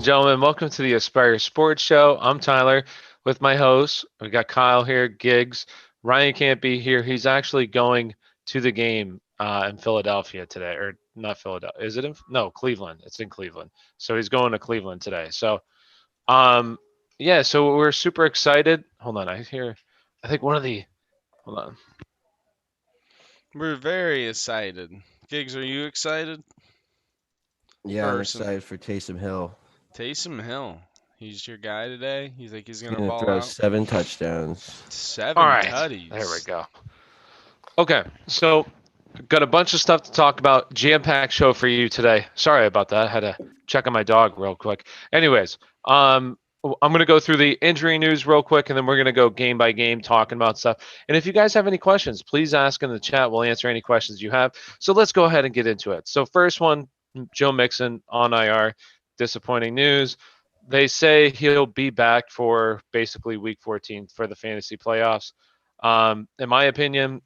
gentlemen, welcome to the Aspire Sports Show. I'm Tyler with my hosts. We got Kyle here, Giggs. Ryan can't be here. He's actually going to the game in Philadelphia today, or not Philadelphia. Is it in? No, Cleveland. It's in Cleveland. So he's going to Cleveland today. So, um, yeah. So we're super excited. Hold on, I hear. I think one of the. Hold on. We're very excited. Gigs, are you excited? Yeah, I'm Person. excited for Taysom Hill. Taysom Hill. He's your guy today. You think he's He's gonna gonna ball throw out? 7 touchdowns. All Seven right. There we tutties. go. Okay. So got a bunch of stuff to talk about. Jam-packed show for you today. Sorry about that. I had to check on my dog real quick. Anyways, I'm going to go through the injury news real quick, and then we're going to go game by game talking about stuff. And if you guys have any questions, please ask in the chat. We'll answer any questions you have. So let's go ahead and get into it. So first one, Joe Mixon on IR. Disappointing news. They say he'll be back for basically week 14 for the fantasy playoffs. In my opinion,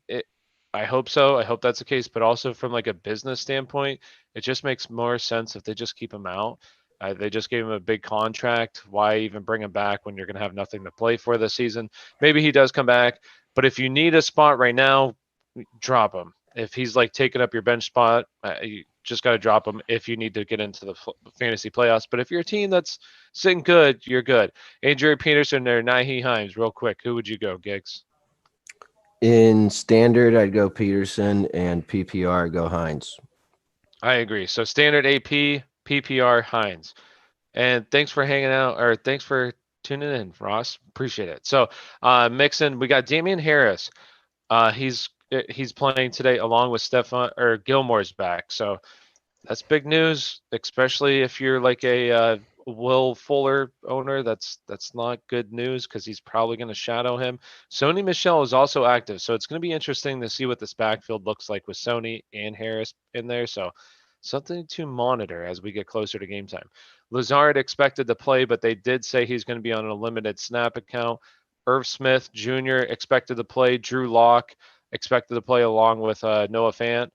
I hope so. I hope that's the case. But also from like a business standpoint, it just makes more sense if they just keep him out. They just gave him a big contract. Why even bring him back when you're going to have nothing to play for this season? Maybe he does come back, but if you need a spot right now, drop him. If he's like taking up your bench spot, you just got to drop him if you need to get into the fantasy playoffs. But if you're a team that's sitting good, you're good. Adrian Peterson or Nahi Himes, real quick, who would you go, Gigs? In standard, I'd go Peterson, and PPR I'd go Hines. I agree. So standard AP, PPR, Hines. And thanks for hanging out, or thanks for tuning in, Ross. Appreciate it. So, Mixon, we got Damian Harris. He's playing today along with Stefan or Gilmore's back. So that's big news, especially if you're like a Will Fuller owner. That's not good news because he's probably going to shadow him. Sony Michelle is also active, so it's going to be interesting to see what this backfield looks like with Sony and Harris in there. So something to monitor as we get closer to game time. Lazard expected to play, but they did say he's going to be on a limited snap account. Irv Smith Jr. expected to play. Drew Lock expected to play along with Noah Fant.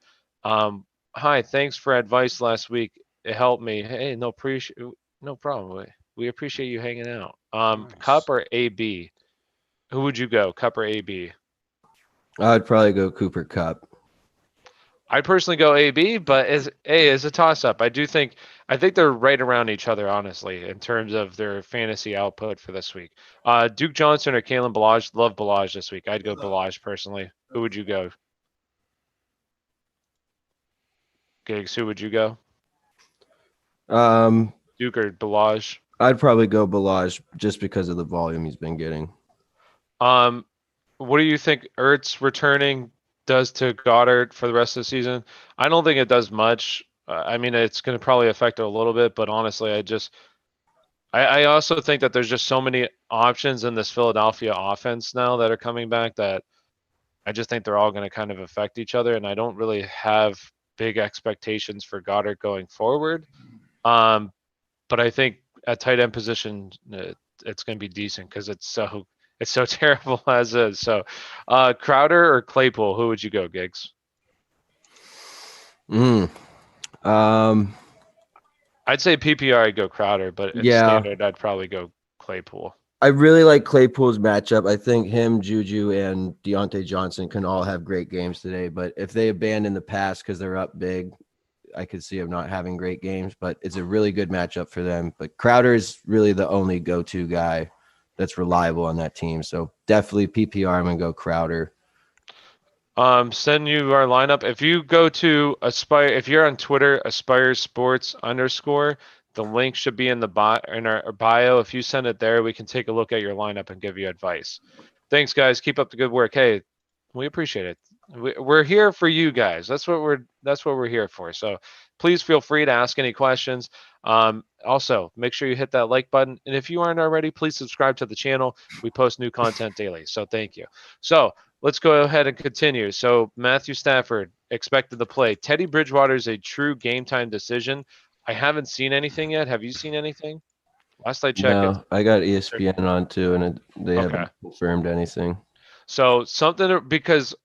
Um, Hi, thanks for advice last week. It helped me. Hey, no problem. We appreciate you hanging out. Nice. Cup or AB? Who would you go, Cup or AB? I'd probably go Cooper Cup. I'd personally go AB, but as A is a toss up. I think they're right around each other, honestly, in terms of their fantasy output for this week. Duke Johnson or Kalen Balaj? Love Balaj this week. I'd go Balaj personally. Who would you go? Gigs, who would you go? Um, Duke or Balaj? I'd probably go Balaj just because of the volume he's been getting. Um, what do you think Ertz returning does to Goddard for the rest of the season? I don't think it does much. I mean, it's going to probably affect it a little bit, but honestly, I also think that there's just so many options in this Philadelphia offense now that are coming back that I just think they're all going to kind of affect each other, and I don't really have big expectations for Goddard going forward. Um, but I think at tight end position, it's going to be decent because it's so terrible as is. So, Crowder or Claypool, who would you go, Gigs? Mm. Um, I'd say PPR, I'd go Crowder, but in yeah, standard, I'd probably go Claypool. I really like Claypool's matchup. I think him, Juju, and Deontay Johnson can all have great games today. But if they abandon the pass because they're up big, I could see them not having great games. But it's a really good matchup for them. But Crowder is really the only go-to guy that's reliable on that team. So definitely PPR. I'm gonna go Crowder. Send you our lineup. If you go to Aspire, if you're on Twitter, Aspire Sports _ the link should be in in our bio. If you send it there, we can take a look at your lineup and give you advice. Thanks, guys. Keep up the good work. Hey, we appreciate it. We're here for you guys. That's what we're here for. So please feel free to ask any questions. Also, make sure you hit that like button, and if you aren't already, please subscribe to the channel. We post new content daily. So thank you. So let's go ahead and continue. So Matthew Stafford expected to play. Teddy Bridgewater is a true game time decision. I haven't seen anything yet. Have you seen anything? Last I checked, it's No, I got ESPN on too, and they okay. haven't confirmed anything. So something because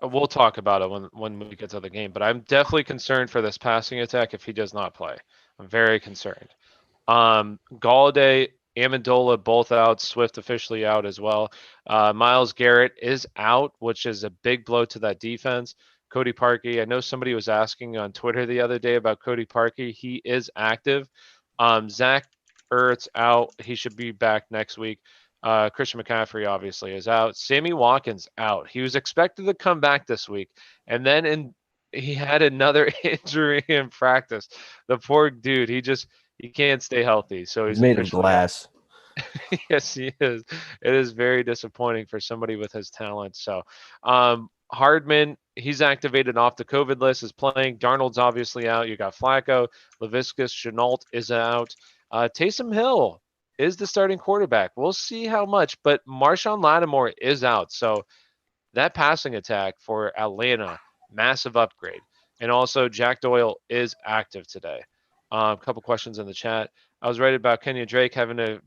we'll talk about it when we get to the game. But I'm definitely concerned for this passing attack if he does not play. I'm very concerned. Galladay, Amendola both out. Swift officially out as well. Myles Garrett is out, which is a big blow to that defense. Cody Parkey, I know somebody was asking on Twitter the other day about Cody Parkey. He is active. Zach Ertz out. He should be back next week. Christian McCaffrey obviously is out. Sammy Watkins out. He was expected to come back this week, and then he had another injury in practice. The poor dude, he can't stay healthy. So He's he's made of officially glass. yes, he is. It is very disappointing for somebody with his talent. So, Hardman, he's activated off the COVID list, is playing. Darnold's obviously out. You got Flacco, Laviscus, Chenault is out. Taysom Hill is the starting quarterback. We'll see how much, but Marshawn Lattimore is out. So that passing attack for Atlanta, massive upgrade. And also, Jack Doyle is active today. A couple questions in the chat. I was right about Kenyon Drake having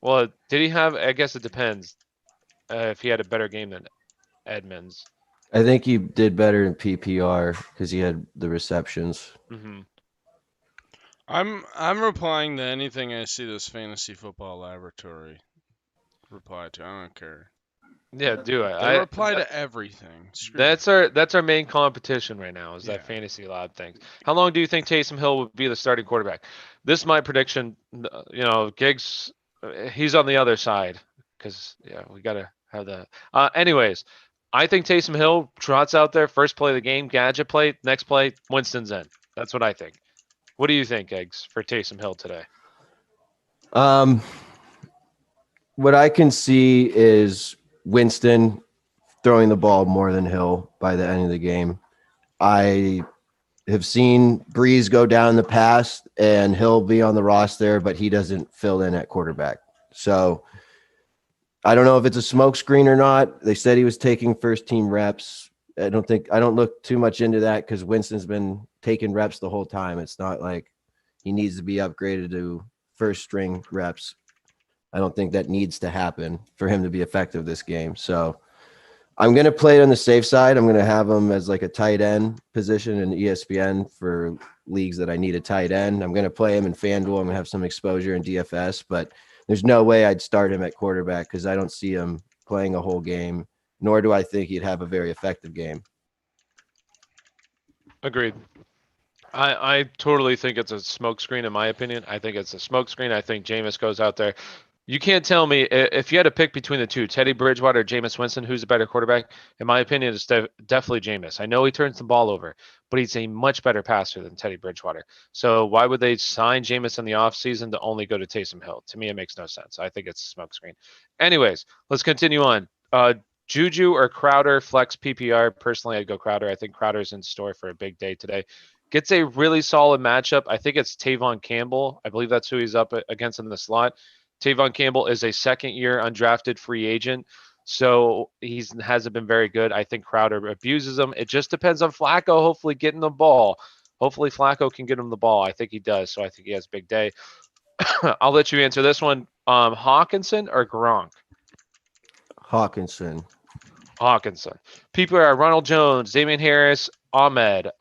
well, did he have? I guess it depends if he had a better game than Edmonds. I think he did better in PPR because he had the receptions. Mm-hmm. I'm replying to anything I see this fantasy football laboratory reply to. I don't care. Yeah, do it. They reply to everything. That's our main competition right now is that Yeah. fantasy lab thing. How long do you think Taysom Hill would be the starting quarterback? This is my prediction. Giggs, he's on the other side because we gotta have that. Anyways, I think Taysom Hill trots out there first play of the game, gadget play, next play, Winston's in. That's what I think. What do you think, Giggs, for Taysom Hill today? What I can see is Winston throwing the ball more than Hill by the end of the game. I have seen Breeze go down in the past and Hill be on the roster, but he doesn't fill in at quarterback. So I don't know if it's a smoke screen or not. They said he was taking first team reps. I don't look too much into that because Winston's been taking reps the whole time. It's not like he needs to be upgraded to first string reps. I don't think that needs to happen for him to be effective this game. So I'm going to play it on the safe side. I'm going to have him as like a tight end position in ESPN for leagues that I need a tight end. I'm going to play him in FanDuel. I'm going to have some exposure in DFS, but there's no way I'd start him at quarterback because I don't see him playing a whole game, nor do I think he'd have a very effective game. Agreed. I totally think it's a smokescreen in my opinion. I think it's a smokescreen. I think Jameis goes out there. You can't tell me if you had to pick between the two, Teddy Bridgewater or Jameis Winston, who's a better quarterback. In my opinion, it's definitely Jameis. I know he turns the ball over, but he's a much better passer than Teddy Bridgewater. So why would they sign Jameis in the offseason to only go to Taysom Hill? To me, it makes no sense. I think it's a smokescreen. Anyways, let's continue on. Juju or Crowder, flex PPR. Personally, I'd go Crowder. I think Crowder's in store for a big day today. Gets a really solid matchup. I think it's Tavon Campbell. I believe that's who he's up against in the slot. Tavon Campbell is a second-year undrafted free agent, so he hasn't been very good. I think Crowder abuses him. It just depends on Flacco hopefully getting the ball. Hopefully Flacco can get him the ball. I think he does, so I think he has a big day. I'll let you answer this one. Hawkinson or Gronk? Hawkinson. People are Ronald Jones, Damian Harris, Ahmed.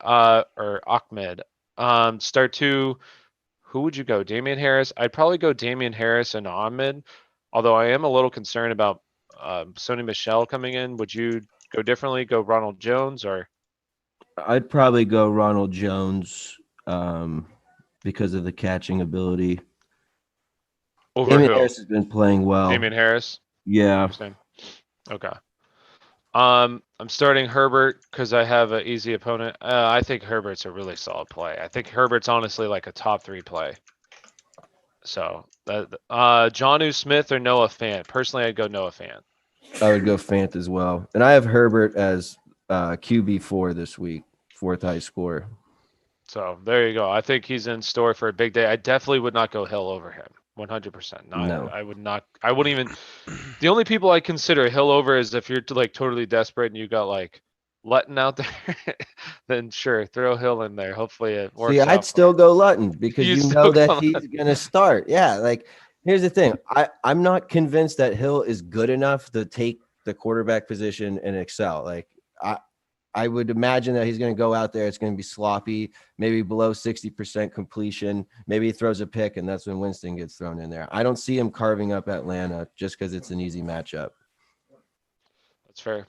Start two. Who would you go? Damian Harris? I'd probably go Damian Harris and Ahmed, although I am a little concerned about Sony Michel coming in. Would you go differently? Go Ronald Jones or? I'd probably go Ronald Jones because of the catching ability. Over Damian who? Harris has been playing well. Damian Harris? Yeah. Okay. I'm starting Herbert because I have an easy opponent. I think Herbert's a really solid play. I think Herbert's honestly like a top 3 play. So, Jonnu Smith or Noah Fant? Personally, I'd go Noah Fant. I would go Fant as well. And I have Herbert as QB4 this week, 4th high score. So, there you go. I think he's in store for a big day. I definitely would not go Hill over him. 100%. No. I would not. I wouldn't even. The only people I consider Hill over is if you're like totally desperate and you got like Lutton out there, then sure, throw Hill in there. Hopefully it works. See, I'd still go Lutton because you know that he's going to start. Yeah, like here's the thing. I'm not convinced that Hill is good enough to take the quarterback position and excel. Like I would imagine that he's going to go out there. It's going to be sloppy, maybe below 60% completion. Maybe he throws a pick, and that's when Winston gets thrown in there. I don't see him carving up Atlanta just because it's an easy matchup. That's fair.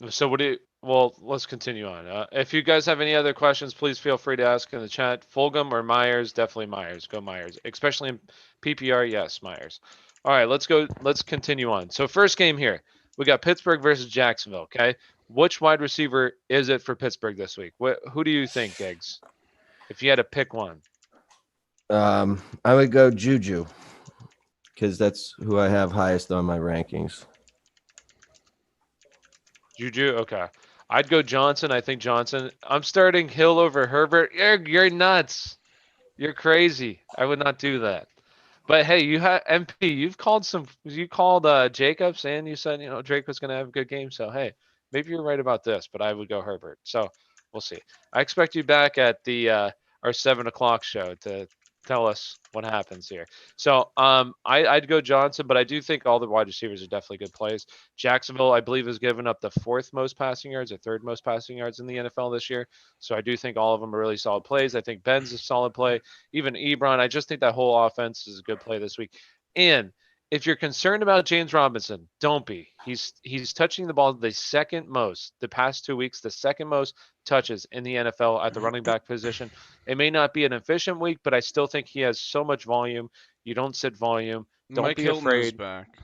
So well, let's continue on. If you guys have any other questions, please feel free to ask in the chat. Fulgham or Myers? Definitely Myers. Go Myers. Especially in PPR, yes, Myers. All right, let's go. Let's continue on. So first game here, we got Pittsburgh versus Jacksonville. Okay, which wide receiver is it for Pittsburgh this week? Who do you think, Giggs? If you had to pick one. I would go Juju because that's who I have highest on my rankings. Juju, okay. I'd go Johnson. I think Johnson. I'm starting Hill over Herbert. You're nuts. You're crazy. I would not do that. But hey, you have MP. You've called some. You called Jacobs, and you said Drake was going to have a good game. So hey, maybe you're right about this. But I would go Herbert. So we'll see. I expect you back at the our 7 o'clock show to tell us what happens here. So I'd go Johnson, but I do think all the wide receivers are definitely good plays. Jacksonville, I believe, has given up the 4th most passing yards or 3rd most passing yards in the NFL this year. So I do think all of them are really solid plays. I think Ben's a solid play. Even Ebron, I just think that whole offense is a good play this week. And if you're concerned about James Robinson, don't be. He's touching the ball the second most, the past 2 weeks, the second most touches in the NFL at the running back position. It may not be an efficient week, but I still think he has so much volume. You don't sit volume. Don't Mike be Hilton is afraid. back.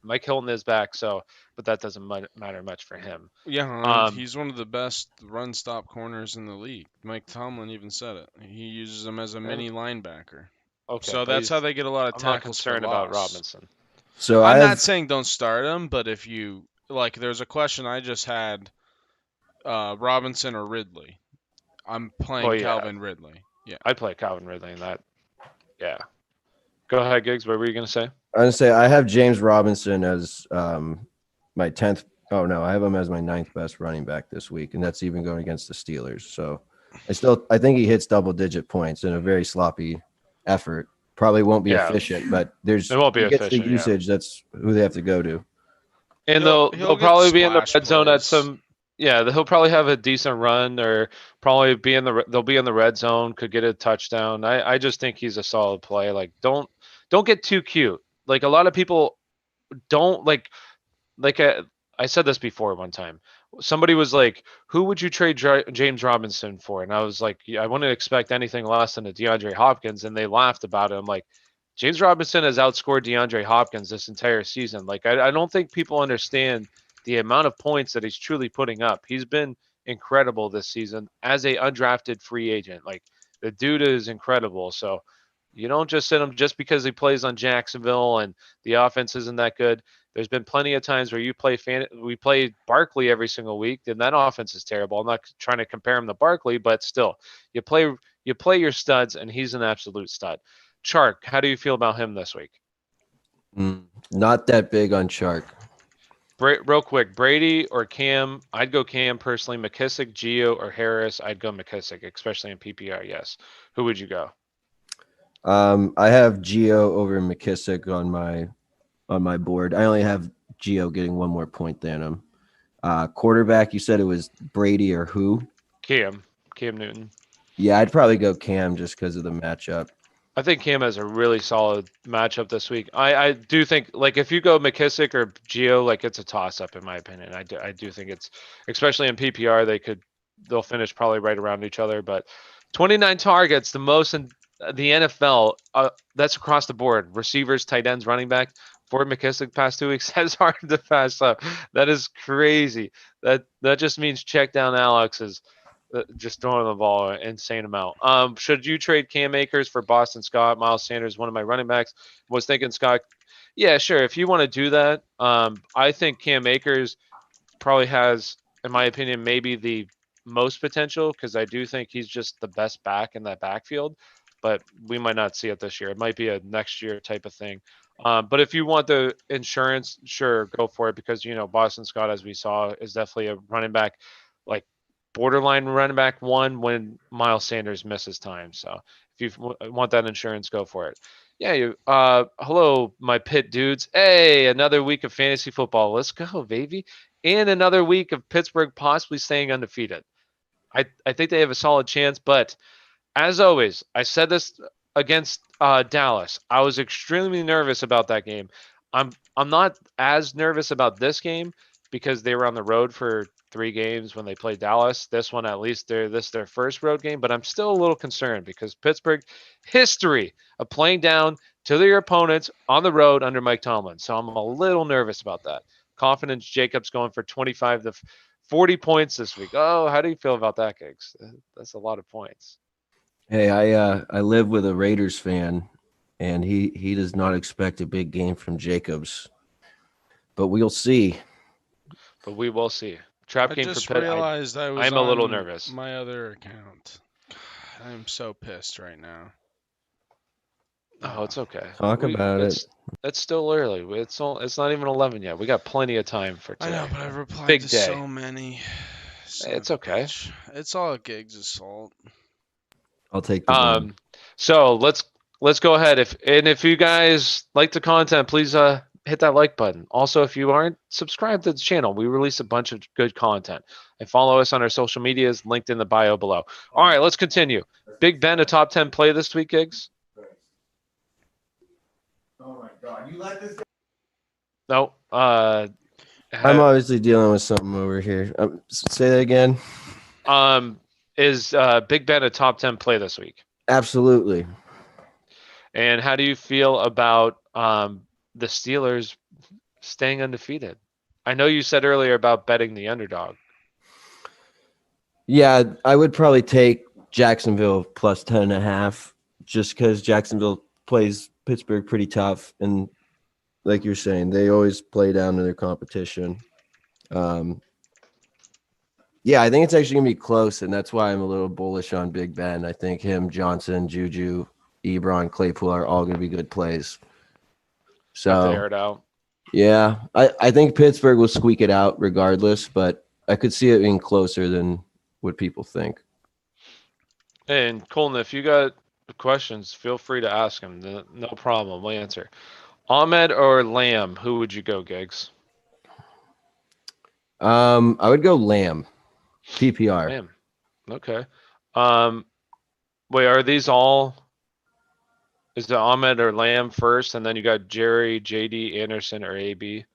Mike Hilton is back, but that doesn't matter much for him. Yeah, he's one of the best run stop corners in the league. Mike Tomlin even said it. He uses him as a mini linebacker. Okay, So that's how they get a lot of I'm not tackles for concerned loss. about Robinson. So I'm not saying don't start him, but if you there's a question I just had: Robinson or Ridley. I'm playing Calvin Ridley. Yeah, I'd play Calvin Ridley in that. Yeah. Go ahead, Giggs. What were you gonna say? I'm gonna say I have James Robinson as my 10th. Oh no, I have him as my 9th best running back this week, and that's even going against the Steelers. So I think he hits double-digit points in a very sloppy effort. Probably won't be efficient, but it won't be efficient. The usage. That's who they have to go to. And they'll probably be in the red zone at some. Yeah, he'll probably have a decent run, or probably they'll be in the red zone. Could get a touchdown. I just think he's a solid play. Like don't get too cute. Like a lot of people don't like. I said this before one time. Somebody was like, "Who would you trade James Robinson for?" And I was like, yeah, "I wouldn't expect anything less than a DeAndre Hopkins." And they laughed about it. I'm like, James Robinson has outscored DeAndre Hopkins this entire season. Like, I don't think people understand the amount of points that he's truly putting up. He's been incredible this season as a undrafted free agent. Like, the dude is incredible. So you don't just sit him just because he plays on Jacksonville and the offense isn't that good. There's been plenty of times where we play Barkley every single week, and that offense is terrible. I'm not trying to compare him to Barkley, but still, you play your studs, and he's an absolute stud. Chark, how do you feel about him this week? Not that big on Chark. Real quick, Brady or Cam? I'd go Cam personally. McKissick, Gio, or Harris? I'd go McKissick, especially in PPR. Yes. Who would you go? I have Gio over McKissick on my board. I only have Gio getting one more point than him. Quarterback, you said it was Brady or who? Cam Newton. Yeah, I'd probably go Cam just because of the matchup. I think Cam has a really solid matchup this week. I do think, like, if you go McKissick or Gio, like, it's a toss-up in my opinion. I do think it's, especially in PPR, they'll finish probably right around each other. But 29 targets, the most in the NFL. That's across the board. Receivers, tight ends, running back. For McKissick past 2 weeks, that's hard to pass up. That is crazy. That just means check down Alex is just throwing the ball an insane amount. Should you trade Cam Akers for Boston Scott? Miles Sanders, one of my running backs. Was thinking Scott. Yeah, sure. If you want to do that, I think Cam Akers probably has, in my opinion, maybe the most potential because I do think he's just the best back in that backfield. But we might not see it this year. It might be a next year type of thing. But if you want the insurance, sure, go for it because Boston Scott, as we saw, is definitely a running back, like borderline running back one when Miles Sanders misses time. So if you want that insurance, go for it. Yeah. Hello, my pit dudes. Hey, another week of fantasy football. Let's go, baby. and another week of Pittsburgh possibly staying undefeated. I think they have a solid chance, but as always, I said this against Dallas. I was extremely nervous about that game. I'm not as nervous about this game because they were on the road for 3 games when they played Dallas. This one, at least, this is their first road game, but I'm still a little concerned because Pittsburgh history of playing down to their opponents on the road under Mike Tomlin. So I'm a little nervous about that. Confidence Jacobs going for 25 to 40 points this week. Oh, how do you feel about that, Gigs? That's a lot of points. Hey, I live with a Raiders fan, and he does not expect a big game from Jacobs, but we'll see. But we will see. Trap I game just for Pitt. realized I was I'm a little on nervous. my other account. God, I'm so pissed right now. Oh, it's okay. Talk about it. It's still early. It's not even 11 yet. We got plenty of time for I today. know, but I've replied Big to day. so many. It's okay. Bitch. It's all Giggs' fault. I'll take the blame. So let's go ahead. If you guys like the content, please hit that like button. Also, if you aren't subscribed to the channel, we release a bunch of good content. And follow us on our social medias linked in the bio below. All right, let's continue. Big Ben, a top 10 play this week, Giggs? Oh my God! You let this. No. I'm obviously dealing with something over here. Say that again. Is Big Ben a top 10 play this week? Absolutely. And how do you feel about the Steelers staying undefeated? I know you said earlier about betting the underdog. Yeah, I would probably take Jacksonville plus 10.5 just because Jacksonville plays Pittsburgh pretty tough. And like you're saying, they always play down to their competition. Yeah, I think it's actually going to be close, and that's why I'm a little bullish on Big Ben. I think him, Johnson, Juju, Ebron, Claypool are all going to be good plays. If they So, air it out. yeah, I think Pittsburgh will squeak it out regardless, but I could see it being closer than what people think. And Colton, if you got questions, feel free to ask him. No problem. We'll answer. Ahmed or Lamb, who would you go, Giggs? I would go Lamb, PPR. Lamb. Okay. Wait, are these all? Is the Ahmed or Lamb first, and then you got Jerry, JD, Anderson, or AB?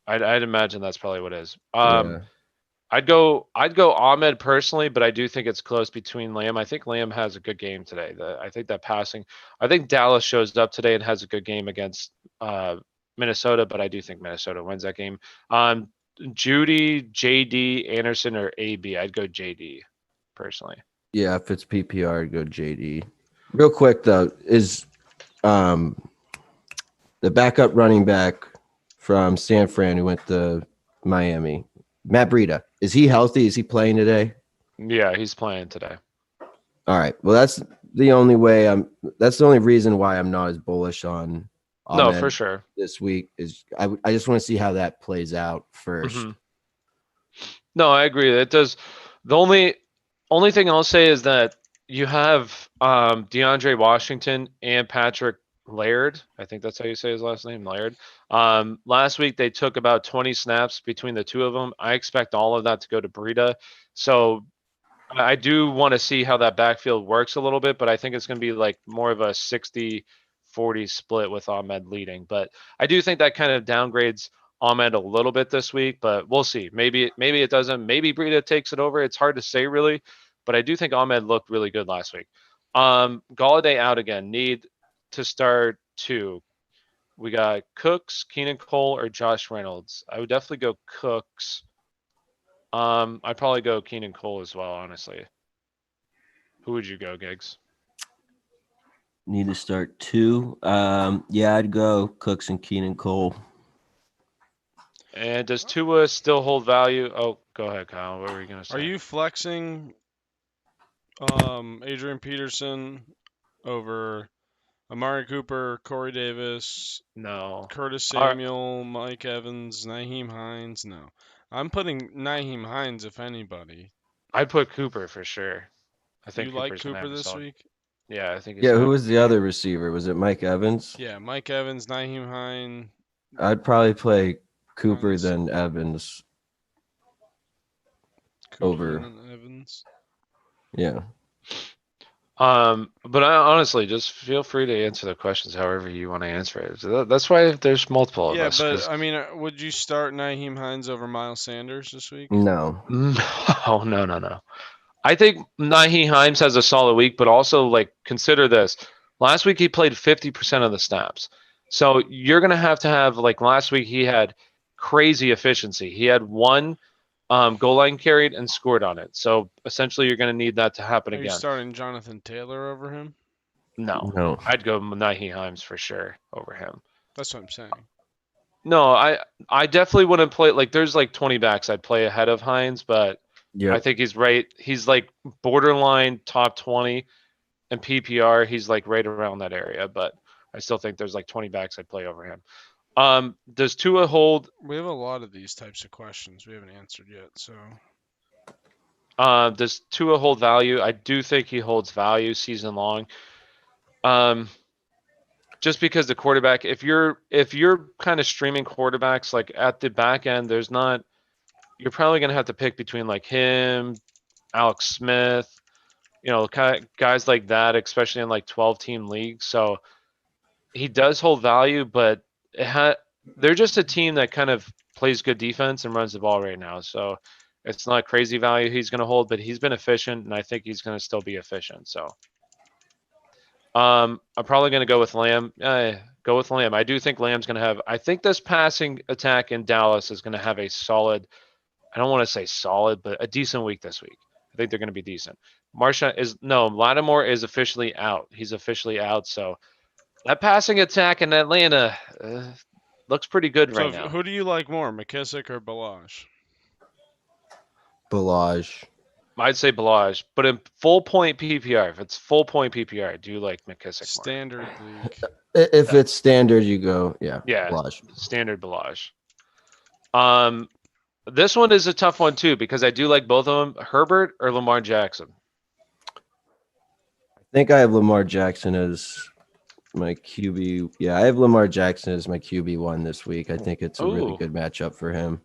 I'd imagine that's probably what it is. Yeah. I'd go Ahmed personally, but I do think it's close between Lamb. I think Lamb has a good game today. I think that passing. I think Dallas shows up today and has a good game against Minnesota, but I do think Minnesota wins that game. Judy, JD, Anderson, or AB? I'd go JD personally. Yeah, if it's PPR, I'd go JD. Real quick though, is the backup running back from San Fran who went to Miami, Matt Breida, is he healthy? Is he playing today? Yeah, he's playing today. All right. Well, that's the only reason why I'm not as bullish on No, Ahmed for sure. this week is I just want to see how that plays out first. Mhm. No, I agree. It does. The only thing I'll say is that you have DeAndre Washington and Patrick Laird. I think that's how you say his last name, Laird. Last week they took about 20 snaps between the two of them. I expect all of that to go to Breida. So I do want to see how that backfield works a little bit, but I think it's going to be like more of a 60-40 split with Ahmed leading. But I do think that kind of downgrades Ahmed a little bit this week, but we'll see. Maybe it doesn't. Maybe Breida takes it over. It's hard to say really, but I do think Ahmed looked really good last week. Galladay out again. Need to start 2. We got Cooks, Keenan Cole, or Josh Reynolds. I would definitely go Cooks. I'd probably go Keenan Cole as well, honestly. Who would you go, Giggs? Need to start 2. Yeah, I'd go Cooks and Keenan Cole. And does Tua still hold value? Oh, go ahead, Kyle. What were you gonna say? Are you flexing Adrian Peterson over Amari Cooper, Corey Davis, No. Curtis Samuel, Mike Evans, Nyheim Hines? No. I'm putting Nyheim Hines if anybody. I'd put Cooper for sure. I think You like Cooper's gonna Cooper have a this solid- week? Yeah, I think. Yeah, who was the other receiver? Was it Mike Evans? Yeah, Mike Evans, Nyheim Hines. I'd probably play Cooper Hines. than Evans. over. and Evans. Yeah. But I honestly just feel free to answer the questions however you want to answer it. So that's why there's multiple of Yeah, us. but I mean, would you start Nyheim Hines over Miles Sanders this week? No. Oh no. I think Nahi Himes has a solid week, but also like consider this. Last week he played 50% of the snaps. So you're gonna have to have like last week he had crazy efficiency. He had one goal line carried and scored on it. So essentially you're gonna need that to happen Are you again. starting Jonathan Taylor over him? No. I'd go Nahi Himes for sure over him. That's what I'm saying. No, I definitely wouldn't play like there's like 20 backs I'd play ahead of Hines, but I think he's right. He's like borderline top 20 in PPR. He's like right around that area, but I still think there's like 20 backs I'd play over him. Does Tua hold? We have a lot of these types of questions we haven't answered yet. So, Does Tua hold value? I do think he holds value season long. Just because the quarterback, if you're kind of streaming quarterbacks like at the back end, you're probably gonna have to pick between like him, Alex Smith, kind of guys like that, especially in like 12-team leagues. So he does hold value, but they're just a team that kind of plays good defense and runs the ball right now. So it's not crazy value he's going to hold, but he's been efficient, and I think he's going to still be efficient. So I'm probably going to go with Lamb. Go with Lamb. I do think Lamb's going to have. I think this passing attack in Dallas is going to have a solid. I don't want to say solid, but a decent week this week. I think they're going to be decent. Lattimore is officially out. He's officially out. So that passing attack in Atlanta looks pretty good right now. Who do you like more, McKissick or Balazs? Balazs. I'd say Balazs, but in full point PPR, if it's full point PPR, I do like McKissick more. Standard league. If it's standard, you go, yeah. Balazs. Standard Balazs. This one is a tough one too because I do like both of them. Herbert or Lamar Jackson? I think I have Lamar Jackson as my QB. Yeah, I have Lamar Jackson as my QB1 this week. I think it's a really good matchup for him.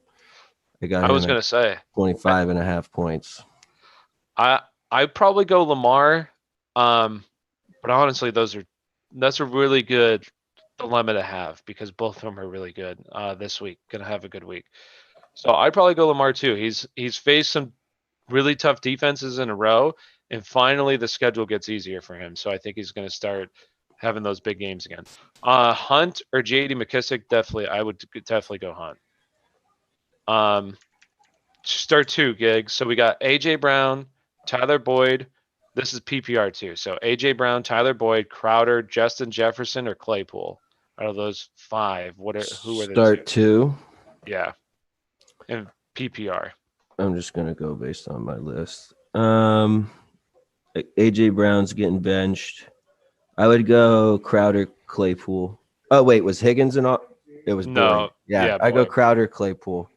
I was going to say 25.5 points. I'd probably go Lamar. But honestly, that's a really good dilemma to have because both of them are really good this week. Going to have a good week. So I'd probably go Lamar too. He's faced some really tough defenses in a row, and finally the schedule gets easier for him. So I think he's going to start having those big games again. Hunt or J.D. McKissick, I would definitely go Hunt. Start two gigs. So we got A.J. Brown, Tyler Boyd. This is PPR too. So A.J. Brown, Tyler Boyd, Crowder, Justin Jefferson, or Claypool. Out of those five, who are the Start two? Yeah. And PPR. I'm just gonna go based on my list. AJ Brown's getting benched. I would go Crowder, Claypool. Oh wait, was Higgins and all? It was no. Boyd. Yeah, I go Crowder, Claypool.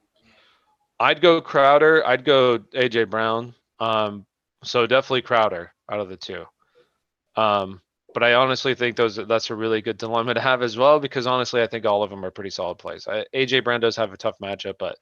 I'd go Crowder. I'd go AJ Brown. So definitely Crowder out of the two. But I honestly think that's a really good dilemma to have as well because honestly, I think all of them are pretty solid plays. AJ Brown does have a tough matchup, but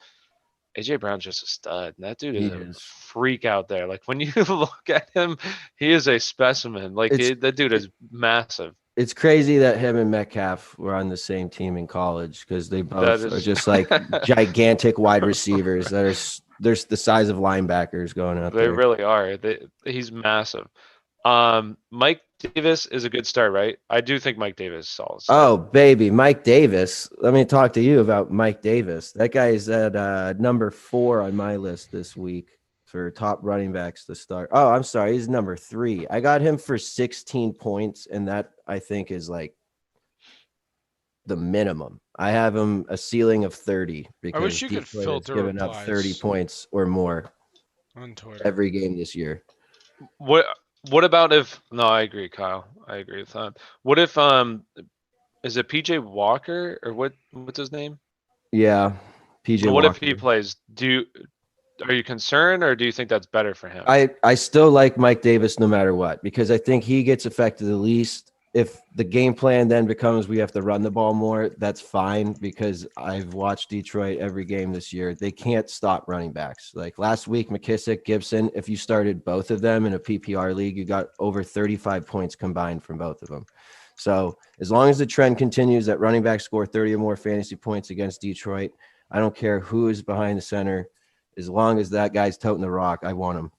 AJ Brown's just a stud. That dude is a freak out there. Like when you look at him, he is a specimen. Like that dude is massive. It's crazy that him and Metcalf were on the same team in college because they both are just like gigantic wide receivers that are there's the size of linebackers going out there. They really are. He's massive. Mike Davis is a good start, right? I do think Mike Davis is solid. Oh, baby. Mike Davis. Let me talk to you about Mike Davis. That guy is at number 4 on my list this week for top running backs to start. Oh, I'm sorry. He's number 3. I got him for 16 points, and that I think is like the minimum. I have him a ceiling of 30 because I wish you could filter given up 30 points or more on Twitter every game this year. What about if no, I agree, Kyle. I agree with that. What if is it PJ Walker or what's his name? Yeah. PJ What Walker. if he plays? Are you concerned or do you think that's better for him? I still like Mike Davis no matter what, because I think he gets affected the least if the game plan then becomes we have to run the ball more, that's fine because I've watched Detroit every game this year. They can't stop running backs. Like last week, McKissick, Gibson, if you started both of them in a PPR league, you got over 35 points combined from both of them. So as long as the trend continues that running backs score 30 or more fantasy points against Detroit, I don't care who is behind the center. As long as that guy's toting the rock, I want him.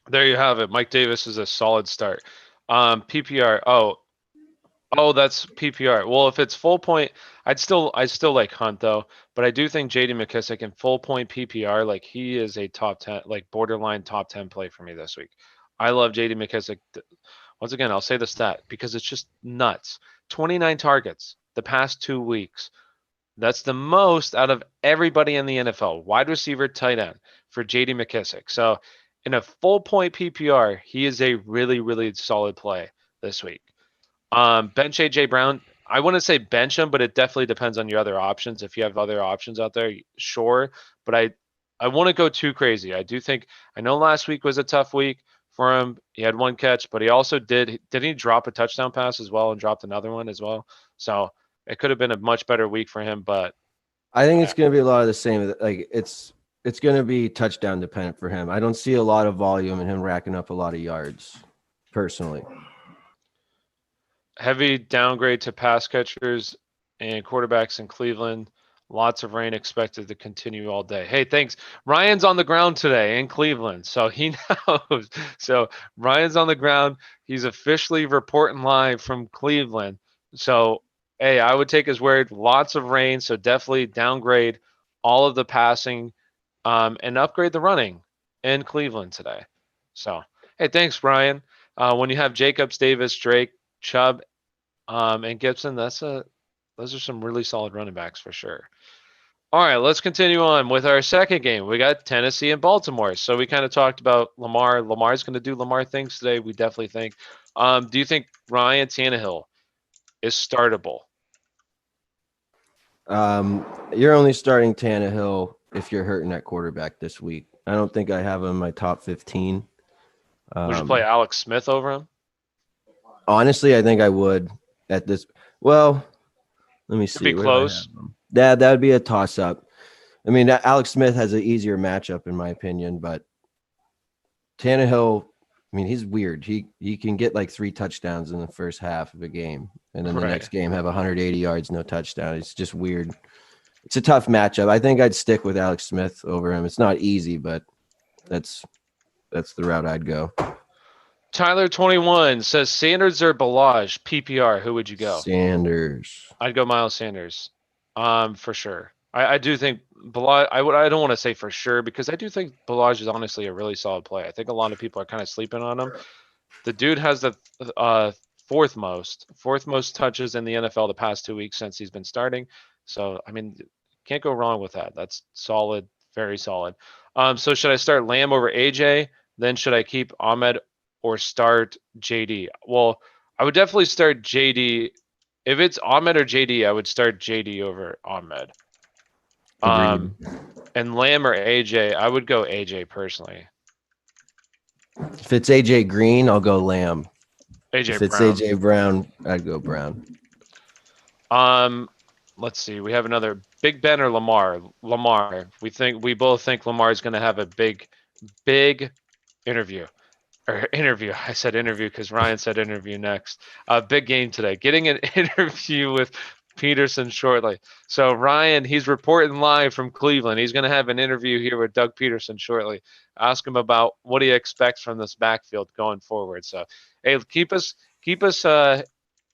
There you have it. Mike Davis is a solid start. PPR. Oh, that's PPR. Well, if it's full point, I still like Hunt though, but I do think JD McKissick in full point PPR, like he is a top 10, like borderline top 10 play for me this week. I love JD McKissick. Once again, I'll say the stat because it's just nuts. 29 targets the past 2 weeks. That's the most out of everybody in the NFL. Wide receiver, tight end for JD McKissick. So in a full point PPR, he is a really, really solid play this week. Bench AJ Brown. I wouldn't say bench him, but it definitely depends on your other options. If you have other options out there, sure. But I wouldn't go too crazy. I know last week was a tough week for him. He had 1 catch, but he also didn't he drop a touchdown pass as well and dropped another one as well? So it could have been a much better week for him, but I think it's going to be a lot of the same. Like it's going to be touchdown dependent for him. I don't see a lot of volume in him racking up a lot of yards personally. Heavy downgrade to pass catchers and quarterbacks in Cleveland. Lots of rain expected to continue all day. Hey, thanks. Ryan's on the ground today in Cleveland, so he knows. So Ryan's on the ground. He's officially reporting live from Cleveland. So, hey, I would take his word. Lots of rain, so definitely downgrade all of the passing and upgrade the running in Cleveland today. So, hey, thanks, Ryan. When you have Jacobs, Davis, Drake, Chubb, and Gibson, those are some really solid running backs for sure. All right, let's continue on with our second game. We got Tennessee and Baltimore. So we kind of talked about Lamar. Lamar's going to do Lamar things today, we definitely think. Do you think Ryan Tannehill is startable? You're only starting Tannehill if you're hurting at quarterback this week. I don't think I have him in my top 15. Would you play Alex Smith over him? Honestly, I think I would at this. Well, let me see. It'd be close. That would be a toss up. I mean, Alex Smith has an easier matchup in my opinion, but Tannehill, I mean, he's weird. He can get like 3 touchdowns in the first half of a game, and then the next game have 180 yards, no touchdown. It's just weird. It's a tough matchup. I think I'd stick with Alex Smith over him. It's not easy, but that's the route I'd go. Tyler 21 says Sanders or Balaj PPR. Who would you go? Sanders. I'd go Miles Sanders, for sure. I do think Balaj. I don't want to say for sure because I do think Balaj is honestly a really solid play. I think a lot of people are kind of sleeping on him. The dude has the fourth most touches in the NFL the past 2 weeks since he's been starting. So I mean, can't go wrong with that. That's solid, very solid. So should I start Lamb over AJ? Then should I keep Ahmed or start JD? Well, I would definitely start JD. If it's Ahmed or JD, I would start JD over Ahmed. And Lamb or AJ, I would go AJ personally. If it's AJ Green, I'll go Lamb. AJ if it's Brown. AJ Brown, I'd go Brown. Let's see. We have another Big Ben or Lamar. Lamar. We both think Lamar is going to have a big interview. I said interview because Ryan said interview next. Big game today. Getting an interview with Peterson shortly. So Ryan, he's reporting live from Cleveland. He's going to have an interview here with Doug Peterson shortly. Ask him about what he expects from this backfield going forward. So, hey, keep us. Let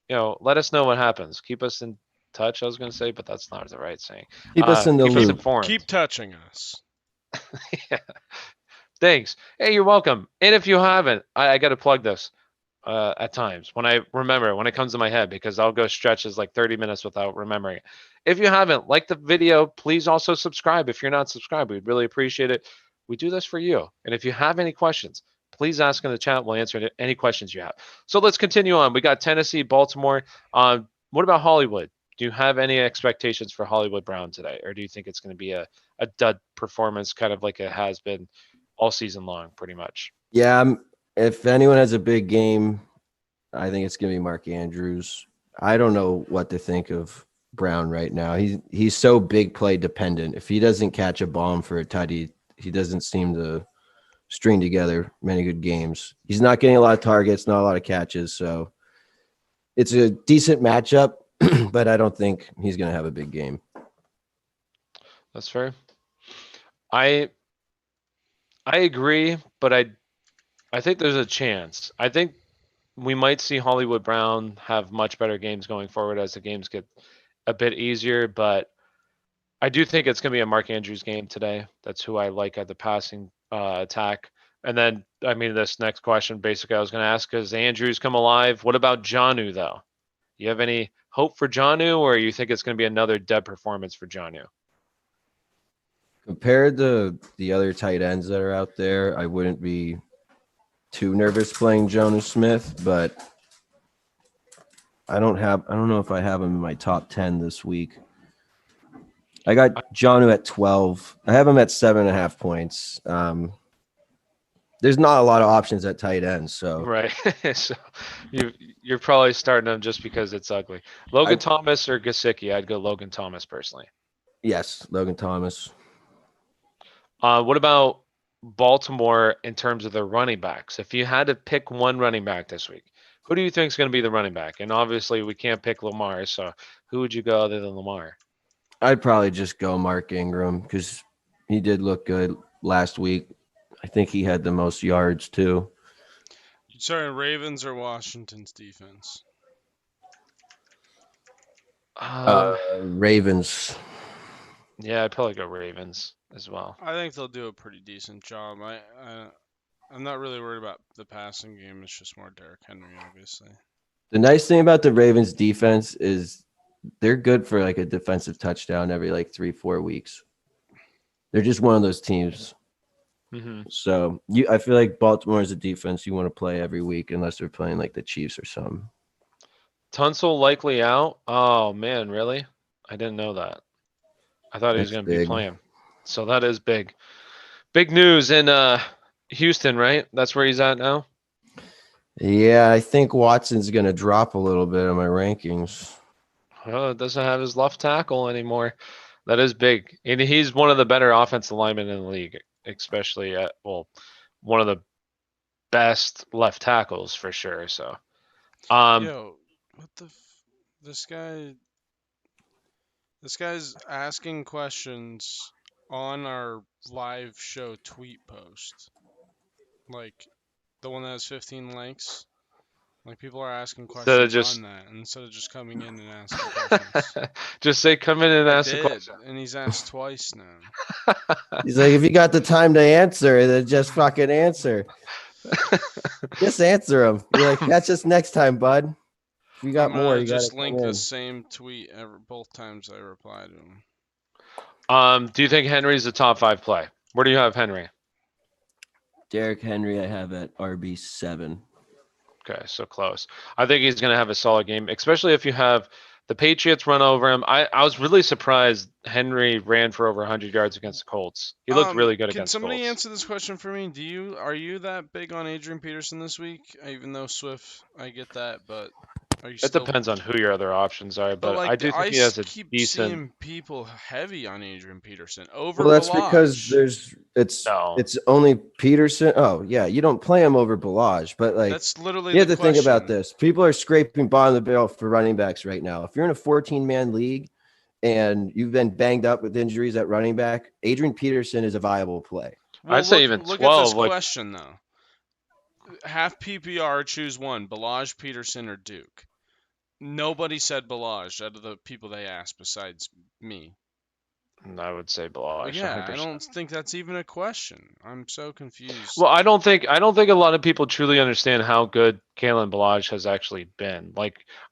us know what happens. Keep us in touch. I was going to say, but that's not the right saying. Keep us in the keep us loop. informed. Keep touching us. Yeah. Thanks. Hey, you're welcome. And if you haven't, I got to plug this at times when I remember, when it comes to my head, because I'll go stretches like 30 minutes without remembering it. If you haven't liked the video, please also subscribe. If you're not subscribed, we'd really appreciate it. We do this for you. And if you have any questions, please ask in the chat. We'll answer any questions you have. So let's continue on. We got Tennessee, Baltimore. What about Hollywood? Do you have any expectations for Hollywood Brown today? Or do you think it's going to be a dud performance, kind of like it has been all season long, pretty much? Yeah, if anyone has a big game, I think it's going to be Mark Andrews. I don't know what to think of Brown right now. He's so big play dependent. If he doesn't catch a bomb for a tutty, he doesn't seem to string together many good games. He's not getting a lot of targets, not a lot of catches, so it's a decent matchup, but I don't think he's going to have a big game. That's fair. I agree, but I think there's a chance. I think we might see Hollywood Brown have much better games going forward as the games get a bit easier, but I do think it's going to be a Mark Andrews game today. That's who I like at the passing attack. And then, I mean, this next question, basically, I was going to ask, is Andrews come alive? What about Jonnu, though? You have any hope for Jonnu, or you think it's going to be another dead performance for Jonnu? Compared to the other tight ends that are out there, I wouldn't be too nervous playing Jonas Smith, but I don't know if I have him in my top 10 this week. I got Jonnu at 12. I have him at 7.5 points. There's not a lot of options at tight end, so right. So you're probably starting him just because it's ugly. Logan Thomas or Gesicki? I'd go Logan Thomas personally. Yes, Logan Thomas. What about Baltimore in terms of their running backs? If you had to pick one running back this week, who do you think is going to be the running back? And obviously, we can't pick Lamar, so who would you go other than Lamar? I'd probably just go Mark Ingram because he did look good last week. I think he had the most yards too. Sorry, Ravens or Washington's defense? Ravens. Yeah, I'd probably go Ravens as well. I think they'll do a pretty decent job. I'm not really worried about the passing game. It's just more Derrick Henry, obviously. The nice thing about the Ravens defense is they're good for like a defensive touchdown every like 3-4 weeks. They're just one of those teams. Mm-hmm. So I feel like Baltimore is a defense you want to play every week unless they're playing like the Chiefs or something. Tunsil likely out. Oh man, really? I didn't know that. I thought he was going to be playing. So that is big. Big news in Houston, right? That's where he's at now? Yeah, I think Watson's going to drop a little bit in my rankings. Well, it doesn't have his left tackle anymore. That is big. And he's one of the better offensive linemen in the league, especially one of the best left tackles for sure. So, Yo, what this guy's asking questions on our live show tweet post, like the one that has 15 likes. Like people are asking questions on that instead of just coming in and asking questions. Just say come in and ask a question. And he's asked twice now. He's like, if you got the time to answer, then just fucking answer. Just answer him. You're like, catch us next time, bud. If you got more, you just link the same tweet both times I reply to him. Do you think Henry's a top 5 play? Where do you have Henry? Derrick Henry, I have at RB7. Okay, so close. I think he's going to have a solid game, especially if you have the Patriots run over him. I was really surprised Henry ran for over 100 yards against the Colts. He looked really good against the Colts. Can somebody answer this question for me? Are you that big on Adrian Peterson this week? Even though Swift, I get that, but it depends on who your other options are, but I do think he has a decent. Seeing people heavy on Adrian Peterson over. Well, that's because it's only Peterson. Oh yeah, you don't play him over Balaj, but like that's literally you have to think about this. People are scraping bottom of the barrel for running backs right now. If you're in a 14-man league and you've been banged up with injuries at running back, Adrian Peterson is a viable play. Well, I'd say even 12. Look at this question though. Half PPR, choose one: Balaj, Peterson, or Duke. Nobody said Balaj out of the people they asked besides me. I would say Balaj. Yeah, 100%. I don't think that's even a question. I'm so confused. Well, I don't think a lot of people truly understand how good Kalen Balaj has actually been.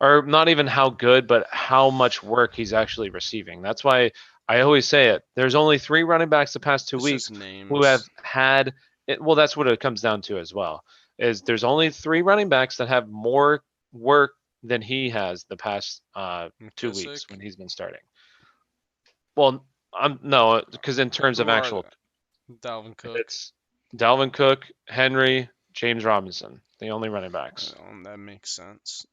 Or not even how good, but how much work he's actually receiving. That's why I always say it. There's only 3 running backs the past 2 weeks who have had it. Well, that's what it comes down to as well. Is there's only 3 running backs that have more work than he has the past 2 weeks when he's been starting. Well, because in terms of actual Dalvin Cook. It's Dalvin Cook, Henry, James Robinson, the only running backs. That makes sense.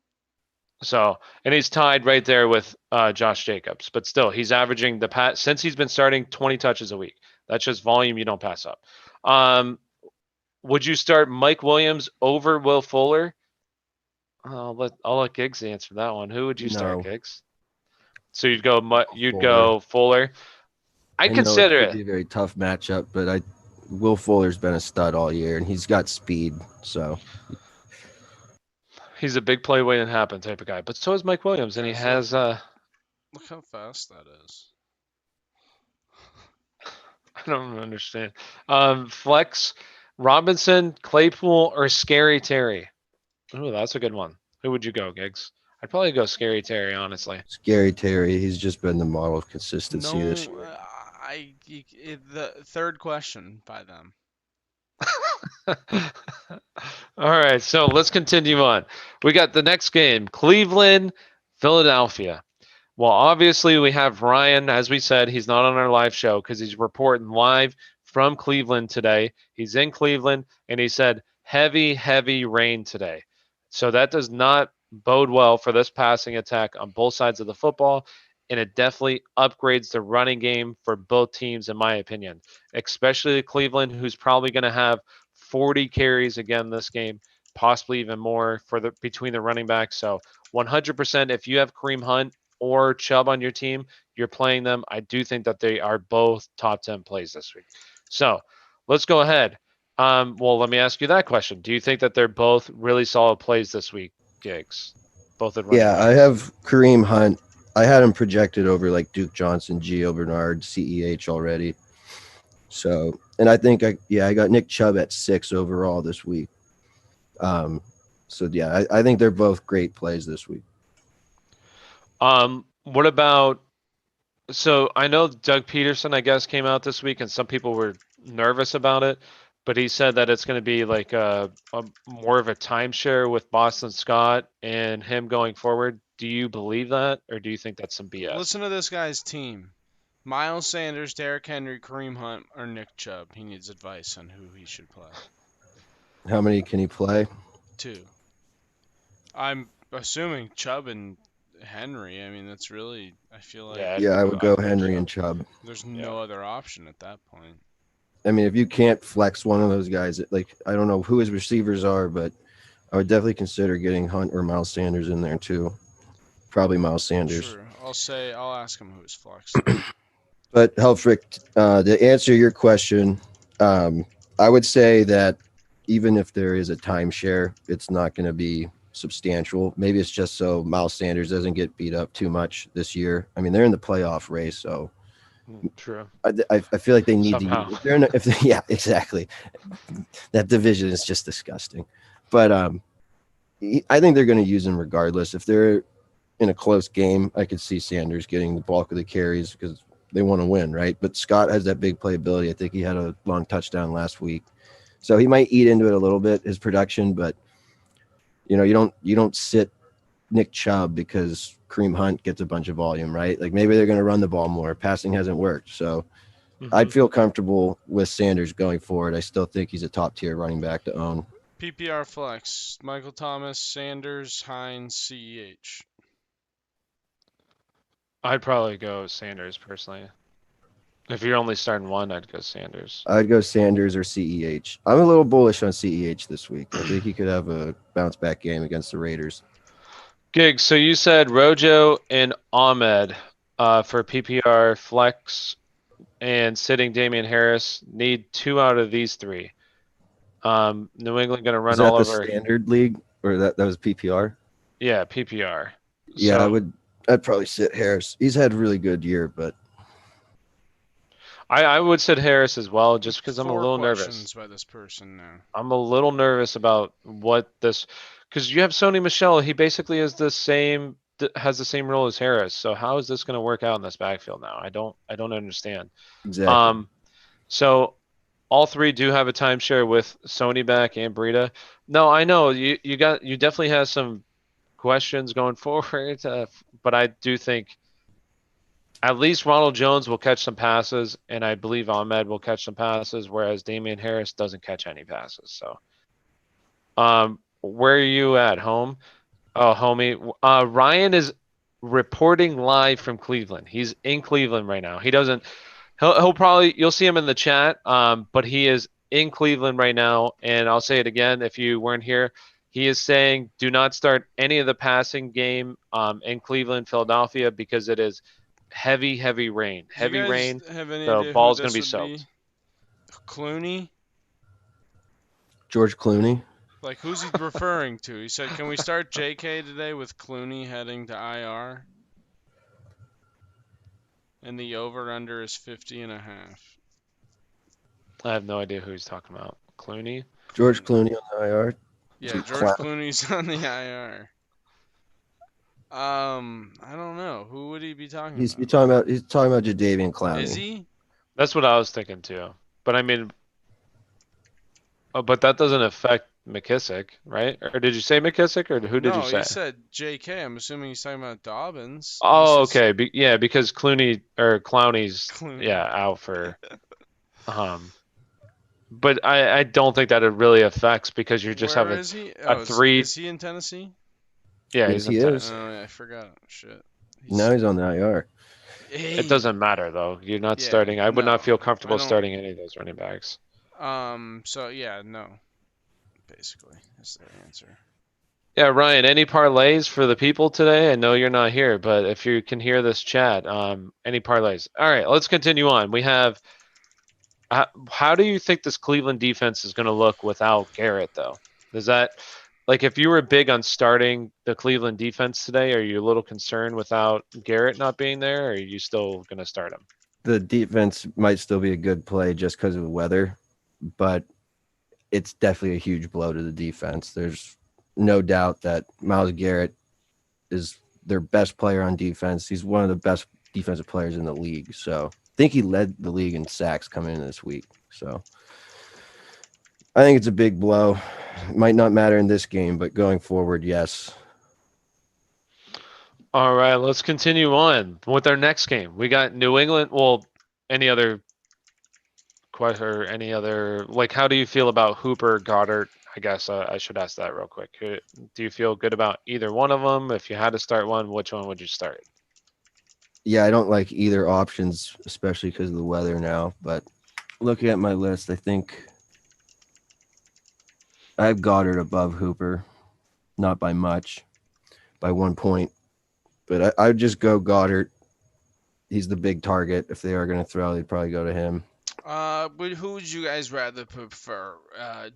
So, and he's tied right there with Josh Jacobs, but still, he's averaging since he's been starting 20 touches a week. That's just volume you don't pass up. Would you start Mike Williams over Will Fuller? I'll let Giggs answer that one. Who would you start, No. Giggs? So you'd Fuller. go Fuller. I know consider it could be a very tough matchup, but Will Fuller's been a stud all year, and he's got speed. So he's a big play waiting to happen type of guy, but so is Mike Williams, and he Guys, has Look how fast that is. I don't understand. Flex, Robinson, Claypool, or Scary Terry? Ooh, that's a good one. Who would you go, Giggs? I'd probably go Scary Terry, honestly. Scary Terry, he's just been the model of consistency this year. The third question by them. All right, so let's continue on. We got the next game, Cleveland, Philadelphia. Well, obviously we have Ryan, as we said, he's not on our live show because he's reporting live from Cleveland today. He's in Cleveland, and he said heavy, heavy rain today. So that does not bode well for this passing attack on both sides of the football, and it definitely upgrades the running game for both teams, in my opinion, especially Cleveland, who's probably going to have 40 carries again this game, possibly even more between the running backs. So 100%, if you have Kareem Hunt or Chubb on your team, you're playing them. I do think that they are both top 10 plays this week. So let's go ahead. Well, let me ask you that question. Do you think that they're both really solid plays this week, Giggs? Both at running backs. I have Kareem Hunt. I had him projected over like Duke Johnson, Gio Bernard, CEH already. So, and I think I got Nick Chubb at 6 overall this week. I think they're both great plays this week. What about? So I know Doug Peterson, I guess, came out this week, and some people were nervous about it, but he said that it's going to be like a more of a timeshare with Boston Scott and him going forward. Do you believe that, or do you think that's some BS? Listen to this guy's team. Miles Sanders, Derrick Henry, Kareem Hunt, or Nick Chubb. He needs advice on who he should play. How many can he play? 2. I'm assuming Chubb and Henry. I mean, that's really, I feel like. I would go Henry and Chubb. There's no other option at that point. I mean, if you can't flex one of those guys, like I don't know who his receivers are, but I would definitely consider getting Hunt or Miles Sanders in there too. Probably Miles Sanders. Sure. I'll ask him who his flex. But Helfrich, to answer your question, I would say that even if there is a timeshare, it's not going to be substantial. Maybe it's just so Miles Sanders doesn't get beat up too much this year. I mean, they're in the playoff race, so true. I feel like they need Somehow. to. Yeah, exactly. That division is just disgusting. But I think they're going to use him regardless. If they're in a close game, I could see Sanders getting the bulk of the carries because they want to win, right? But Scott has that big playability. I think he had a long touchdown last week, so he might eat into it a little bit, his production. But you don't sit Nick Chubb because Kareem Hunt gets a bunch of volume, right? Like maybe they're going to run the ball more. Passing hasn't worked, so I'd feel comfortable with Sanders going forward. I still think he's a top tier running back to own. PPR flex: Michael Thomas, Sanders, Hines, CEH. I'd probably go Sanders personally. If you're only starting one, I'd go Sanders. I'd go Sanders or CEH. I'm a little bullish on CEH this week. I think he could have a bounce back game against the Raiders. Gig, so you said Rojo and Ahmed for PPR flex and sitting Damian Harris. Need 2 out of these 3. New England going to run all over. The standard league or that was PPR? Yeah, PPR. Yeah, So, I'd probably sit Harris. He's had a really good year, but I would sit Harris as well, just because I'm a 4 little nervous. questions by this person now. I'm a little nervous about what this, because you have Sony Michel. He basically is has the same role as Harris. So how is this going to work out in this backfield now? I don't understand. exactly. So all 3 do have a timeshare with Sony back and Breida. No, I know you definitely have some questions going forward, but I do think at least Ronald Jones will catch some passes, and I believe Ahmed will catch some passes, whereas Damian Harris doesn't catch any passes. So Where are you at? Home? Oh, homie. Ryan is reporting live from Cleveland. He's in Cleveland right now. He doesn't. He'll probably you'll see him in the chat. But he is in Cleveland right now, and I'll say it again if you weren't here. He is saying do not start any of the passing game in Cleveland, Philadelphia, because it is heavy rain. Do you Heavy guys rain. have any The idea who ball's gonna this be would soaked. be? Clooney? George Clooney. Like, who's he referring to? He said, can we start JK today with Clooney heading to IR? And the over-under is 50.5. I have no idea who he's talking about. Clooney. George Clooney on the IR. Yeah, Some George clown. Clooney's on the IR. I don't know. Who would he be talking He's about? talking about Jadeveon Clowney. Is he? That's what I was thinking too. But I mean, but that doesn't affect McKissick, right? Or did you say McKissick, or who did you No, say? he said JK. I'm assuming he's talking about Dobbins. Oh, This is okay. Yeah, because Clooney or Clowney's Clooney. out for But I don't think that it really affects because you just Where have is he? a Oh, three. is he in Tennessee? Yeah, Yes, he's in he is. Tennessee. Oh, yeah, I forgot. Shit. Now he's on the IR. It doesn't matter though. You're not Yeah, starting. I would no, not feel I comfortable don't- starting any of those running backs. So yeah, no. Basically, is their answer. Yeah, Ryan, any parlays for the people today? I know you're not here, but if you can hear this chat, any parlays? All right, let's continue on. We have. How do you think this Cleveland defense is going to look without Garrett, though? Is that like if you were big on starting the Cleveland defense today, are you a little concerned without Garrett not being there, or are you still going to start him? The defense might still be a good play just because of the weather, but it's definitely a huge blow to the defense. There's no doubt that Myles Garrett is their best player on defense. He's one of the best defensive players in the league. So I think he led the league in sacks coming in this week. So I think it's a big blow. It might not matter in this game, but going forward, yes. All right, let's continue on with our next game. We got New England. Well, any other question or any other like? How do you feel about Hooper, Goddard? I guess I should ask that real quick. Do you feel good about either one of them? If you had to start one, which one would you start? Yeah, I don't like either options, especially because of the weather now. But looking at my list, I think I have Goddard above Hooper, not by much, by 1 point. But I would just go Goddard. He's the big target. If they are going to throw, they'd probably go to him. But who would you guys rather prefer,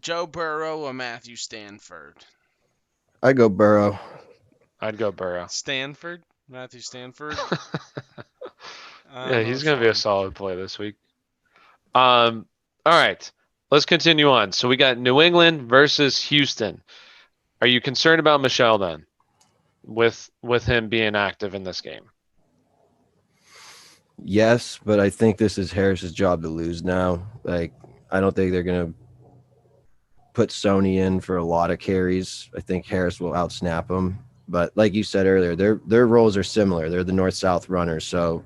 Joe Burrow or Matthew Stanford? I go Burrow. I'd go Burrow. Stanford? Matthew Stanford? Yeah, he's going to be a solid play this week. All right, let's continue on. So we got New England versus Houston. Are you concerned about Michelle then, with him being active in this game? Yes, but I think this is Harris's job to lose now. Like, I don't think they're going to put Sony in for a lot of carries. I think Harris will outsnap him. But like you said earlier, their roles are similar. They're the north-south runners, so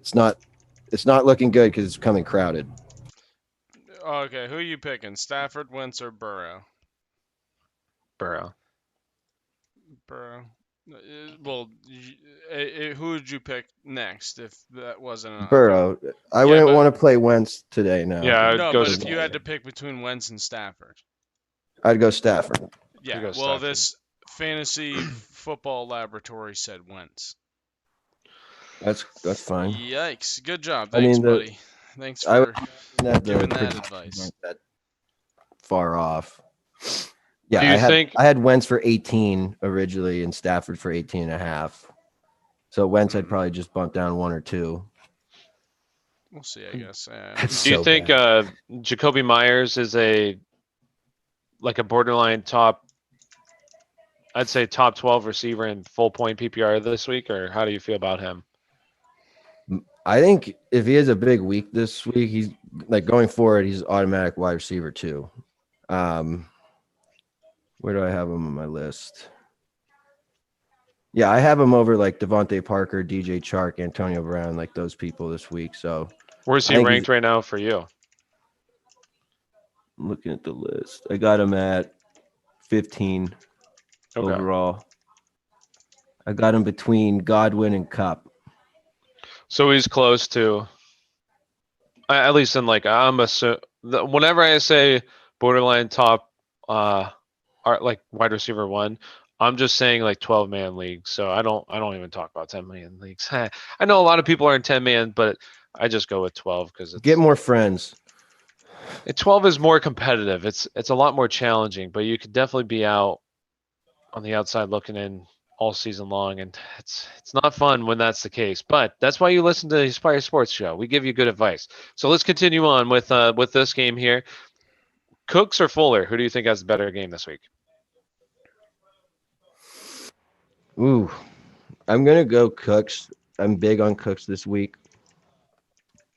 it's not looking good because it's becoming crowded. Okay, who are you picking? Stafford, Wentz, or Burrow? Burrow. Burrow. Well, who would you pick next if that wasn't Burrow. I wouldn't want to play Wentz today now. Yeah, I'd No, go but if Stafford. you had to pick between Wentz and Stafford. I'd go Stafford. Yeah, go well, Stafford. this fantasy football laboratory said Wentz. That's fine. Yikes. Good job. I mean, Thanks, buddy. Thanks for giving that advice. That far off. Yeah, Do you think I had Wentz for 18 originally and Stafford for 18 and a half. So Wentz I'd probably just bump down 1 or 2. We'll see, I guess. That's do you so think bad. Jacoby Myers is a borderline top, I'd say top 12 receiver in full point PPR this week, or how do you feel about him? I think if he has a big week this week, he's like going forward, he's automatic wide receiver too. Where do I have him on my list? Yeah, I have him over like Devontae Parker, DJ Chark, Antonio Brown, like those people this week. So Where's he ranked right now for you? I'm looking at the list. I got him at 15 Okay. overall. I got him between Godwin and Cup. So he's close to, at least in like whenever I say borderline top, are like wide receiver one, I'm just saying like 12-man leagues. So I don't even talk about 10-man leagues. I know a lot of people are in 10-man, but I just go with 12 because Get more friends. 12 is more competitive. It's a lot more challenging, but you could definitely be out on the outside looking in all season long, and it's not fun when that's the case. But that's why you listen to the Aspire Sports Show. We give you good advice. So let's continue on with this game here. Cooks or Fuller? Who do you think has the better game this week? Ooh, I'm gonna go Cooks. I'm big on Cooks this week.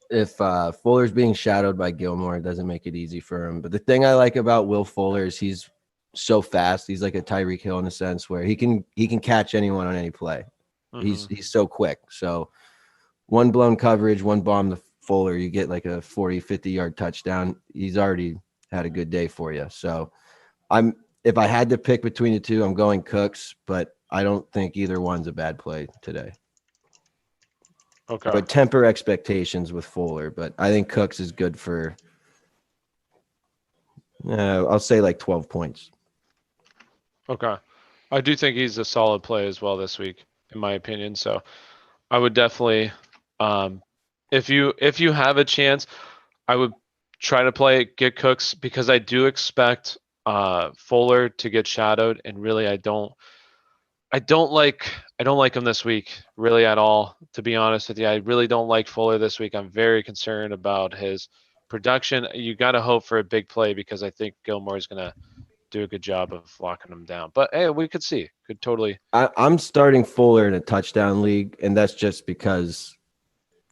If Fuller's being shadowed by Gilmore, it doesn't make it easy for him. But the thing I like about Will Fuller is he's so fast. He's like a Tyreek Hill in a sense where he can catch anyone on any play. Mhm. He's so quick. So one blown coverage, one bomb to Fuller, you get like a 40, 50-yard touchdown. He's already had a good day for you. So if I had to pick between the two, I'm going Cooks, but I don't think either one's a bad play today. Okay. But temper expectations with Fuller. But I think Cooks is good for, I'll say like 12 points. Okay. I do think he's a solid play as well this week, in my opinion. So I would definitely, if you have a chance, I would try to get Cooks because I do expect Fuller to get shadowed, and really I don't like him this week really at all, to be honest with you. I really don't like Fuller this week. I'm very concerned about his production. You got to hope for a big play because I think Gilmore is going to do a good job of locking him down. But hey, we could see. Could totally. I'm starting Fuller in a touchdown league, and that's just because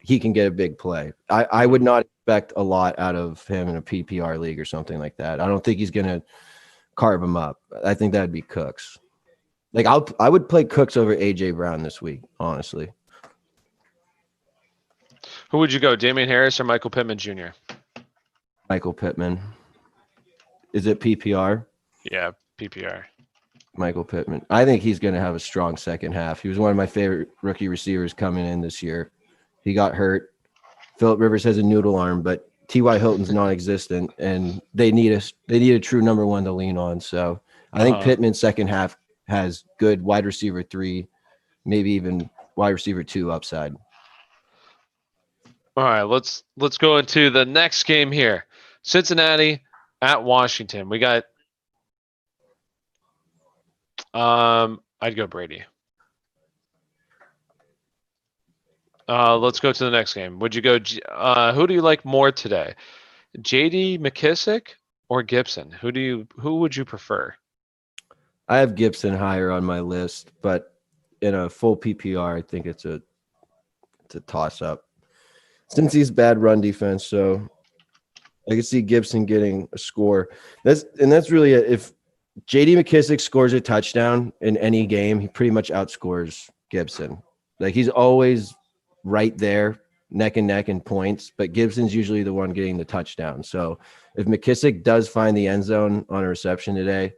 he can get a big play. I would not expect a lot out of him in a PPR league or something like that. I don't think he's going to carve him up. I think that'd be Cooks. Like I would play Cooks over AJ Brown this week, honestly. Who would you go, Damian Harris or Michael Pittman Jr.? Michael Pittman. Is it PPR? Yeah, PPR. Michael Pittman. I think he's going to have a strong second half. He was one of my favorite rookie receivers coming in this year. He got hurt. Phillip Rivers has a noodle arm, but T.Y. Hilton's non-existent, and they need a true number one to lean on. So I think Pittman's second half has good wide receiver 3, maybe even wide receiver 2 upside. All right, let's go into the next game here. Cincinnati at Washington. We got I'd go Brady. Let's go to the next game. Would you go who do you like more today? JD McKissick or Gibson? Who would you prefer? I have Gibson higher on my list, but in a full PPR, I think it's a toss up. Since he's bad run defense, so I can see Gibson getting a score. That's really if JD McKissick scores a touchdown in any game, he pretty much outscores Gibson. Like he's always right there, neck and neck in points, but Gibson's usually the one getting the touchdown. So if McKissick does find the end zone on a reception today,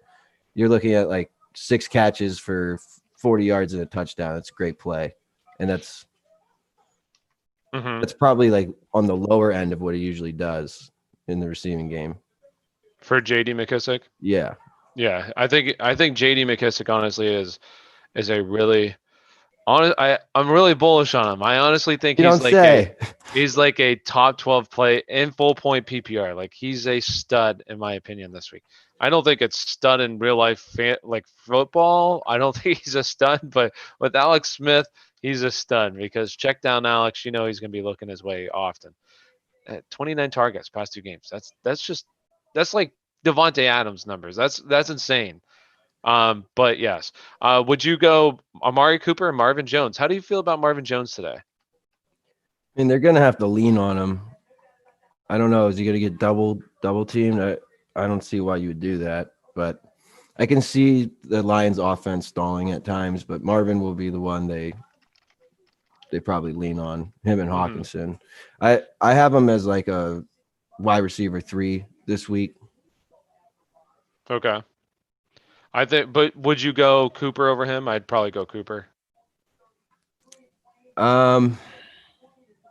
you're looking at like 6 catches for 40 yards and a touchdown. That's a great play. And that's probably like on the lower end of what he usually does in the receiving game. For JD McKissick? Yeah. Yeah, I think JD McKissick honestly is a really I'm really bullish on him. I honestly think he's like a top 12 play in full point PPR. Like he's a stud in my opinion this week. I don't think it's stud in real life like football. I don't think he's a stud, but with Alex Smith, he's a stud because check down Alex, he's going to be looking his way often. 29 targets past 2 games. That's like Devontae Adams numbers. That's insane. But yes. Would you go Amari Cooper and Marvin Jones? How do you feel about Marvin Jones today? I mean, they're gonna have to lean on him. I don't know. Is he gonna get double teamed? I don't see why you would do that, but I can see the Lions offense stalling at times, but Marvin will be the one they probably lean on, him and Hawkinson. I have him as like a wide receiver 3 this week. Okay. I think, but would you go Cooper over him? I'd probably go Cooper. Man,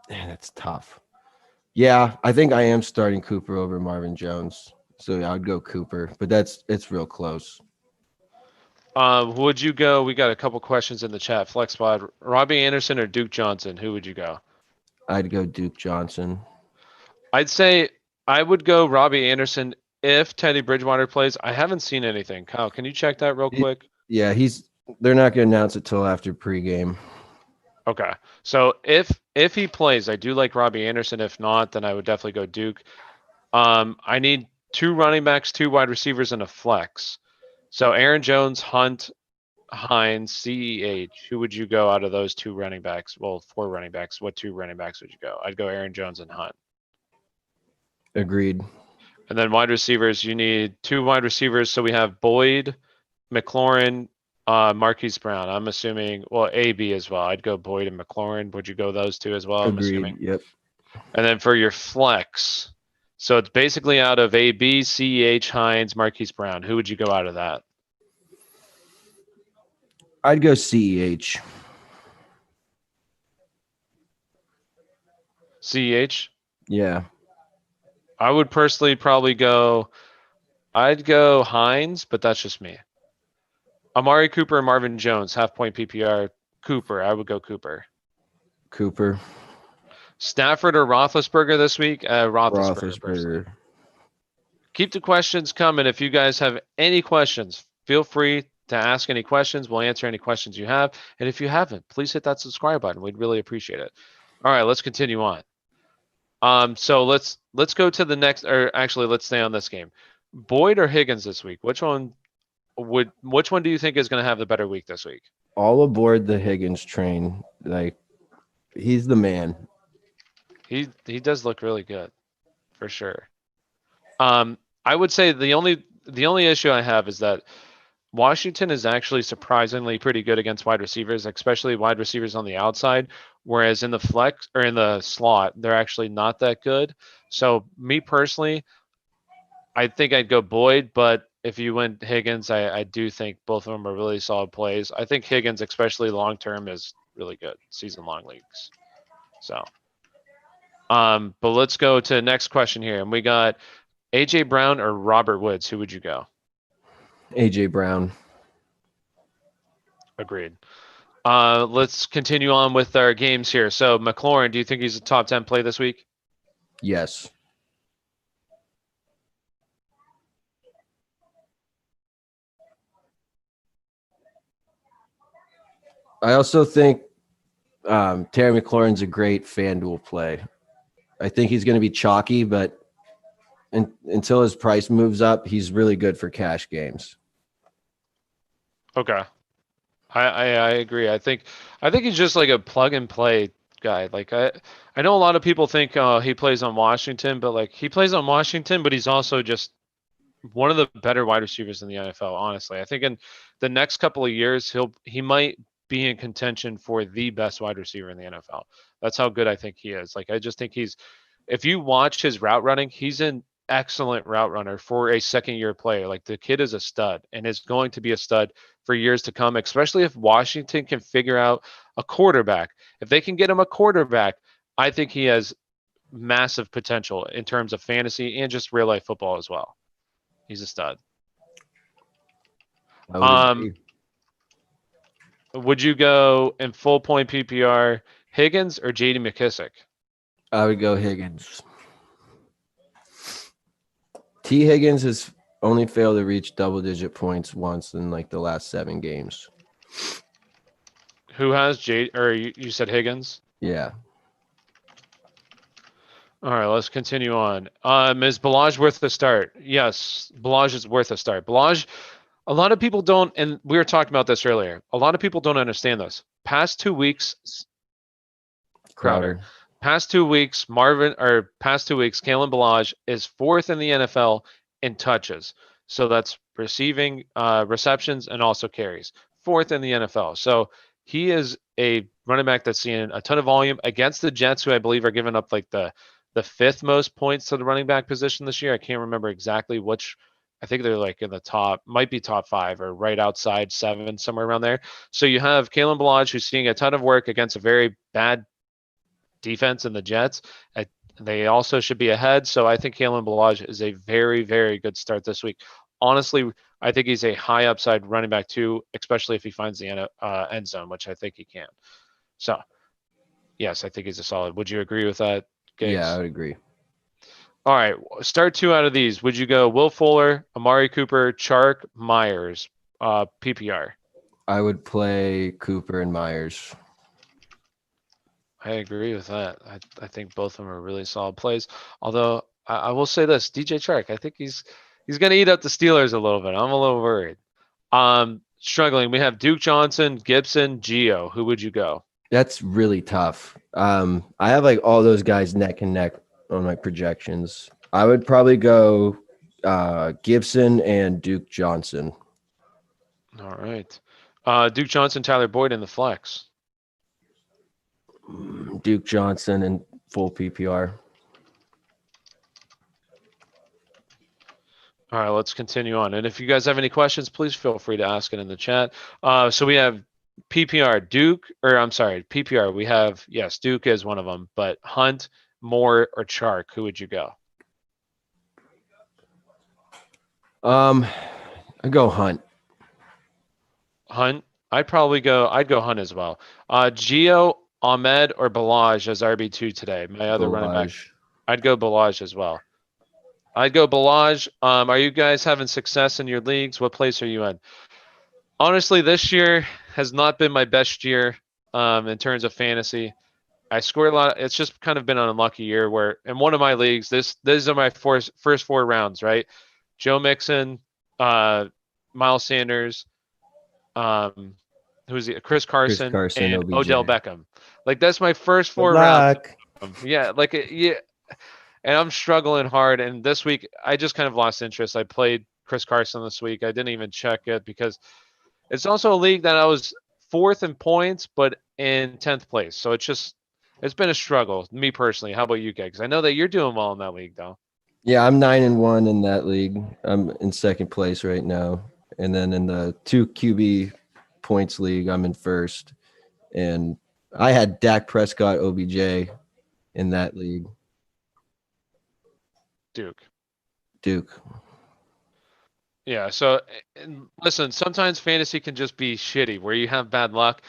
that's tough. Yeah, I think I am starting Cooper over Marvin Jones. So yeah, I'd go Cooper, but it's real close. Would you go? We got a couple questions in the chat. Flex pod. Robbie Anderson or Duke Johnson? Who would you go? I'd go Duke Johnson. I'd say I would go Robbie Anderson if Teddy Bridgewater plays. I haven't seen anything. Kyle, can you check that real quick? Yeah, they're not going to announce it till after pregame. Okay. So if he plays, I do like Robbie Anderson. If not, then I would definitely go Duke. I need 2 running backs, 2 wide receivers, and a flex. So Aaron Jones, Hunt, Hines, CEH. Who would you go out of those 2 running backs? Well, 4 running backs. What 2 running backs would you go? I'd go Aaron Jones and Hunt. Agreed. And then wide receivers, you need 2 wide receivers. So we have Boyd, McLaurin, Marquise Brown. I'm assuming, well, AB as well. I'd go Boyd and McLaurin. Would you go those 2 as well? I'm Agreed. assuming. Yep. And then for your flex, so it's basically out of AB, CEH, Hines, Marquise Brown. Who would you go out of that? I'd go CEH. CEH? Yeah. I would personally probably go, I'd go Hines, but that's just me. Amari Cooper and Marvin Jones, half point PPR. Cooper, I would go Cooper. Cooper. Stafford or Roethlisberger this week? Roethlisberger. Personally. Roethlisberger. Keep the questions coming. If you guys have any questions, feel free to ask any questions. We'll answer any questions you have. And if you haven't, please hit that subscribe button. We'd really appreciate it. All right, let's continue on. So let's go to the next, or actually let's stay on this game. Boyd or Higgins this week? Which one do you think is going to have the better week this week? All aboard the Higgins train. Like, he's the man. He does look really good, for sure. I would say the only issue I have is that Washington is actually surprisingly pretty good against wide receivers, especially wide receivers on the outside. Whereas in the flex or in the slot, they're actually not that good. So me personally, I think I'd go Boyd, but if you went Higgins, I do think both of them are really solid plays. I think Higgins, especially long term, is really good season long leagues. So, but let's go to the next question here, and we got AJ Brown or Robert Woods. Who would you go? AJ Brown. Agreed. Let's continue on with our games here. So McLaurin, do you think he's a top 10 play this week? Yes. I also think Terry McLaurin's a great FanDuel play. I think he's going to be chalky, but until his price moves up, he's really good for cash games. Okay. I agree. I think he's just like a plug and play guy. Like I know a lot of people think he plays on Washington, but like he plays on Washington, but he's also just one of the better wide receivers in the NFL, honestly. I think in the next couple of years he might be in contention for the best wide receiver in the NFL. That's how good I think he is. Like I just think if you watch his route running, he's an excellent route runner for a second-year player. Like the kid is a stud and is going to be a stud for years to come, especially if Washington can figure out a quarterback. If they can get him a quarterback, I think he has massive potential in terms of fantasy and just real life football as well. He's a stud. Would you go in full point PPR Higgins or JD McKissick? I would go Higgins. T. Higgins has only failed to reach double-digit points once in like the last 7 games. Who has or you said Higgins? Yeah. All right, let's continue on. Is Balaj worth the start? Yes, Balaj is worth a start. Balaj, a lot of people don't, and we were talking about this earlier. A lot of people don't understand this. Past 2 weeks, Crowder. Past 2 weeks, Kalen Balaj is 4th in the NFL in touches. So that's receiving, receptions, and also carries. 4th in the NFL. So he is a running back that's seeing a ton of volume against the Jets, who I believe are giving up like the 5th most points to the running back position this year. I can't remember exactly which I think they're like in the top, might be top 5 or right outside 7, somewhere around there. So you have Kalen Ballage, who's seeing a ton of work against a very bad defense in the Jets. They also should be ahead. So I think Kalen Ballage is a very, very good start this week. Honestly, I think he's a high upside running back too, especially if he finds the end zone, which I think he can. So, yes, I think he's a solid. Would you agree with that, Giggs? Yeah, I would agree. All right, start 2 out of these. Would you go Will Fuller, Amari Cooper, Chark, Myers, PPR? I would play Cooper and Myers. I agree with that. I think both of them are really solid plays. Although I will say this, DJ Chark, I think he's going to eat up the Steelers a little bit. I'm a little worried. Struggling. We have Duke Johnson, Gibson, Gio. Who would you go? That's really tough. I have like all those guys neck and neck on my projections. I would probably go Gibson and Duke Johnson. All right. Duke Johnson, Tyler Boyd in the flex. Duke Johnson and full PPR. All right, let's continue on. And if you guys have any questions, please feel free to ask it in the chat. So we have PPR, PPR. We have, yes, Duke is one of them, but Hunt, Moore, or Chark, who would you go? I'd go Hunt. Hunt? I'd go Hunt as well. Gio, Ahmed, or Ballage as RB2 today? My other running back. I'd go Ballage as well. I'd go Ballage. Are you guys having success in your leagues? What place are you in? Honestly, this year has not been my best year in terms of fantasy. I scored a lot. It's just kind of been an unlucky year where in one of my leagues, these are my first 4 rounds, right? Joe Mixon, Miles Sanders, who's he? Chris Carson, and OBJ. Odell Beckham. Like that's my first 4 rounds. Yeah, and I'm struggling hard. And this week, I just kind of lost interest. I played Chris Carson this week. I didn't even check it because it's also a league that I was 4th in points, but in 10th place. So it's been a struggle, me personally. How about you, Giggs? I know that you're doing well in that league, though. Yeah, I'm 9-1 in that league. I'm in 2nd place right now. And then in the 2 QB points league, I'm in 1st. And I had Dak Prescott, OBJ in that league. Duke. Yeah, so listen, sometimes fantasy can just be shitty where you have bad luck.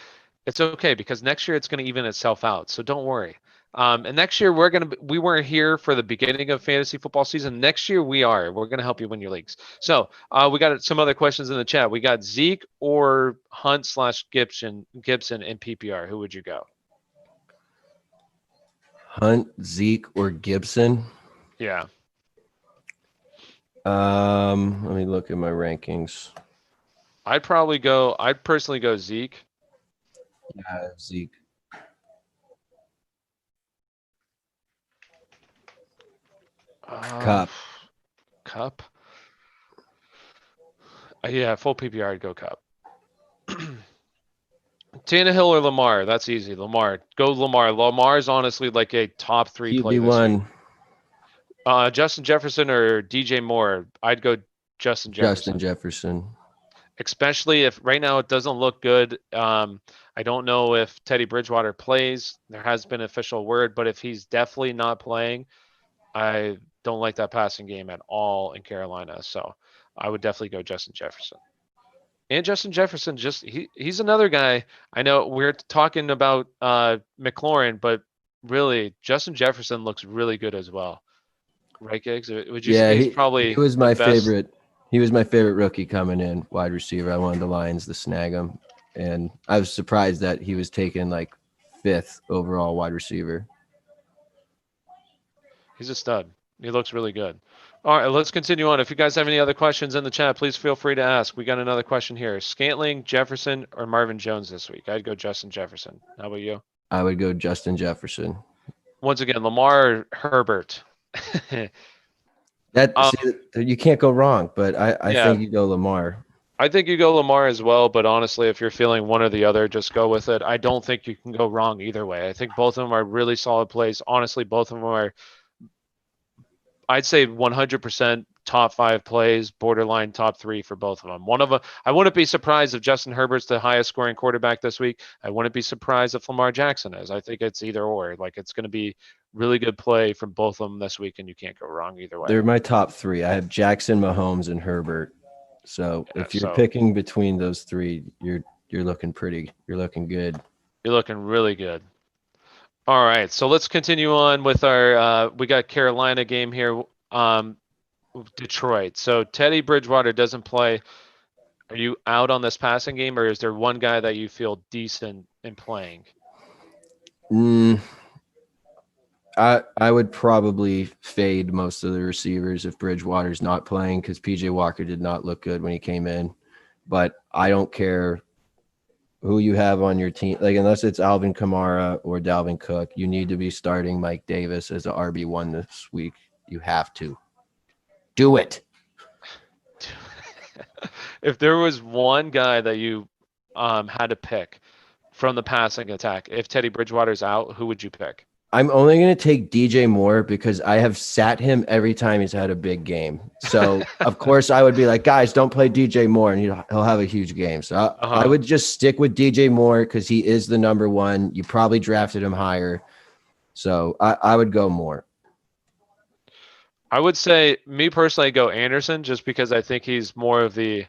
It's okay because next year it's going to even itself out. So don't worry. And next year we weren't here for the beginning of fantasy football season. Next year we are. We're going to help you win your leagues. So we got some other questions in the chat. We got Zeke or Hunt / Gibson in PPR. Who would you go? Hunt, Zeke, or Gibson? Yeah. Let me look at my rankings. I'd personally go Zeke. Yeah, Zeke. Cup. Yeah, full PPR, I'd go Cup. Tannehill or Lamar? That's easy. Lamar. Go Lamar. Lamar's honestly like a top 3 play this week. Justin Jefferson or DJ Moore? I'd go Justin Jefferson. Especially if right now it doesn't look good. I don't know if Teddy Bridgewater plays. There has been official word, but if he's definitely not playing, I don't like that passing game at all in Carolina. So I would definitely go Justin Jefferson. And Justin Jefferson, he's another guy. I know we're talking about McLaurin, but really Justin Jefferson looks really good as well. Right, Giggs? Would you say he's probably he was my favorite. He was my favorite rookie coming in, wide receiver. I wanted the Lions to snag him. And I was surprised that he was taken like 5th overall wide receiver. He's a stud. He looks really good. All right, let's continue on. If you guys have any other questions in the chat, please feel free to ask. We got another question here. Scantling, Jefferson, or Marvin Jones this week? I'd go Justin Jefferson. How about you? I would go Justin Jefferson. Once again, Lamar or Herbert? You can't go wrong, but I think you go Lamar. I think you go Lamar as well, but honestly, if you're feeling one or the other, just go with it. I don't think you can go wrong either way. I think both of them are really solid plays. Honestly, both of them are, I'd say 100% top 5 plays, borderline top 3 for both of them. One of them, I wouldn't be surprised if Justin Herbert's the highest scoring quarterback this week. I wouldn't be surprised if Lamar Jackson is. I think it's either or. Like, it's going to be really good play from both of them this week, and you can't go wrong either way. They're my top 3. I have Jackson, Mahomes, and Herbert. So if you're picking between those 3, you're looking pretty. You're looking good. You're looking really good. All right, so let's continue on with our. We got Carolina game here. Detroit. So Teddy Bridgewater doesn't play. Are you out on this passing game, or is there one guy that you feel decent in playing? I would probably fade most of the receivers if Bridgewater's not playing, because PJ Walker did not look good when he came in. But I don't care who you have on your team. Like, unless it's Alvin Kamara or Dalvin Cook, you need to be starting Mike Davis as a RB1 this week. You have to. Do it. If there was one guy that you had to pick from the passing attack, if Teddy Bridgewater's out, who would you pick? I'm only going to take DJ Moore because I have sat him every time he's had a big game. So, of course, I would be like, guys, don't play DJ Moore, and he'll have a huge game. So I would just stick with DJ Moore because he is the number 1. You probably drafted him higher. So I would go Moore. I would say, me personally, go Anderson, just because I think he's more of the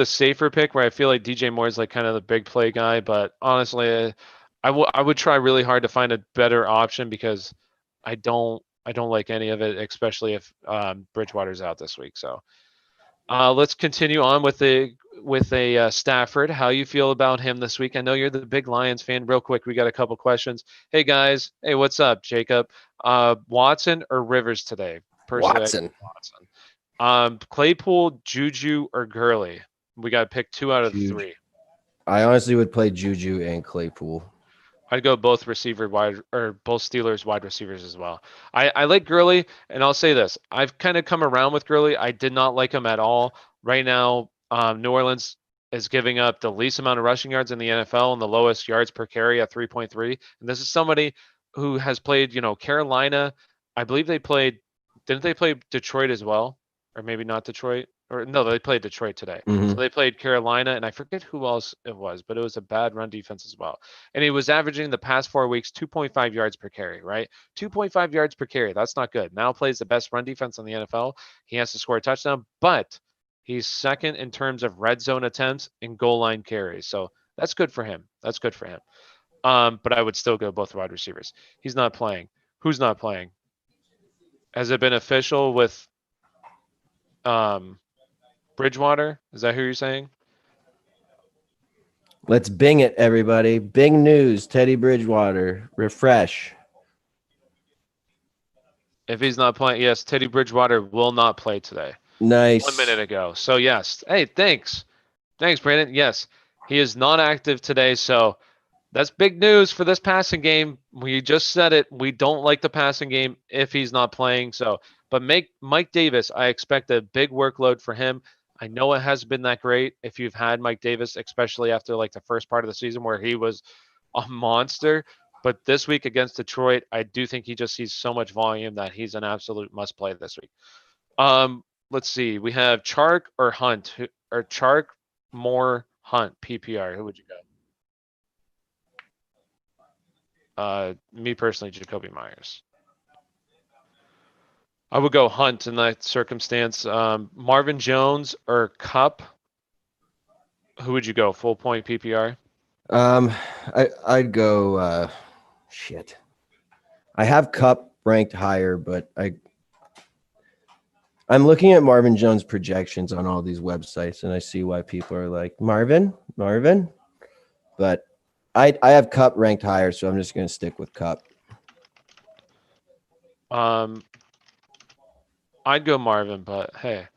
safer pick, where I feel like DJ Moore is like kind of the big play guy. But honestly, I would try really hard to find a better option, because I don't like any of it, especially if Bridgewater's out this week. So let's continue on with a Stafford. How you feel about him this week? I know you're the big Lions fan. Real quick, we got a couple questions. Hey guys, hey, what's up, Jacob? Watson or Rivers today? Personally, Watson. Claypool, Juju, or Gurley? We got to pick 2 out of 3. I honestly would play Juju and Claypool. I'd go both both Steelers wide receivers as well. I like Gurley, and I'll say this: I've kind of come around with Gurley. I did not like him at all. Right now, New Orleans is giving up the least amount of rushing yards in the NFL and the lowest yards per carry at 3.3. And this is somebody who has played, Carolina. I believe they played. Didn't they play Detroit as well? Or maybe not Detroit? Or no, they played Detroit today. Mm-hmm. So they played Carolina, and I forget who else it was, but it was a bad run defense as well. And he was averaging the past 4 weeks 2.5 yards per carry, right? 2.5 yards per carry. That's not good. Now plays the best run defense in the NFL. He has to score a touchdown, but he's second in terms of red zone attempts and goal line carries. So that's good for him. But I would still go both wide receivers. He's not playing. Who's not playing? Has it been official with Bridgewater? Is that who you're saying? Let's Bing it, everybody. Bing news, Teddy Bridgewater. Refresh. If he's not playing, yes, Teddy Bridgewater will not play today. Nice. 1 minute ago. So, yes. Hey, thanks. Thanks, Brandon. Yes, he is not active today, so that's big news for this passing game. We just said it. We don't like the passing game if he's not playing. So, but Mike Davis, I expect a big workload for him. I know it has been that great if you've had Mike Davis, especially after like the first part of the season where he was a monster. But this week against Detroit, I do think he just sees so much volume that he's an absolute must play this week. Let's see. We have Chark or Hunt, or Chark, Moore, Hunt, PPR. Who would you go? Me personally, Jacoby Myers. I would go Hunt in that circumstance. Marvin Jones or Cup. Who would you go? Full point PPR? I'd go shit. I have Cup ranked higher, but I'm looking at Marvin Jones projections on all these websites, and I see why people are like Marvin. But I have Cup ranked higher, so I'm just going to stick with Cup. I'd go Marvin, but hey,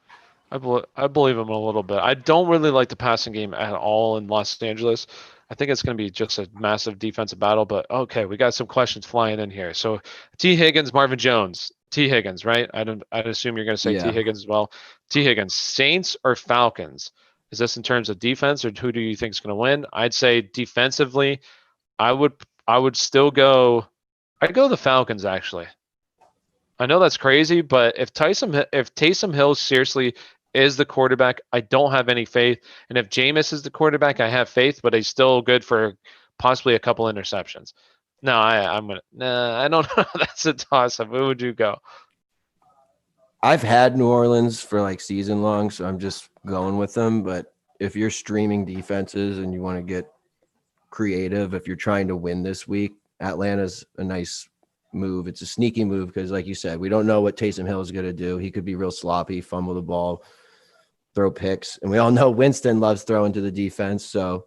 I believe him a little bit. I don't really like the passing game at all in Los Angeles. I think it's going to be just a massive defensive battle, but okay, we got some questions flying in here. So T. Higgins, Marvin Jones. T. Higgins, right? I'd assume you're going to say T. Higgins as well. T. Higgins, Saints or Falcons? Is this in terms of defense, or who do you think is going to win? I'd say defensively, I would still go. I'd go the Falcons, actually. I know that's crazy, but if Taysom Hill seriously is the quarterback, I don't have any faith. And if Jameis is the quarterback, I have faith, but he's still good for possibly a couple interceptions. No, I'm gonna. Nah, I don't know. That's a toss up. Who would you go? I've had New Orleans for like season long, so I'm just going with them. But if you're streaming defenses and you want to get creative, if you're trying to win this week, Atlanta's a nice move. It's a sneaky move because, like you said, we don't know what Taysom Hill is going to do. He could be real sloppy, fumble the ball, throw picks. And we all know Winston loves throwing to the defense. So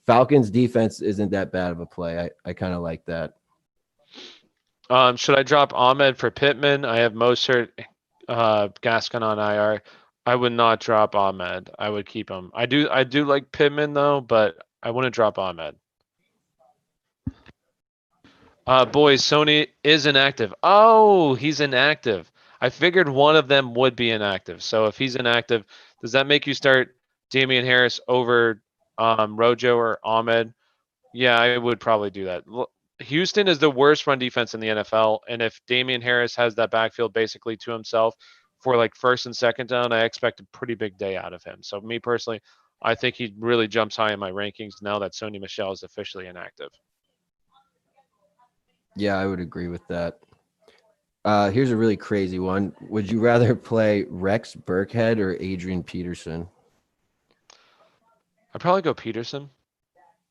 Falcons defense isn't that bad of a play. I kind of like that. Should I drop Ahmed for Pittman? I have Mostert, Gaskin on IR. I would not drop Ahmed. I would keep him. I do like Pittman though, but I wouldn't drop Ahmed. Boys, Sony is inactive. Oh, he's inactive. I figured one of them would be inactive. So if he's inactive, does that make you start Damian Harris over Rojo or Ahmed? Yeah, I would probably do that. Houston is the worst run defense in the NFL, and if Damian Harris has that backfield basically to himself for like first and second down, I expect a pretty big day out of him. So me personally, I think he really jumps high in my rankings now that Sony Michel is officially inactive. Yeah, I would agree with that. Here's a really crazy one. Would you rather play Rex Burkhead or Adrian Peterson? I'd probably go Peterson,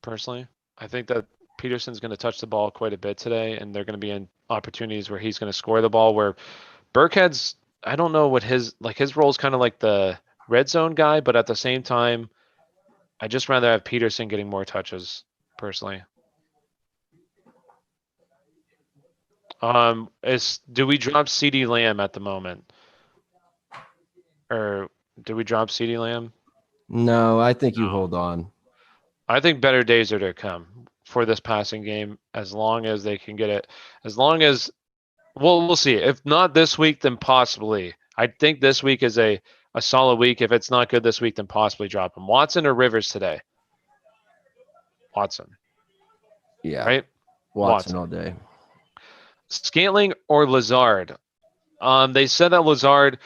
personally. I think that Peterson's going to touch the ball quite a bit today, and they're going to be in opportunities where he's going to score the ball. Where Burkhead's, I don't know what his role is, kind of like the red zone guy, but at the same time, I just rather have Peterson getting more touches, personally. Do we drop CeeDee Lamb at the moment? Or do we drop CeeDee Lamb? No, I think you No. hold on. I think better days are to come for this passing game as long as they can get it. As long as, well, we'll see. If not this week, then possibly. I think this week is a solid week. If it's not good this week, then possibly drop him. Watson or Rivers today? Watson. Yeah. Right? Watson all day. Scantling or Lazard? They said that Lazard,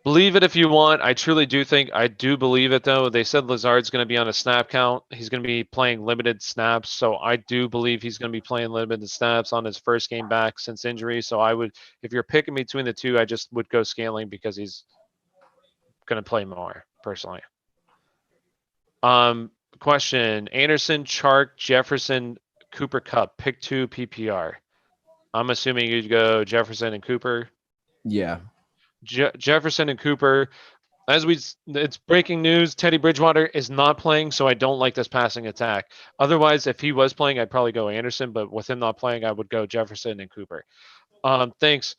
believe it if you want. I truly do think, I do believe it though. They said Lazard's going to be on a snap count. He's going to be playing limited snaps. So I do believe he's going to be playing limited snaps on his first game back since injury. So I would, if you're picking between the two, I just would go Scantling because he's going to play more personally. Question, Anderson, Chark, Jefferson, Cooper Kupp, pick 2 PPR. I'm assuming you'd go Jefferson and Cooper. Yeah. Jefferson and Cooper. It's breaking news. Teddy Bridgewater is not playing, so I don't like this passing attack. Otherwise, if he was playing, I'd probably go Anderson, but with him not playing, I would go Jefferson and Cooper. Thanks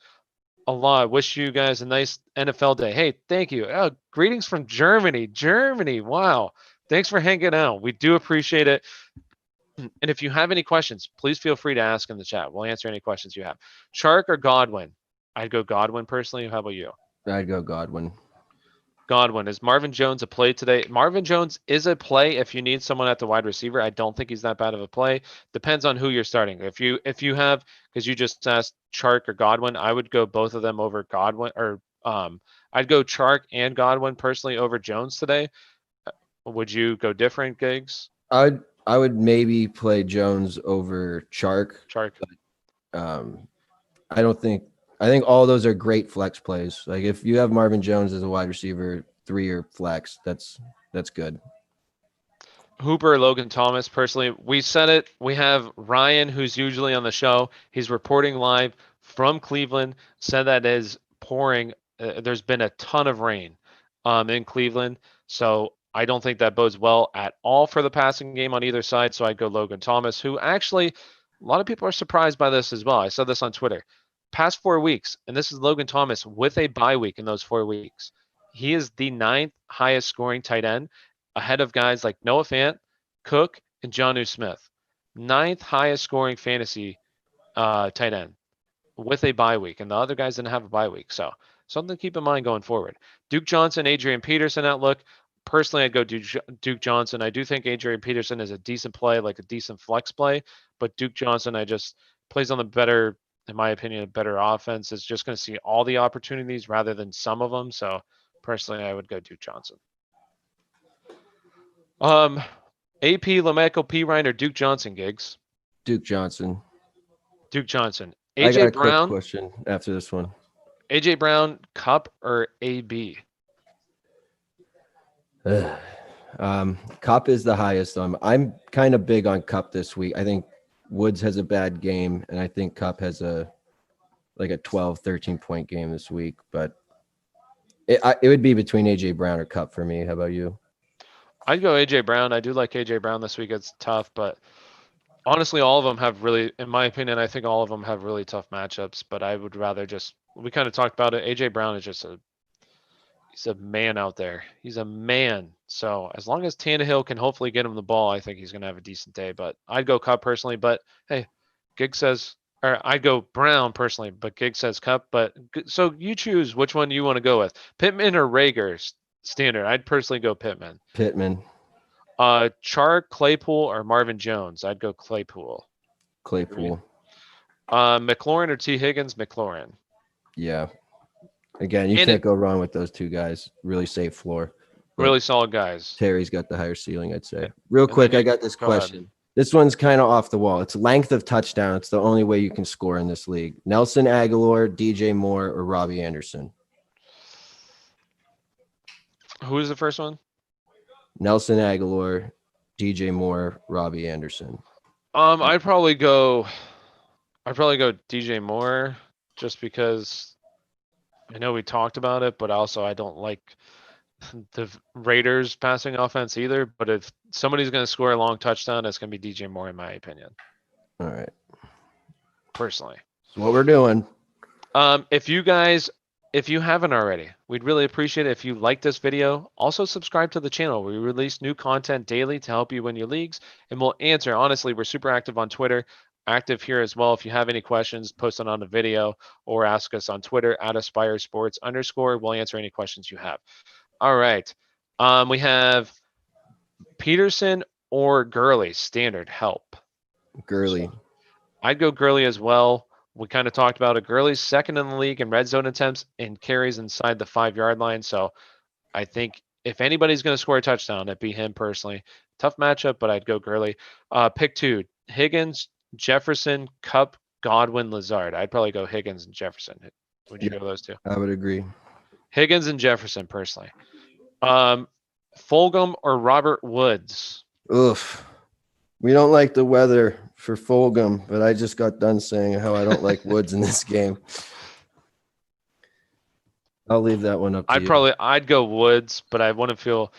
a lot. Wish you guys a nice NFL day. Hey, thank you. Oh, greetings from Germany. Germany. Wow. Thanks for hanging out. We do appreciate it. And if you have any questions, please feel free to ask in the chat. We'll answer any questions you have. Chark or Godwin? I'd go Godwin personally. How about you? I'd go Godwin. Godwin. Is Marvin Jones a play today? Marvin Jones is a play if you need someone at the wide receiver. I don't think he's that bad of a play. Depends on who you're starting. If you have, because you just asked Chark or Godwin, I would go both of them over Godwin, or I'd go Chark and Godwin personally over Jones today. Would you go different, Gigs? I would maybe play Jones over Chark. Chark. I think all those are great flex plays. Like if you have Marvin Jones as a wide receiver, 3-year flex, that's good. Hooper, Logan Thomas, personally, we said it. We have Ryan, who's usually on the show. He's reporting live from Cleveland, said that it is pouring. There's been a ton of rain in Cleveland. So I don't think that bodes well at all for the passing game on either side. So I'd go Logan Thomas, who actually, a lot of people are surprised by this as well. I said this on Twitter. Past 4 weeks, and this is Logan Thomas with a bye week in those 4 weeks. He is the 9th highest scoring tight end, ahead of guys like Noah Fant, Cook, and Jonnu Smith. 9th highest scoring fantasy tight end with a bye week, and the other guys didn't have a bye week. So something to keep in mind going forward. Duke Johnson, Adrian Peterson outlook. Personally, I'd go Duke Johnson. I do think Adrian Peterson is a decent play, like a decent flex play, but Duke Johnson, I just plays on the better in my opinion, a better offense is just going to see all the opportunities rather than some of them. So personally, I would go Duke Johnson. AP, LeMaco, P. Ryan, or Duke Johnson, Gigs? Duke Johnson. Duke Johnson. I got AJ a quick Brown, question after this one. AJ Brown, Cup, or AB? Cup is the highest. I'm kind of big on Cup this week. I think Woods has a bad game, and I think Cup has a 12, 13-point game this week. But it would be between AJ Brown or Cup for me. How about you? I'd go AJ Brown. I do like AJ Brown this week. It's tough, but honestly, all of them have really, in my opinion, I think all of them have really tough matchups. But I would rather we kind of talked about it. AJ Brown is just he's a man out there. He's a man. So as long as Tannehill can hopefully get him the ball, I think he's going to have a decent day. But I'd go Cup personally. But hey, Gig says, or I'd go Brown personally, but Gig says Cup. But so you choose which one you want to go with, Pittman or Rager standard. I'd personally go Pittman. Pittman. Char, Claypool, or Marvin Jones. I'd go Claypool. Claypool. McLaurin or T. Higgins. McLaurin. Yeah. Again, you can't go wrong with those two guys. Really safe floor. Really solid guys. Terry's got the higher ceiling, I'd say. Real quick, I got this question. Ahead. This one's kind of off the wall. It's length of touchdown. It's the only way you can score in this league. Nelson Aguilar, DJ Moore, or Robbie Anderson. Who is the first one? Nelson Aguilar, DJ Moore, Robbie Anderson. I'd probably go DJ Moore just because I know we talked about it, but also I don't like the Raiders passing offense either. But if somebody's going to score a long touchdown, it's going to be DJ Moore, in my opinion. All right. Personally. That's what we're doing. If you haven't already, we'd really appreciate it if you like this video. Also subscribe to the channel. We release new content daily to help you win your leagues, and we'll answer. Honestly, we're super active on Twitter, active here as well. If you have any questions, post it on the video or ask us on Twitter @AspireSports_. We'll answer any questions you have. All right. We have Peterson or Gurley, standard help. Gurley. So I'd go Gurley as well. We kind of talked about it. Gurley's second in the league in red zone attempts and carries inside the 5-yard line. So I think if anybody's going to score a touchdown, it'd be him personally. Tough matchup, but I'd go Gurley. Pick 2, Higgins, Jefferson, Cup, Godwin, Lazard. I'd probably go Higgins and Jefferson. Would you go those two? I would agree. Higgins and Jefferson personally. Fulgham or Robert Woods? Oof. We don't like the weather for Fulgham, but I just got done saying how I don't like Woods in this game. I'll leave that one up to you. I'd go Woods, but I wouldn't feel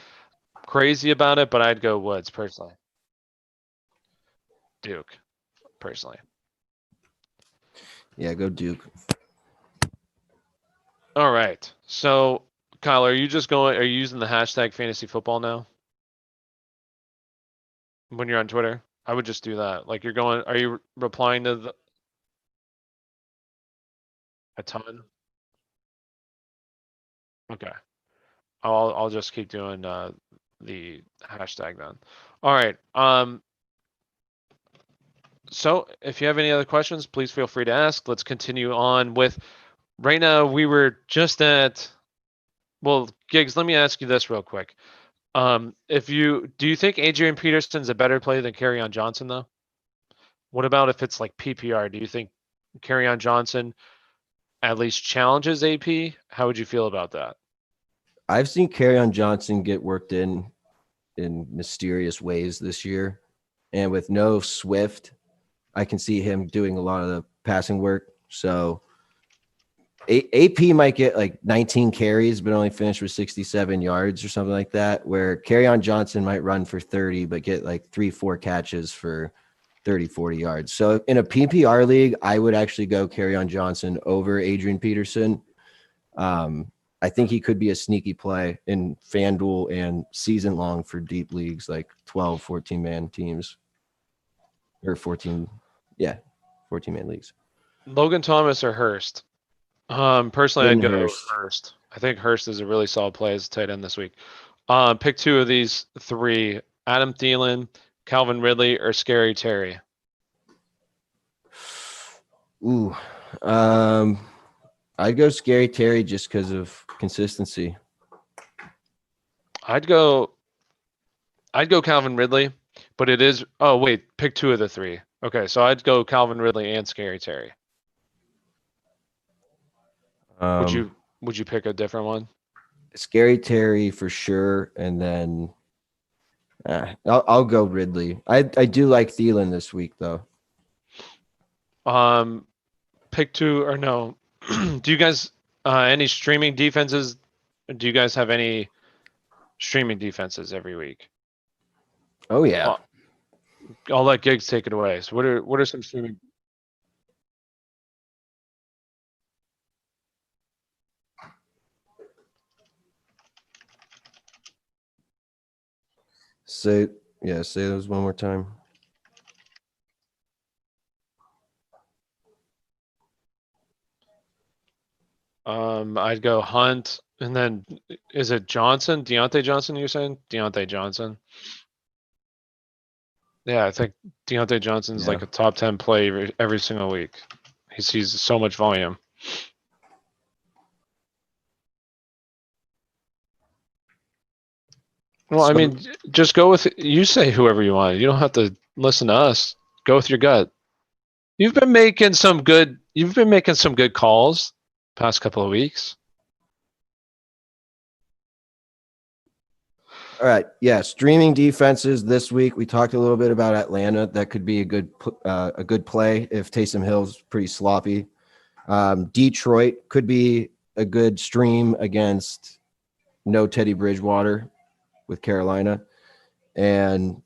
crazy about it, but I'd go Woods personally. Duke, personally. Yeah, go Duke. All right. So, Kyle, are you using the hashtag fantasy football now? When you're on Twitter? I would just do that. Like are you replying to a ton? Okay. I'll just keep doing the hashtag then. All right. So if you have any other questions, please feel free to ask. Let's continue on with right now. We were just at, well, Gigs, let me ask you this real quick. Do you think Adrian Peterson's a better play than Kerryon Johnson though? What about if it's like PPR? Do you think Kerryon Johnson at least challenges AP? How would you feel about that? I've seen Kerryon Johnson get worked in mysterious ways this year. And with no Swift, I can see him doing a lot of the passing work. So AP might get like 19 carries, but only finish with 67 yards or something like that, where Kerryon Johnson might run for 30, but get like 3-4 catches for 30, 40 yards. So in a PPR league, I would actually go Kerryon Johnson over Adrian Peterson. I think he could be a sneaky play in FanDuel and season long for deep leagues, like 12, 14-man teams or 14-man leagues. Logan Thomas or Hurst? Personally, I'd go Hurst. Hurst. I think Hurst is a really solid play as a tight end this week. Pick 2 of these 3: Adam Thielen, Calvin Ridley, or Scary Terry. Ooh, I'd go Scary Terry just because of consistency. I'd go Calvin Ridley, but it is. Oh wait, pick two of the three. Okay, so I'd go Calvin Ridley and Scary Terry. Would you pick a different one? Scary Terry for sure, and then I'll go Ridley. I do like Thielen this week though. Pick two or no? Do you guys any streaming defenses? Do you guys have any streaming defenses every week? Oh yeah. I'll let Gigs take it away. So what are some streaming? Say those one more time. I'd go Hunt, and then is it Johnson? Deontay Johnson? You're saying Deontay Johnson? Yeah, I think Deontay Johnson's Yeah. like a top 10 play every single week. He sees so much volume. Well, I mean, just go with you. Say whoever you want. You don't have to listen to us. Go with your gut. You've been making some good. You've been making some good calls past couple of weeks. All right. Yeah. Streaming defenses this week. We talked a little bit about Atlanta. That could be a good play if Taysom Hill's pretty sloppy. Detroit could be a good stream against no Teddy Bridgewater with Carolina. And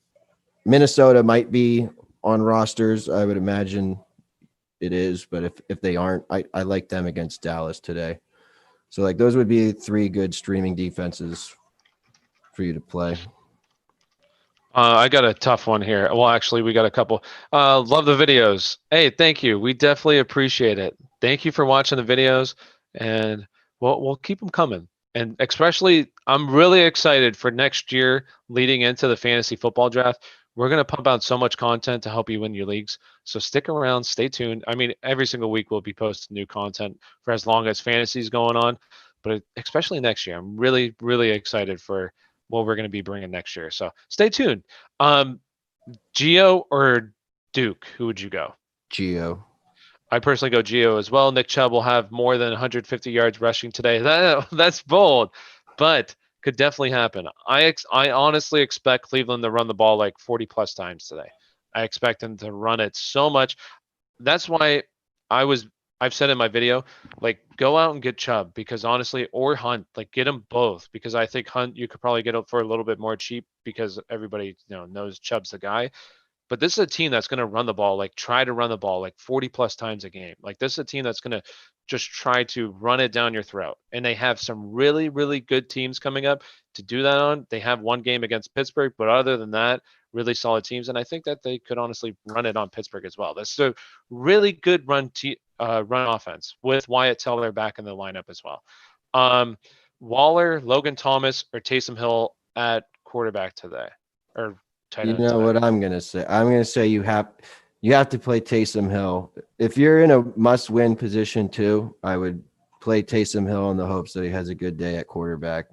Minnesota might be on rosters. I would imagine it is. But if they aren't, I like them against Dallas today. So like those would be three good streaming defenses for you to play. I got a tough one here. Well, actually, we got a couple. Love the videos. Hey, thank you. We definitely appreciate it. Thank you for watching the videos, and we'll keep them coming. And especially, I'm really excited for next year leading into the fantasy football draft. We're gonna pump out so much content to help you win your leagues. So stick around, stay tuned. I mean, every single week we'll be posting new content for as long as fantasy's going on, but especially next year. I'm really, really excited for what we're going to be bringing next year. So stay tuned. Gio or Duke, who would you go? Gio. I personally go Gio as well. Nick Chubb will have more than 150 yards rushing today. That's bold, but could definitely happen. I honestly expect Cleveland to run the ball like 40 plus times today. I expect them to run it so much. That's why I've said in my video, like go out and get Chubb because honestly, or Hunt, like get them both because I think Hunt you could probably get it for a little bit more cheap because everybody knows Chubb's the guy. But this is a team that's going to run the ball, like try to run the ball like 40 plus times a game. Like this is a team that's going to just try to run it down your throat. And they have some really, really good teams coming up to do that on. They have one game against Pittsburgh, but other than that, really solid teams. And I think that they could honestly run it on Pittsburgh as well. This is a really good run offense with Wyatt Teller back in the lineup as well. Waller, Logan Thomas, or Taysom Hill at quarterback today, or tight You end know today. what I'm gonna say? I'm gonna say you have to play Taysom Hill. If you're in a must-win position too, I would play Taysom Hill in the hopes that he has a good day at quarterback.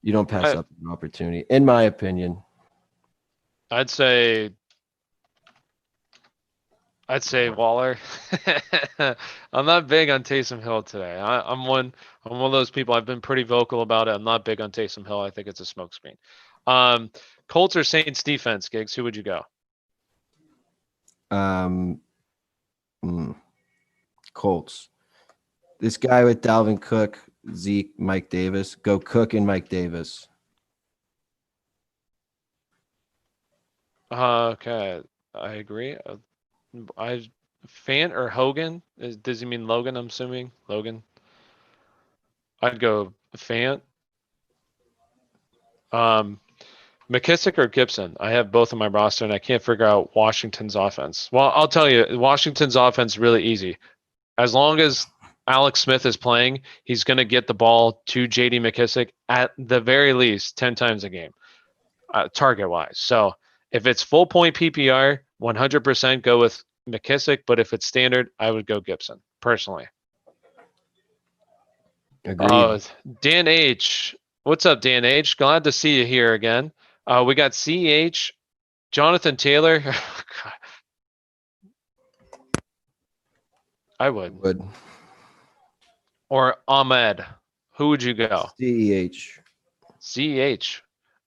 You don't pass up an opportunity, in my opinion. I'd say Waller. I'm not big on Taysom Hill today. I'm one of those people. I've been pretty vocal about it. I'm not big on Taysom Hill. I think it's a smokescreen. Colts or Saints defense, Gigs? Who would you go? Colts. This guy with Dalvin Cook, Zeke, Mike Davis. Go Cook and Mike Davis. Okay, I agree. Fant or Hogan? Does he mean Logan? I'm assuming Logan. I'd go Fant. McKissick or Gibson? I have both on my roster, and I can't figure out Washington's offense. Well, I'll tell you, Washington's offense is really easy. As long as Alex Smith is playing, he's going to get the ball to J.D. McKissick at the very least 10 times a game, target-wise. So if it's full point PPR, 100% go with McKissick, but if it's standard, I would go Gibson personally. Agreed. Dan H. What's up, Dan H? Glad to see you here again. We got CH, Jonathan Taylor. God. I would. Or Ahmed. Who would you go? CEH. CH.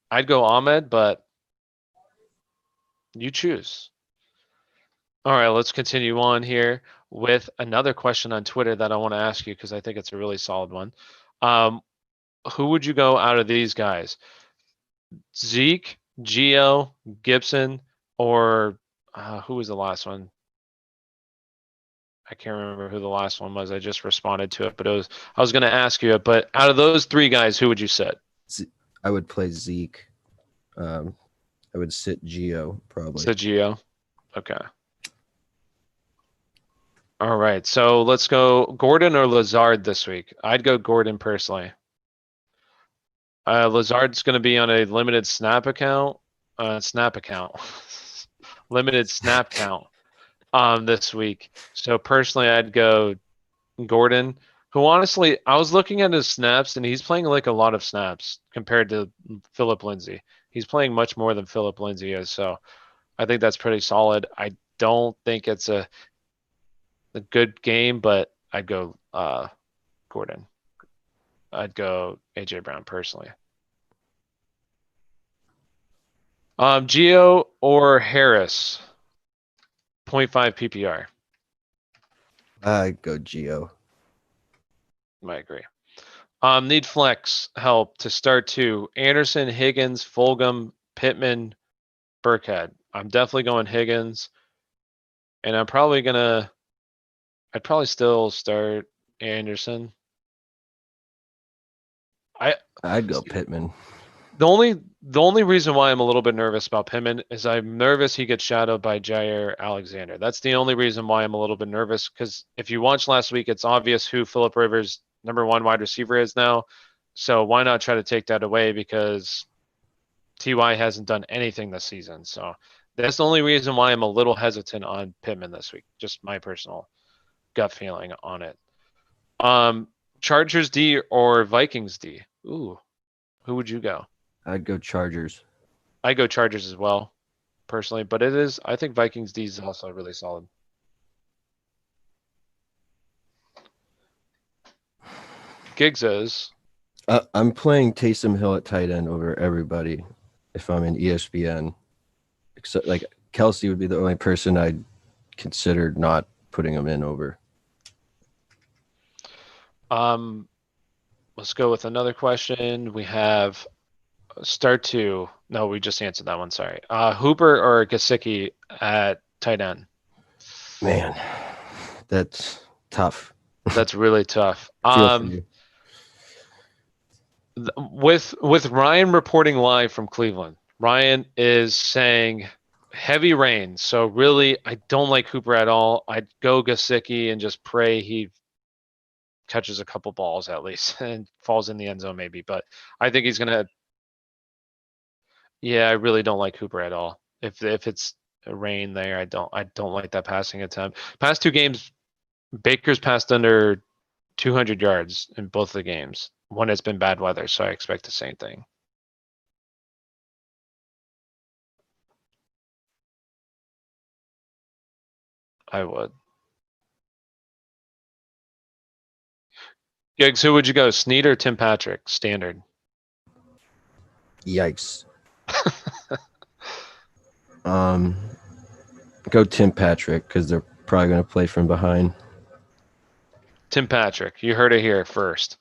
I'd go Ahmed, but you choose. All right, let's continue on here with another question on Twitter that I want to ask you because I think it's a really solid one. Who would you go out of these guys? Zeke, Gio, Gibson, or who was the last one? I can't remember who the last one was. I just responded to it, but I was going to ask you it. But out of those three guys, who would you sit? I would play Zeke. I would sit Gio probably. Sit Gio. Okay. All right. So let's go Gordon or Lazard this week. I'd go Gordon personally. Lazard's going to be on a limited snap account. Limited snap count this week. So personally, I'd go Gordon, who honestly, I was looking at his snaps and he's playing like a lot of snaps compared to Philip Lindsay. He's playing much more than Philip Lindsay is. So I think that's pretty solid. I don't think it's a good game, but I'd go Gordon. I'd go AJ Brown personally. Gio or Harris? 0.5 PPR. I'd go Gio. I agree. Need flex help to start two. Anderson, Higgins, Fulgham, Pittman, Burkhead. I'm definitely going Higgins. And I'd probably still start Anderson. I'd go Pittman. The only reason why I'm a little bit nervous about Pittman is I'm nervous he gets shadowed by Jair Alexander. That's the only reason why I'm a little bit nervous, because if you watched last week, it's obvious who Philip Rivers' #1 wide receiver is now. So why not try to take that away, because TY hasn't done anything this season. So that's the only reason why I'm a little hesitant on Pittman this week. Just my personal gut feeling on it. Chargers D or Vikings D? Ooh, who would you go? I'd go Chargers. I go Chargers as well, personally, but I think Vikings D is also really solid. Giggs is. I'm playing Taysom Hill at tight end over everybody if I'm in ESPN. Except like Kelsey would be the only person I'd considered not putting him in over. Let's go with another question. We have start two. No, we just answered that one. Sorry. Hooper or Gesicki at tight end? Man, that's tough. That's really tough. Feel for you. With Ryan reporting live from Cleveland, Ryan is saying heavy rain. So really, I don't like Hooper at all. I'd go Gesicki and just pray he catches a couple balls at least and falls in the end zone maybe. But I think he's gonna. Yeah, I really don't like Hooper at all. If it's rain there, I don't like that passing attempt. Past two games, Baker's passed under 200 yards in both the games. One has been bad weather, so I expect the same thing. I would. Giggs, who would you go? Snead or Tim Patrick? Standard. Yikes. Go Tim Patrick because they're probably going to play from behind. Tim Patrick, you heard it here first.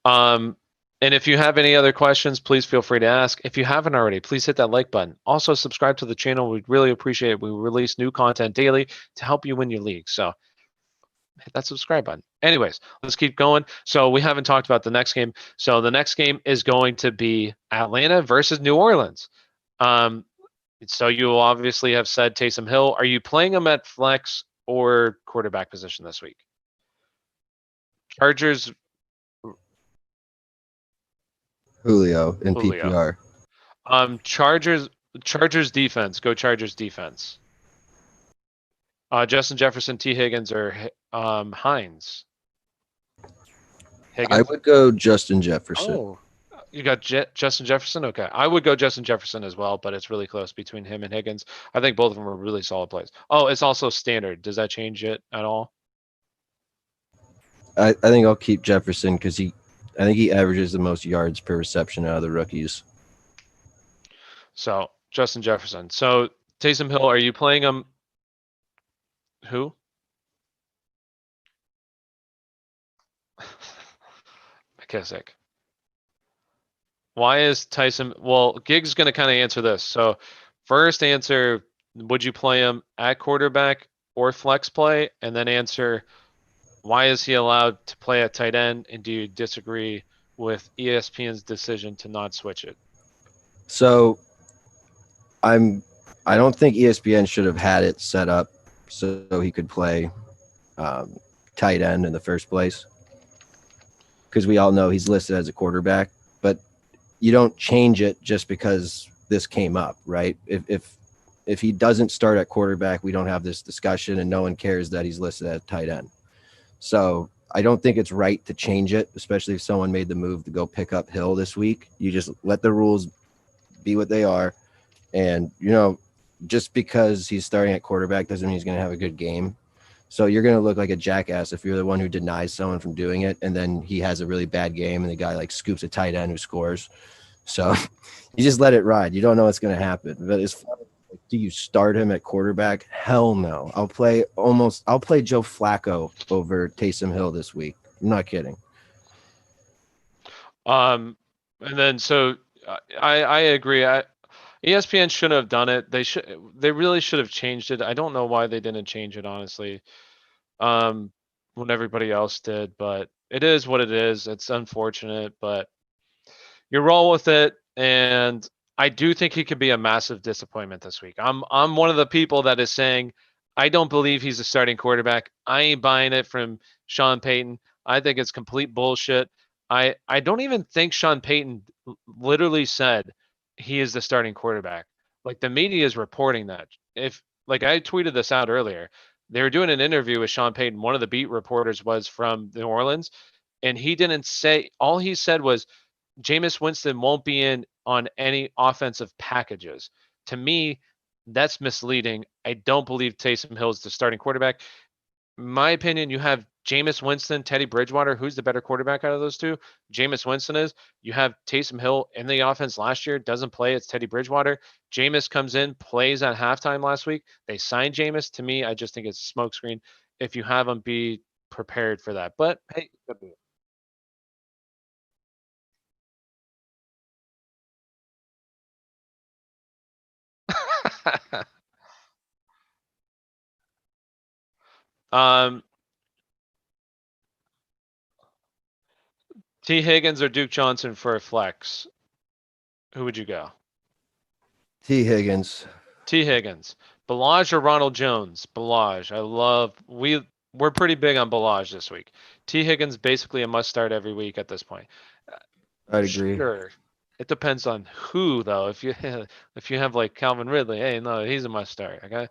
And if you have any other questions, please feel free to ask. If you haven't already, please hit that like button. Also, subscribe to the channel. We'd really appreciate it. We release new content daily to help you win your league. So hit that subscribe button. Anyways, let's keep going. So we haven't talked about the next game. So the next game is going to be Atlanta versus New Orleans. So you will obviously have said Taysom Hill. Are you playing him at flex or quarterback position this week? Chargers. Julio in PPR. Chargers defense. Go Chargers defense. Justin Jefferson, T. Higgins, or Hines? I Higgins? would go Justin Jefferson. Oh, you got Justin Jefferson? Okay. I would go Justin Jefferson as well, but it's really close between him and Higgins. I think both of them are really solid plays. Oh, it's also standard. Does that change it at all? I think I'll keep Jefferson because I think he averages the most yards per reception out of the rookies. So Justin Jefferson. So Taysom Hill, are you playing him? Who? McKissick. Why is Tyson? Well, Gig's going to kind of answer this. So, first answer, would you play him at quarterback or flex play? And then answer, why is he allowed to play at tight end? And do you disagree with ESPN's decision to not switch it? So I don't think ESPN should have had it set up so he could play tight end in the first place, because we all know he's listed as a quarterback. But you don't change it just because this came up, right? If he doesn't start at quarterback, we don't have this discussion, and no one cares that he's listed at tight end. So I don't think it's right to change it, especially if someone made the move to go pick up Hill this week. You just let the rules be what they are. And, just because he's starting at quarterback doesn't mean he's going to have a good game. So you're going to look like a jackass if you're the one who denies someone from doing it, and then he has a really bad game and the guy like scoops a tight end who scores. So you just let it ride. You don't know what's going to happen. But as far as do you start him at quarterback? Hell no. I'll play Joe Flacco over Taysom Hill this week. I'm not kidding. And then so I agree. ESPN shouldn't have done it. They really should have changed it. I don't know why they didn't change it, honestly. When everybody else did, but it is what it is. It's unfortunate, but you roll with it. And I do think he could be a massive disappointment this week. I'm one of the people that is saying I don't believe he's a starting quarterback. I ain't buying it from Sean Payton. I think it's complete bullshit. I don't even think Sean Payton literally said he is the starting quarterback. Like the media is reporting that. If like I tweeted this out earlier, they were doing an interview with Sean Payton. One of the beat reporters was from New Orleans, and he didn't say. All he said was Jameis Winston won't be in on any offensive packages. To me, that's misleading. I don't believe Taysom Hill is the starting quarterback. In my opinion, you have Jameis Winston, Teddy Bridgewater. Who's the better quarterback out of those two? Jameis Winston is. You have Taysom Hill in the offense last year, doesn't play. It's Teddy Bridgewater. Jameis comes in, plays at halftime last week. They signed Jameis. To me, I just think it's a smokescreen. If you have him, be prepared for that. But hey, could be. um, T. Higgins or Duke Johnson for a flex? Who would you go? T. Higgins. T. Higgins. Balaj or Ronald Jones? Balaj. We're pretty big on Balaj this week. T. Higgins basically a must start every week at this point. I'd agree. Sure. It depends on who though. If you have like Calvin Ridley, hey, no, he's a must start. Okay.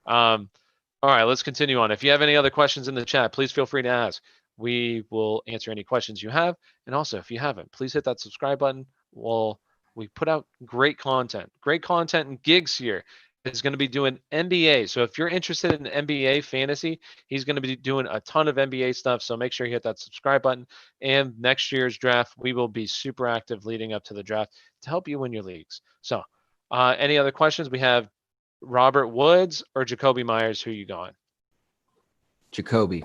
All right, let's continue on. If you have any other questions in the chat, please feel free to ask. We will answer any questions you have. And also, if you haven't, please hit that subscribe button. We put out great content and Gigs here is going to be doing NBA. So if you're interested in NBA fantasy, he's going to be doing a ton of NBA stuff. So make sure you hit that subscribe button. And next year's draft, we will be super active leading up to the draft to help you win your leagues. So any other questions? We have Robert Woods or Jacoby Myers. Who you going? Jacoby.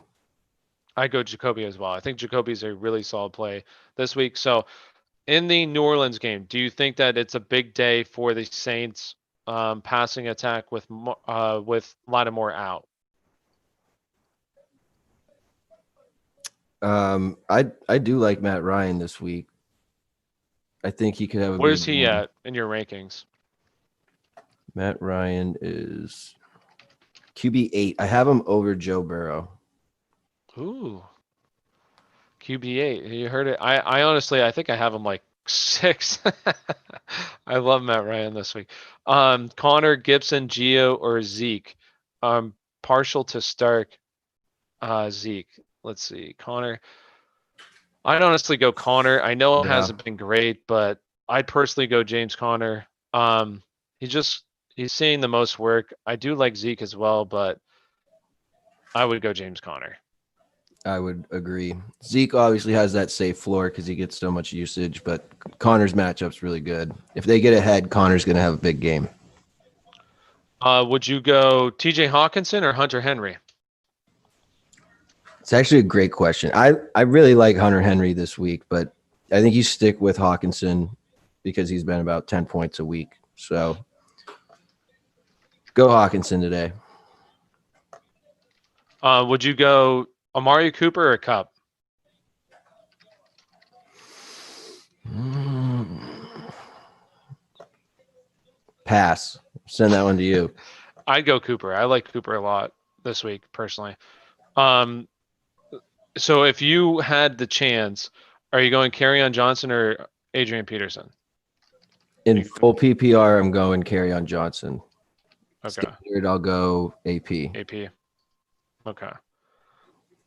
I go Jacoby as well. I think Jacoby's a really solid play this week. So in the New Orleans game, do you think that it's a big day for the Saints passing attack with Lattimore out? I do like Matt Ryan this week. I think he could have a Where's big he game. at in your rankings? Matt Ryan is QB 8. I have him over Joe Burrow. Ooh. QB8. You heard it. I honestly, I think I have him like 6. I love Matt Ryan this week. Connor, Gibson, Gio, or Zeke. partial to start Zeke. Let's see, Connor. I'd honestly go Connor. I know it Yeah. hasn't been great, but I'd personally go James Conner. He's seeing the most work. I do like Zeke as well, but I would go James Conner. I would agree. Zeke obviously has that safe floor because he gets so much usage, but Connor's matchup's really good. If they get ahead, Connor's going to have a big game. Would you go TJ Hawkinson or Hunter Henry? It's actually a great question. I really like Hunter Henry this week, but I think you stick with Hawkinson because he's been about 10 points a week. So go Hawkinson today. Would you go Amari Cooper or Cup? Pass. Send that one to you. I'd go Cooper. I like Cooper a lot this week, personally. So if you had the chance, are you going Kerryon Johnson or Adrian Peterson? In full PPR, I'm going Kerryon Johnson. Okay. Standard, I'll go AP. AP. Okay.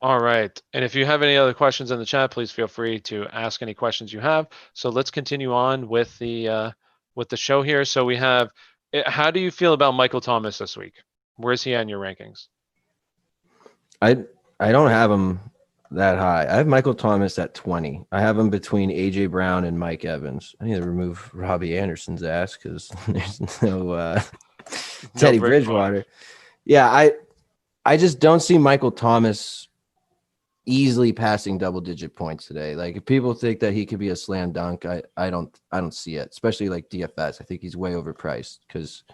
All right. And if you have any other questions in the chat, please feel free to ask any questions you have. So let's continue on with the show here. So we have, how do you feel about Michael Thomas this week? Where's he at in your rankings? I don't have him that high. I have Michael Thomas at 20. I have him between AJ Brown and Mike Evans. I need to remove Robbie Anderson's ass because there's no Teddy Bridgewater. Yeah, I just don't see Michael Thomas easily passing double-digit points today. Like if people think that he could be a slam dunk, I don't see it. Especially like DFS. I think he's way overpriced because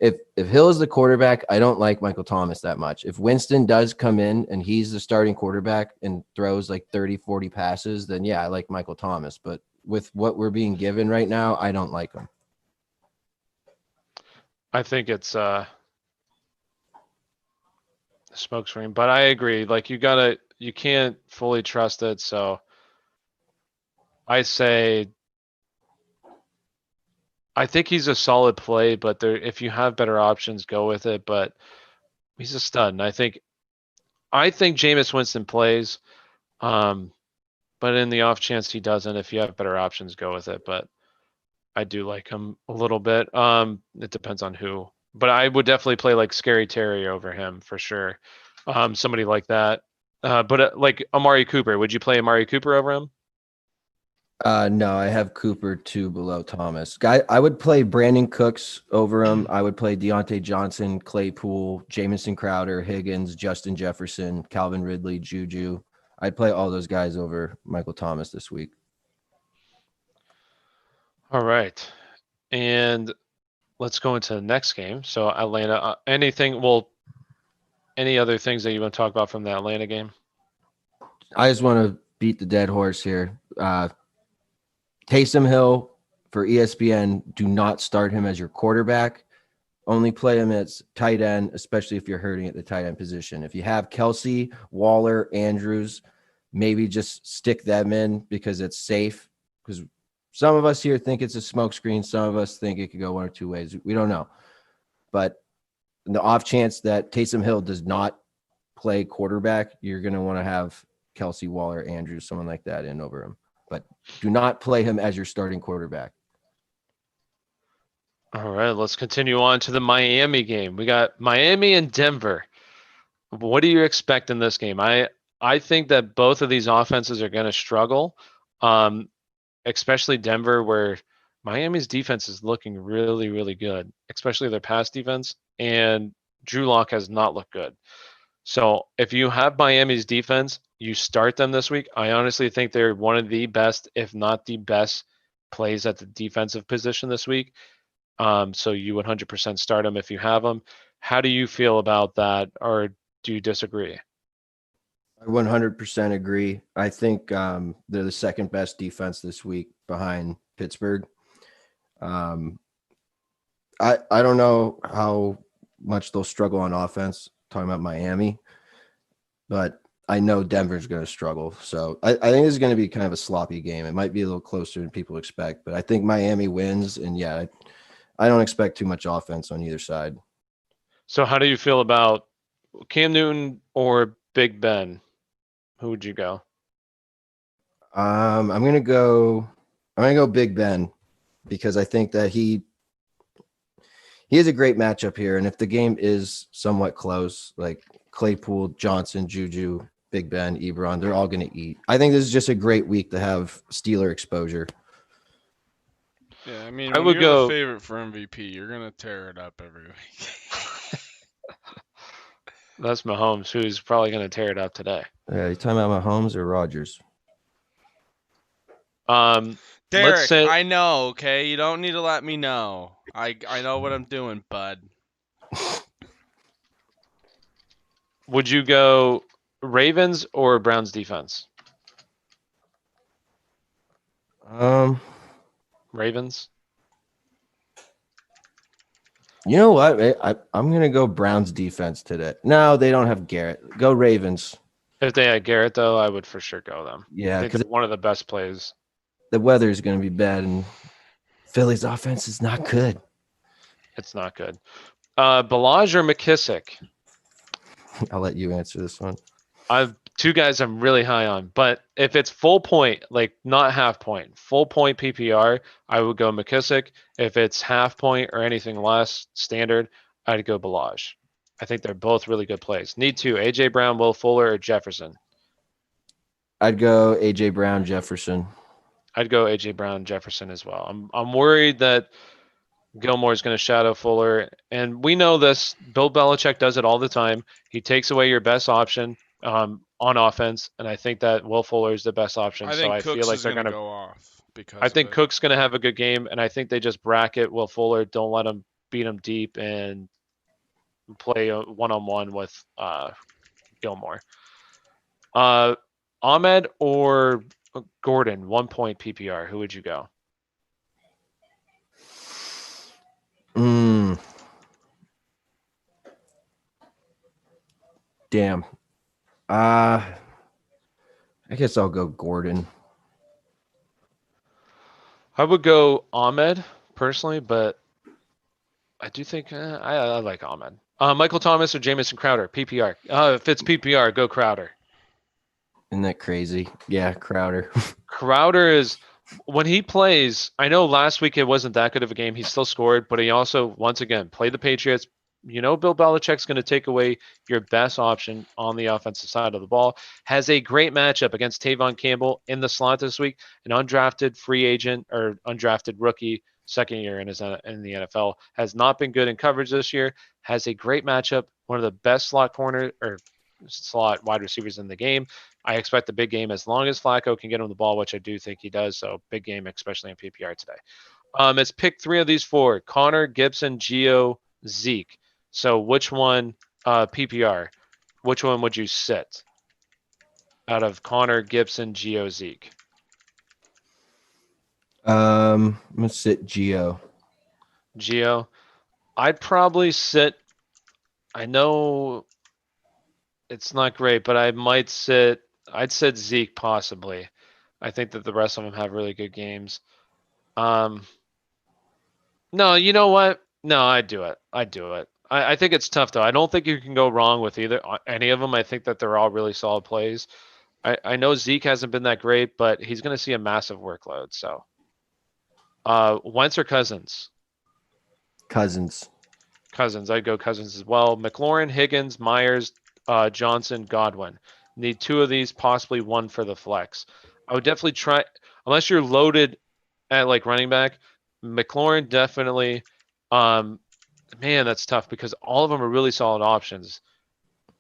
if Hill is the quarterback, I don't like Michael Thomas that much. If Winston does come in and he's the starting quarterback and throws like 30, 40 passes, then yeah, I like Michael Thomas. But with what we're being given right now, I don't like him. I think it's smoke screen, but I agree. Like you can't fully trust it. So I say, I think he's a solid play, but if you have better options, go with it. But he's a stud, and I think Jameis Winston plays. But in the off chance he doesn't, if you have better options, go with it. But I do like him a little bit. It depends on who. But I would definitely play like Scary Terry over him for sure. Somebody like that. But like Amari Cooper, would you play Amari Cooper over him? No, I have Cooper 2 below Thomas. I would play Brandon Cooks over him. I would play Deontay Johnson, Claypool, Jamison Crowder, Higgins, Justin Jefferson, Calvin Ridley, Juju. I'd play all those guys over Michael Thomas this week. All right. And let's go into the next game. So Atlanta, any other things that you want to talk about from the Atlanta game? I just want to beat the dead horse here. Taysom Hill for ESPN, do not start him as your quarterback. Only play him as tight end, especially if you're hurting at the tight end position. If you have Kelsey, Waller, Andrews, maybe just stick them in because it's safe. Because some of us here think it's a smokescreen. Some of us think it could go one or two ways. We don't know. But in the off chance that Taysom Hill does not play quarterback, you're going to want to have Kelsey, Waller, Andrews, someone like that in over him. But do not play him as your starting quarterback. All right, let's continue on to the Miami game. We got Miami and Denver. What do you expect in this game? I think that both of these offenses are going to struggle, especially Denver, where Miami's defense is looking really, really good, especially their pass defense, and Drew Lock has not looked good. So if you have Miami's defense, you start them this week. I honestly think they're one of the best, if not the best, plays at the defensive position this week. So you 100% start them if you have them. How do you feel about that, or do you disagree? I 100% agree. I think they're the second best defense this week behind Pittsburgh. I don't know how much they'll struggle on offense, talking about Miami, but I know Denver's going to struggle. So I think this is going to be kind of a sloppy game. It might be a little closer than people expect, but I think Miami wins. And yeah, I don't expect too much offense on either side. So how do you feel about Cam Newton or Big Ben? Who would you go? I'm gonna go Big Ben because I think that he has a great matchup here. And if the game is somewhat close, like Claypool, Johnson, Juju, Big Ben, Ebron, they're all going to eat. I think this is just a great week to have Steeler exposure. Yeah, I mean, I when would you're go- the favorite for MVP, you're gonna tear it up every week. That's Mahomes, who's probably going to tear it up today. You talking about Mahomes or Rodgers? Let's Derek, say I know, okay? You don't need to let me know. I know what I'm doing, bud. would you go Ravens or Browns defense? Ravens. You know what? I'm going to go Browns defense today. No, they don't have Garrett. Go Ravens. If they had Garrett, though, I would for sure go them. Yeah, It's because one of the best plays. the weather is going to be bad, and Philly's offense is not good. It's not good. Balaj or McKissick? I'll let you answer this one. I've two guys I'm really high on, but if it's full point, like not half point, full point PPR, I would go McKissick. If it's half point or anything less, standard, I'd go Balaj. I think they're both really good plays. Need two: AJ Brown, Will Fuller, or Jefferson. I'd go AJ Brown, Jefferson. I'd go AJ Brown, Jefferson as well. I'm worried that Gilmore's going to shadow Fuller, and we know this. Bill Belichick does it all the time. He takes away your best option on offense, and I think that Will Fuller is the best option. I So think I Cooks feel like is they're gonna going to. go off because I think of it. Cook's going to have a good game, and I think they just bracket Will Fuller. Don't let him beat him deep and play a one-on-one with Gilmore. Ahmed or Gordon, 1 point PPR. Who would you go? Damn. I guess I'll go Gordon. I would go Ahmed personally, but I do think I like Ahmed. Michael Thomas or Jamison Crowder, PPR. If it's PPR, go Crowder. Isn't that crazy? Yeah, Crowder. Crowder is when he plays. I know last week it wasn't that good of a game. He still scored, but he also once again played the Patriots. You know, Bill Belichick's going to take away your best option on the offensive side of the ball. Has a great matchup against Tavon Campbell in the slot this week, an undrafted free agent or undrafted rookie, second year in the NFL. Has not been good in coverage this year. Has a great matchup, one of the best slot corner or slot wide receivers in the game. I expect the big game as long as Flacco can get him the ball, which I do think he does. So big game, especially in PPR today. It's pick three of these four: Connor, Gibson, Geo, Zeke. So which one, PPR, which one would you sit out of Connor, Gibson, Geo, Zeke? I'm gonna sit Geo. Geo, I'd probably sit. I know it's not great, but I'd sit Zeke possibly. I think that the rest of them have really good games. No, you know what? No, I'd do it. I'd do it. I think it's tough though. I don't think you can go wrong with either any of them. I think that they're all really solid plays. I know Zeke hasn't been that great, but he's going to see a massive workload. So, Wentz or Cousins? Cousins. Cousins. I'd go Cousins as well. McLaurin, Higgins, Myers, Johnson, Godwin. Need two of these, possibly one for the flex. I would definitely try, unless you're loaded at like running back. McLaurin definitely. Man, that's tough because all of them are really solid options.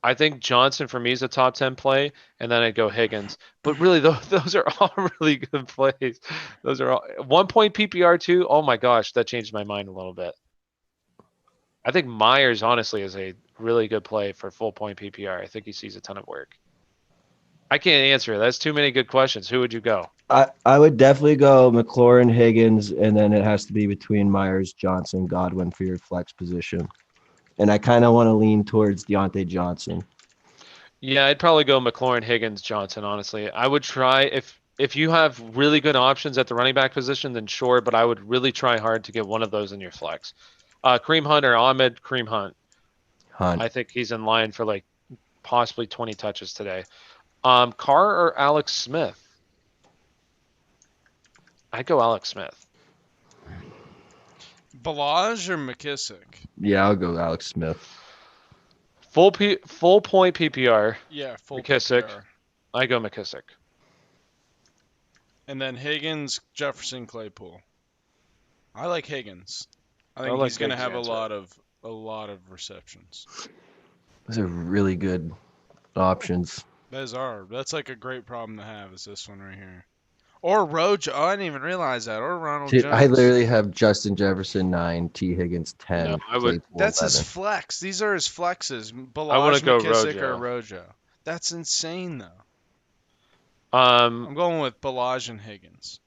I think Johnson for me is a top 10 play, and then I'd go Higgins. But really, those are all really good plays. Those are all 1 point PPR too. Oh my gosh, that changed my mind a little bit. I think Myers honestly is a really good play for full point PPR. I think he sees a ton of work. I can't answer. That's too many good questions. Who would you go? I would definitely go McLaurin, Higgins, and then it has to be between Myers, Johnson, Godwin for your flex position. And I kind of want to lean towards Deontay Johnson. Yeah, I'd probably go McLaurin, Higgins, Johnson. Honestly, I would try if you have really good options at the running back position, then sure. But I would really try hard to get one of those in your flex. Kareem Hunt or Ahmed. Kareem Hunt. Hunt. I think he's in line for like possibly 20 touches today. Carr or Alex Smith? I go Alex Smith. Balaj or McKissick? Yeah, I'll go Alex Smith. Full point PPR. Yeah, full McKissick. PPR. I go McKissick. And then Higgins, Jefferson, Claypool. I like Higgins. I I think like he's going to Diggs have a answer. lot of receptions. Those are really good options. That's like a great problem to have. Is this one right here? Or Rojo. Oh, I didn't even realize that. Or Ronald Dude, Jones. I literally have Justin Jefferson 9, T. Higgins 10, No, I would- Claypool That's 11. his flex. These are his flexes. I wanna Balaj, go McKissick, or Rojo. Rojo. That's insane, though. Um, I'm going with Balaj and Higgins.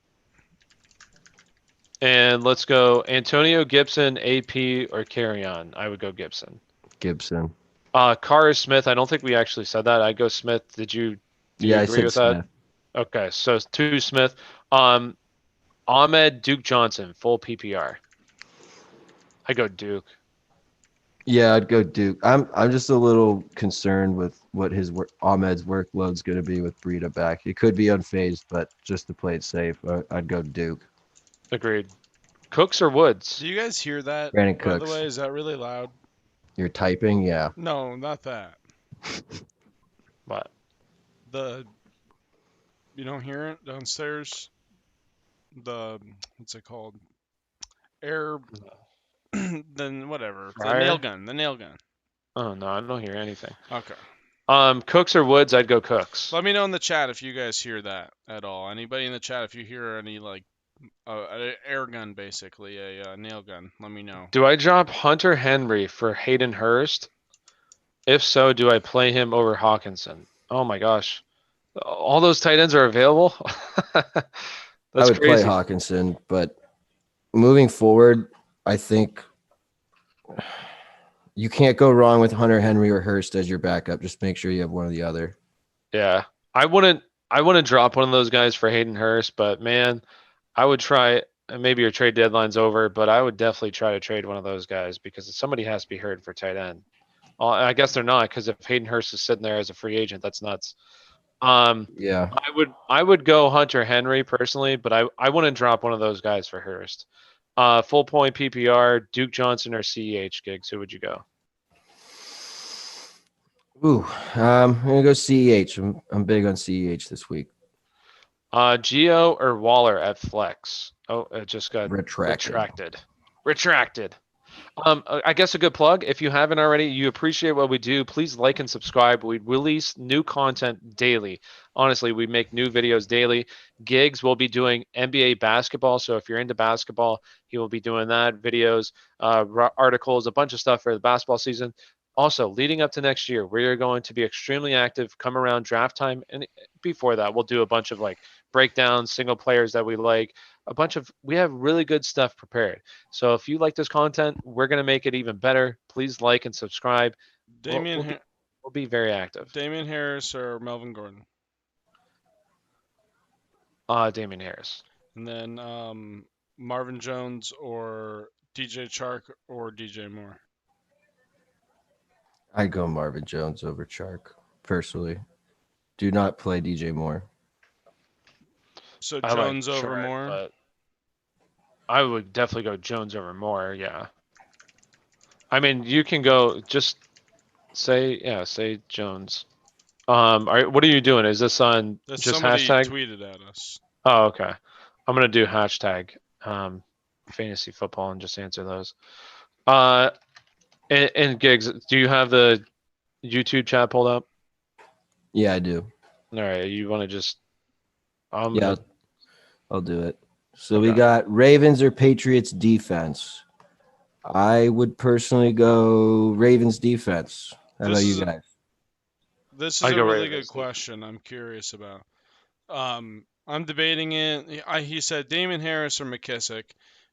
and let's go Antonio Gibson, AP, or Carrion. I would go Gibson. Gibson. Carr or Smith. I don't think we actually said that. I go Smith. Do you Yeah, I agree said with that? Smith. Okay, so 2 Smith. Ahmed, Duke Johnson, full PPR. I go Duke. Yeah, I'd go Duke. I'm just a little concerned with what Ahmed's workload's going to be with Breida back. It could be unfazed, but just to play it safe, I'd go Duke. Agreed. Cooks or Woods? Do you guys hear that? Brandon By the Cooks. way, is that really loud? You're typing, yeah. No, not that. What? You don't hear it downstairs? What's it called? Air, then whatever. Fryer? The nail gun. Oh no, I don't hear anything. Okay. Cooks or Woods? I'd go Cooks. Let me know in the chat if you guys hear that at all. Anybody in the chat, if you hear any like an air gun, basically a nail gun, let me know. Do I drop Hunter Henry for Hayden Hurst? If so, do I play him over Hawkinson? Oh my gosh. All those tight ends are available? I would play crazy. Hawkinson, but moving forward, I think you can't go wrong with Hunter Henry or Hurst as your backup. Just make sure you have one or the other. Yeah. I wouldn't drop one of those guys for Hayden Hurst, but man, I would try. Maybe your trade deadline's over, but I would definitely try to trade one of those guys because somebody has to be hurt for tight end. I guess they're not, because if Hayden Hurst is sitting there as a free agent, that's nuts. Yeah. I would go Hunter Henry personally, but I wouldn't drop one of those guys for Hurst. Full point PPR, Duke Johnson or CEH Gigs. Who would you go? Ooh, I'm gonna go CEH. I'm big on CEH this week. Geo or Waller at flex? Oh, it just got Retracted. Retracted. I guess a good plug. If you haven't already, you appreciate what we do, please like and subscribe. We release new content daily. Honestly, we make new videos daily. Gigs will be doing NBA basketball. So if you're into basketball, he will be doing that. Videos, articles, a bunch of stuff for the basketball season. Also, leading up to next year, we are going to be extremely active come around draft time. And before that, we'll do a bunch of like breakdowns, single players that we like. We have really good stuff prepared. So if you like this content, we're going to make it even better. Please like and subscribe. We'll be very active. Damian Harris or Melvin Gordon? Damian Harris. And then Marvin Jones or DJ Chark or DJ Moore? I'd go Marvin Jones over Chark, personally. Do not play DJ Moore. So I Jones like over Chark, Moore? but I would definitely go Jones over Moore, yeah. I mean, you can go just say Jones. What are you doing? Is this on just somebody hashtag? Tweeted at us. Oh, okay. I'm gonna do hashtag fantasy football and just answer those. And Gigs, do you have the YouTube chat pulled up? Yeah, I do. All right, you want to just? Yeah, I'll do it. So Okay. we got Ravens or Patriots defense. I would personally go Ravens defense. How about you guys? This is I a go really Ravens good question. I'm curious about. I'm debating it. He said Damon Harris or McKissick.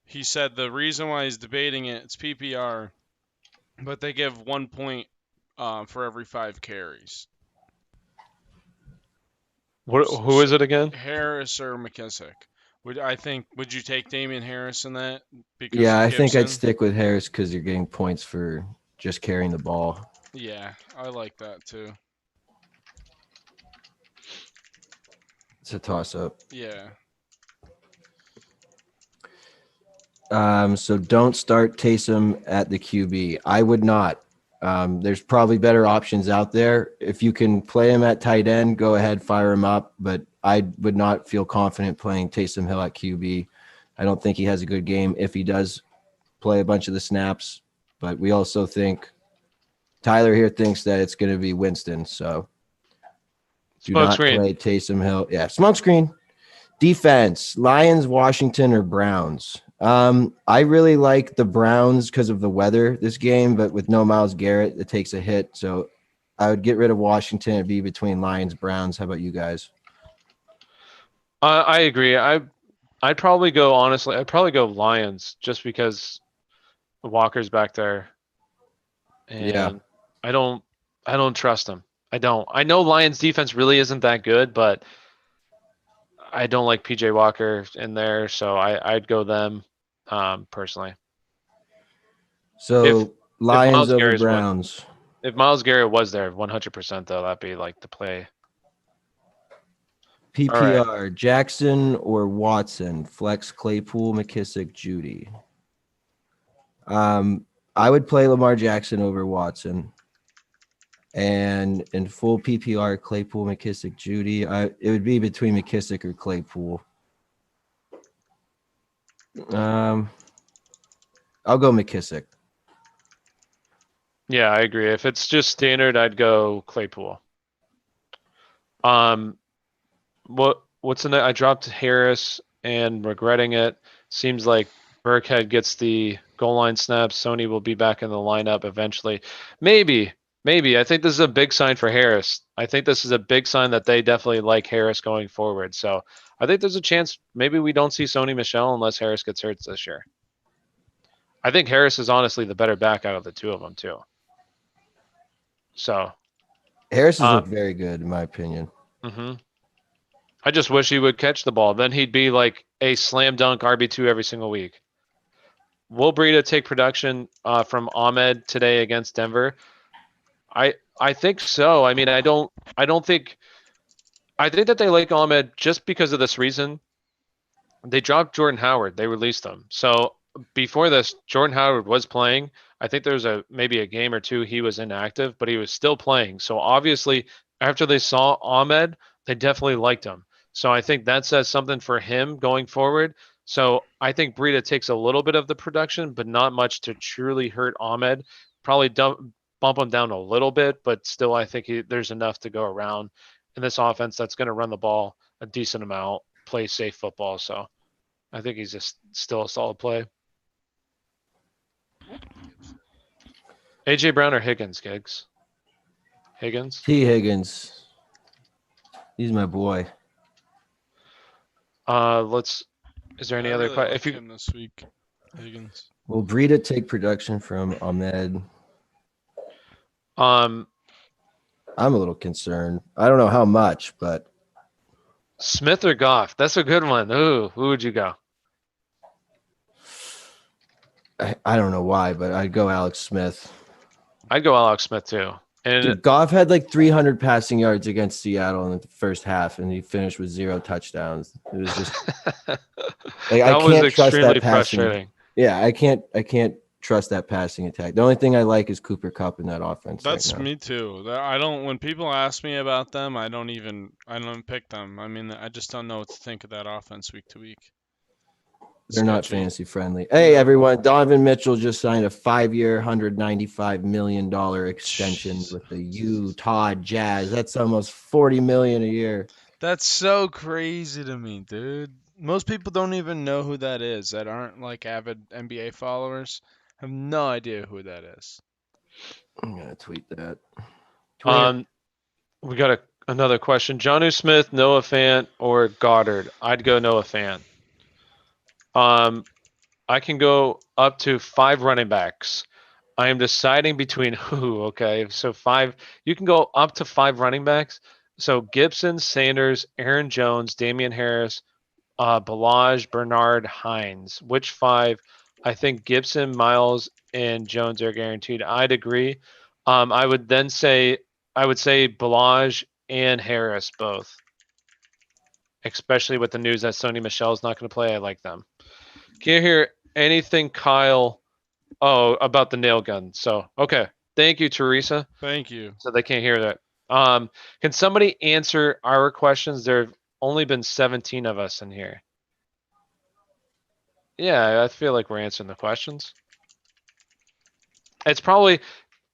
He said the reason why he's debating it's PPR, but they give 1 point for every 5 carries. Who is it again? Harris or McKissick? Would you take Damian Harris in that? Yeah, I think I'd stick with Harris because you're getting points for just carrying the ball. Yeah, I like that too. It's a toss-up. Yeah. So don't start Taysom at the QB. I would not. There's probably better options out there. If you can play him at tight end, go ahead, fire him up. But I would not feel confident playing Taysom Hill at QB. I don't think he has a good game if he does play a bunch of the snaps. But we also think Tyler here thinks that it's going to be Winston. So do Smoke not screen. play Taysom Hill. Yeah, smoke screen. Defense, Lions, Washington, or Browns. I really like the Browns because of the weather this game, but with no Myles Garrett, it takes a hit. So I would get rid of Washington. It'd be between Lions, Browns. How about you guys? I agree. I'd probably go honestly. I'd probably go Lions just because Walker's back there, and Yeah. I don't trust him. I don't. I know Lions defense really isn't that good, but I don't like PJ Walker in there, so I'd go them personally. So Lions Myles over Garrett's Browns. If Myles Garrett was there 100% though, that'd be like the play. PPR, Jackson or Watson, flex Claypool, McKissick, Judy. I would play Lamar Jackson over Watson. And in full PPR, Claypool, McKissick, Judy. It would be between McKissick or Claypool. I'll go McKissick. Yeah, I agree. If it's just standard, I'd go Claypool. What's the I dropped Harris and regretting it. Seems like Burkhead gets the goal line snaps. Sony will be back in the lineup eventually. Maybe. I think this is a big sign for Harris. I think this is a big sign that they definitely like Harris going forward. So I think there's a chance maybe we don't see Sony Michel unless Harris gets hurt this year. I think Harris is honestly the better back out of the two of them too. So Harris has looked very good in my opinion. I just wish he would catch the ball. Then he'd be like a slam dunk RB2 every single week. Will Breida take production from Ahmed today against Denver? I think so. I mean, I think that they like Ahmed just because of this reason. They dropped Jordan Howard. They released him. So before this, Jordan Howard was playing. I think there's maybe a game or two he was inactive, but he was still playing. So obviously, after they saw Ahmed, they definitely liked him. So I think that says something for him going forward. So I think Breida takes a little bit of the production, but not much to truly hurt Ahmed. Probably bump him down a little bit, but still I think there's enough to go around in this offense that's going to run the ball a decent amount, play safe football. So I think he's just still a solid play. AJ Brown or Higgins, Giggs? Higgins? T. Higgins. He's my boy. Is there any other question? If you him this week, Higgins. Will Breida take production from Ahmed? I'm a little concerned. I don't know how much, but Smith or Goff? That's a good one. Ooh, who would you go? I don't know why, but I'd go Alex Smith. I'd go Alex Smith too. And Dude, Goff had like 300 passing yards against Seattle in the first half, and he finished with 0 touchdowns. It was just like I can't trust that passing. Frustrating. Yeah, I can't trust that passing attack. The only thing I like is Cooper Kupp in that offense. That's right now. me too. I don't. When people ask me about them, I don't pick them. I mean, I just don't know what to think of that offense week to week. They're not fantasy friendly. Hey, everyone. Donovan Mitchell just signed a 5-year, $195 million extension with the Utah Jazz. That's almost $40 million a year. That's so crazy to me, dude. Most people don't even know who that is that aren't like avid NBA followers. I have no idea who that is. I'm going to tweet that. We got another question. Jonnu Smith, Noah Fant, or Goddard? I'd go Noah Fant. I can go up to 5 running backs. I am deciding between who. Okay, so 5. You can go up to 5 running backs. So Gibson, Sanders, Aaron Jones, Damian Harris, Balaj, Bernard, Hines. Which 5 I think Gibson, Miles, and Jones are guaranteed. I'd agree. I would say Balaj and Harris both, especially with the news that Sony Michel's not going to play. I like them. Can you hear anything, Kyle? Oh, about the nail gun. So okay, thank you, Teresa. Thank you. So they can't hear that. Can somebody answer our questions? There have only been 17 of us in here. Yeah, I feel like we're answering the questions. It's probably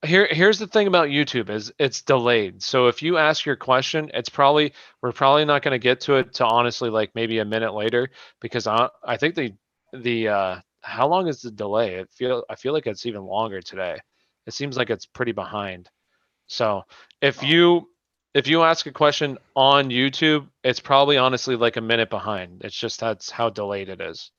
here's the thing about YouTube is it's delayed. So if you ask your question, we're probably not going to get to it to honestly like maybe a minute later because I think the how long is the delay? I feel like it's even longer today. It seems like it's pretty behind. So if you ask a question on YouTube, it's probably honestly like a minute behind. It's just that's how delayed it is.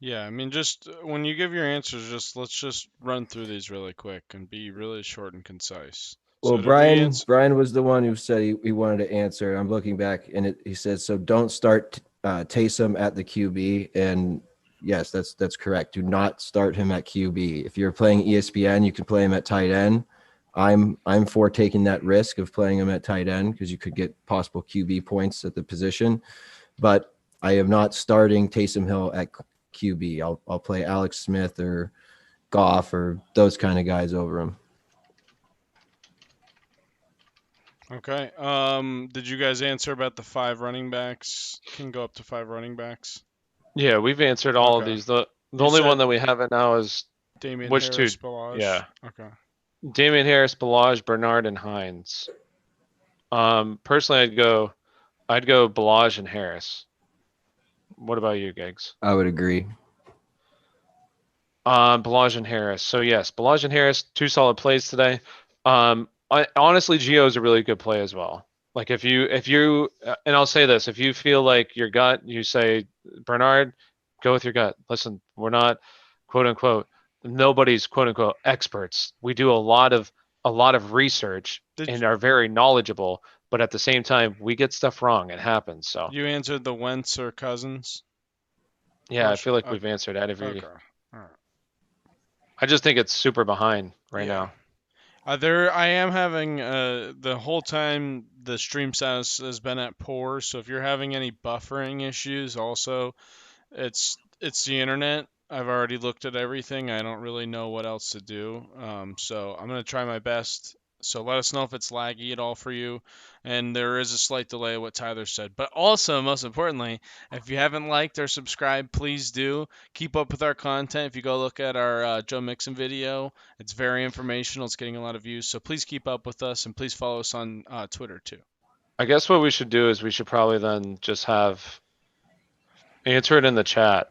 Yeah, I mean, just when you give your answers, let's just run through these really quick and be really short and concise. Well, So did we Brian was the one who said he wanted to answer. I'm looking back, and he said, so don't start Taysom at the QB. And yes, that's correct. Do not start him at QB. If you're playing ESPN, you can play him at tight end. I'm for taking that risk of playing him at tight end because you could get possible QB points at the position. But I am not starting Taysom Hill at QB. I'll play Alex Smith or Goff or those kind of guys over him. Okay. Did you guys answer about the 5 running backs? Can go up to 5 running backs. Yeah, we've answered all of Okay. these. The You only one said that we haven't now is Damian which two? Harris, Balaj. Yeah. Okay. Damian Harris, Balaj, Bernard, and Hines. Personally, I'd go Balaj and Harris. What about you, Gigs? I would agree. Balaj and Harris. So yes, Balaj and Harris, 2 solid plays today. Honestly, Gio is a really good play as well. Like if you, and I'll say this, if you feel like your gut, you say Bernard, go with your gut. Listen, we're not quote unquote, nobody's quote unquote experts. We do a lot of research and are very knowledgeable, but at the same time, we get stuff wrong. It happens. So You answered the Wentz or Cousins. yeah, I feel like we've answered that every. Okay. All right. I just think it's super behind right now. I am having the whole time the stream status has been at poor. So if you're having any buffering issues, also, it's the internet. I've already looked at everything. I don't really know what else to do. So I'm gonna try my best. So let us know if it's laggy at all for you. And there is a slight delay of what Tyler said. But also, most importantly, if you haven't liked or subscribed, please do. Keep up with our content. If you go look at our Joe Mixon video, it's very informational. It's getting a lot of views. So please keep up with us and please follow us on Twitter too. I guess what we should do is we should probably then just answer it in the chat.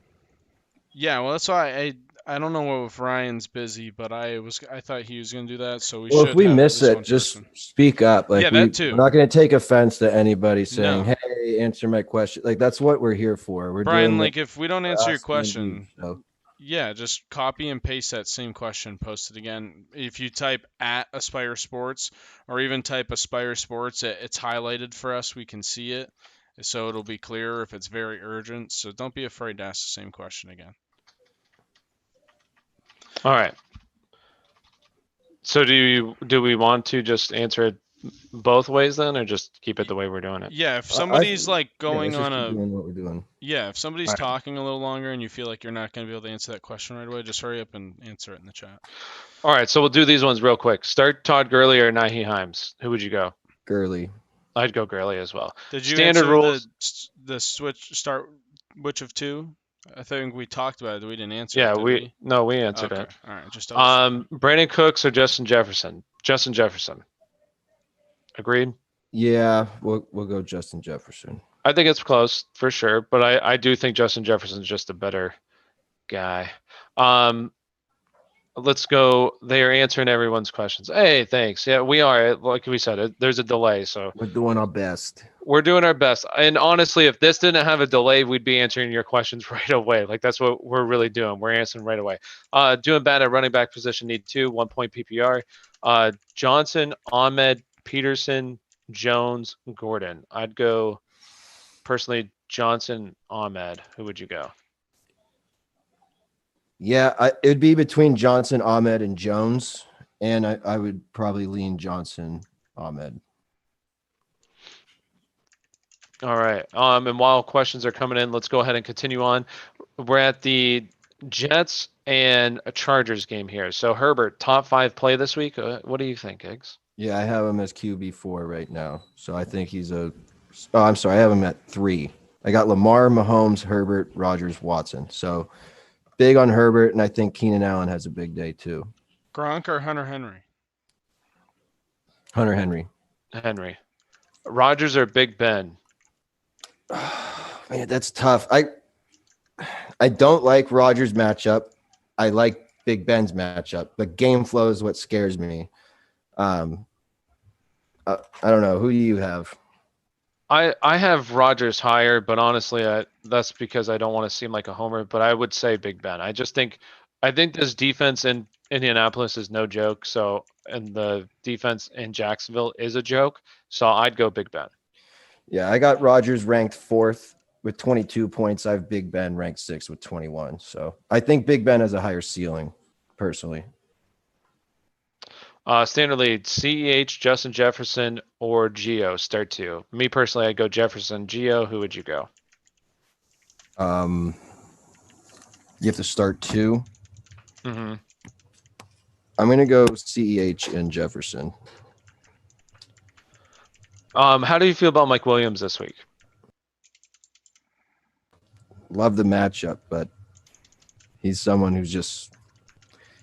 Yeah, well, that's why I don't know if Ryan's busy, but I thought he was gonna do that, so we Well, should. if we have miss at least it, one just person. speak up. Like Yeah, that too. We're not going to take offense to anybody saying, No. "Hey, answer my question." Like that's what we're here for. We're Brian, doing like if we don't answer your us and you, question, so. yeah, just copy and paste that same question, post it again. If you type at Aspire Sports or even type Aspire Sports, it's highlighted for us. We can see it, so it'll be clearer if it's very urgent. So don't be afraid to ask the same question again. All right. So do we want to just answer it both ways then, or just keep it the way we're doing it? Yeah, if somebody's like going let's just on keep doing what we're doing. Yeah, if somebody's All right. talking a little longer and you feel like you're not going to be able to answer that question right away, just hurry up and answer it in the chat. All right, so we'll do these ones real quick. Start Todd Gurley or Nahi Himes. Who would you go? Gurley. I'd go Gurley as well. Did you Standard answer rules. the start which of two? I think we talked about it. We didn't answer Yeah, it, did we? no, we answered Okay. it. All right, just Brandon Cooks or Justin Jefferson? Justin Jefferson. Agreed? Yeah, we'll go Justin Jefferson. I think it's close for sure, but I do think Justin Jefferson's just a better guy. Let's go. They are answering everyone's questions. Hey, thanks. Yeah, we are. Like we said, there's a delay, so We're doing our best. we're doing our best. And honestly, if this didn't have a delay, we'd be answering your questions right away. Like that's what we're really doing. We're answering right away. Doing bad at running back position, need 2, 1 point PPR. Johnson, Ahmed, Peterson, Jones, Gordon. I'd go personally Johnson, Ahmed. Who would you go? Yeah, it'd be between Johnson, Ahmed, and Jones, and I would probably lean Johnson, Ahmed. All right. And while questions are coming in, let's go ahead and continue on. We're at the Jets and a Chargers game here. So Herbert, top 5 play this week. What do you think, Iggs? Yeah, I have him as QB4 right now, so I think he's a. Oh, I'm sorry, I have him at 3. I got Lamar, Mahomes, Herbert, Rodgers, Watson. So big on Herbert, and I think Keenan Allen has a big day too. Gronk or Hunter Henry? Hunter Henry. Henry. Rodgers or Big Ben? Man, that's tough. I don't like Rodgers' matchup. I like Big Ben's matchup, but game flow is what scares me. I don't know. Who do you have? I have Rodgers higher, but honestly, that's because I don't want to seem like a homer. But I would say Big Ben. I think this defense in Indianapolis is no joke. So, and the defense in Jacksonville is a joke. So I'd go Big Ben. Yeah, I got Rodgers ranked 4th with 22 points. I have Big Ben ranked 6th with 21. So I think Big Ben has a higher ceiling, personally. Standard lead, CEH, Justin Jefferson, or Geo. Start 2. Me personally, I'd go Jefferson. Geo, who would you go? You have to start 2. Mm-hmm. I'm going to go CEH and Jefferson. How do you feel about Mike Williams this week? Love the matchup, but he's someone who's just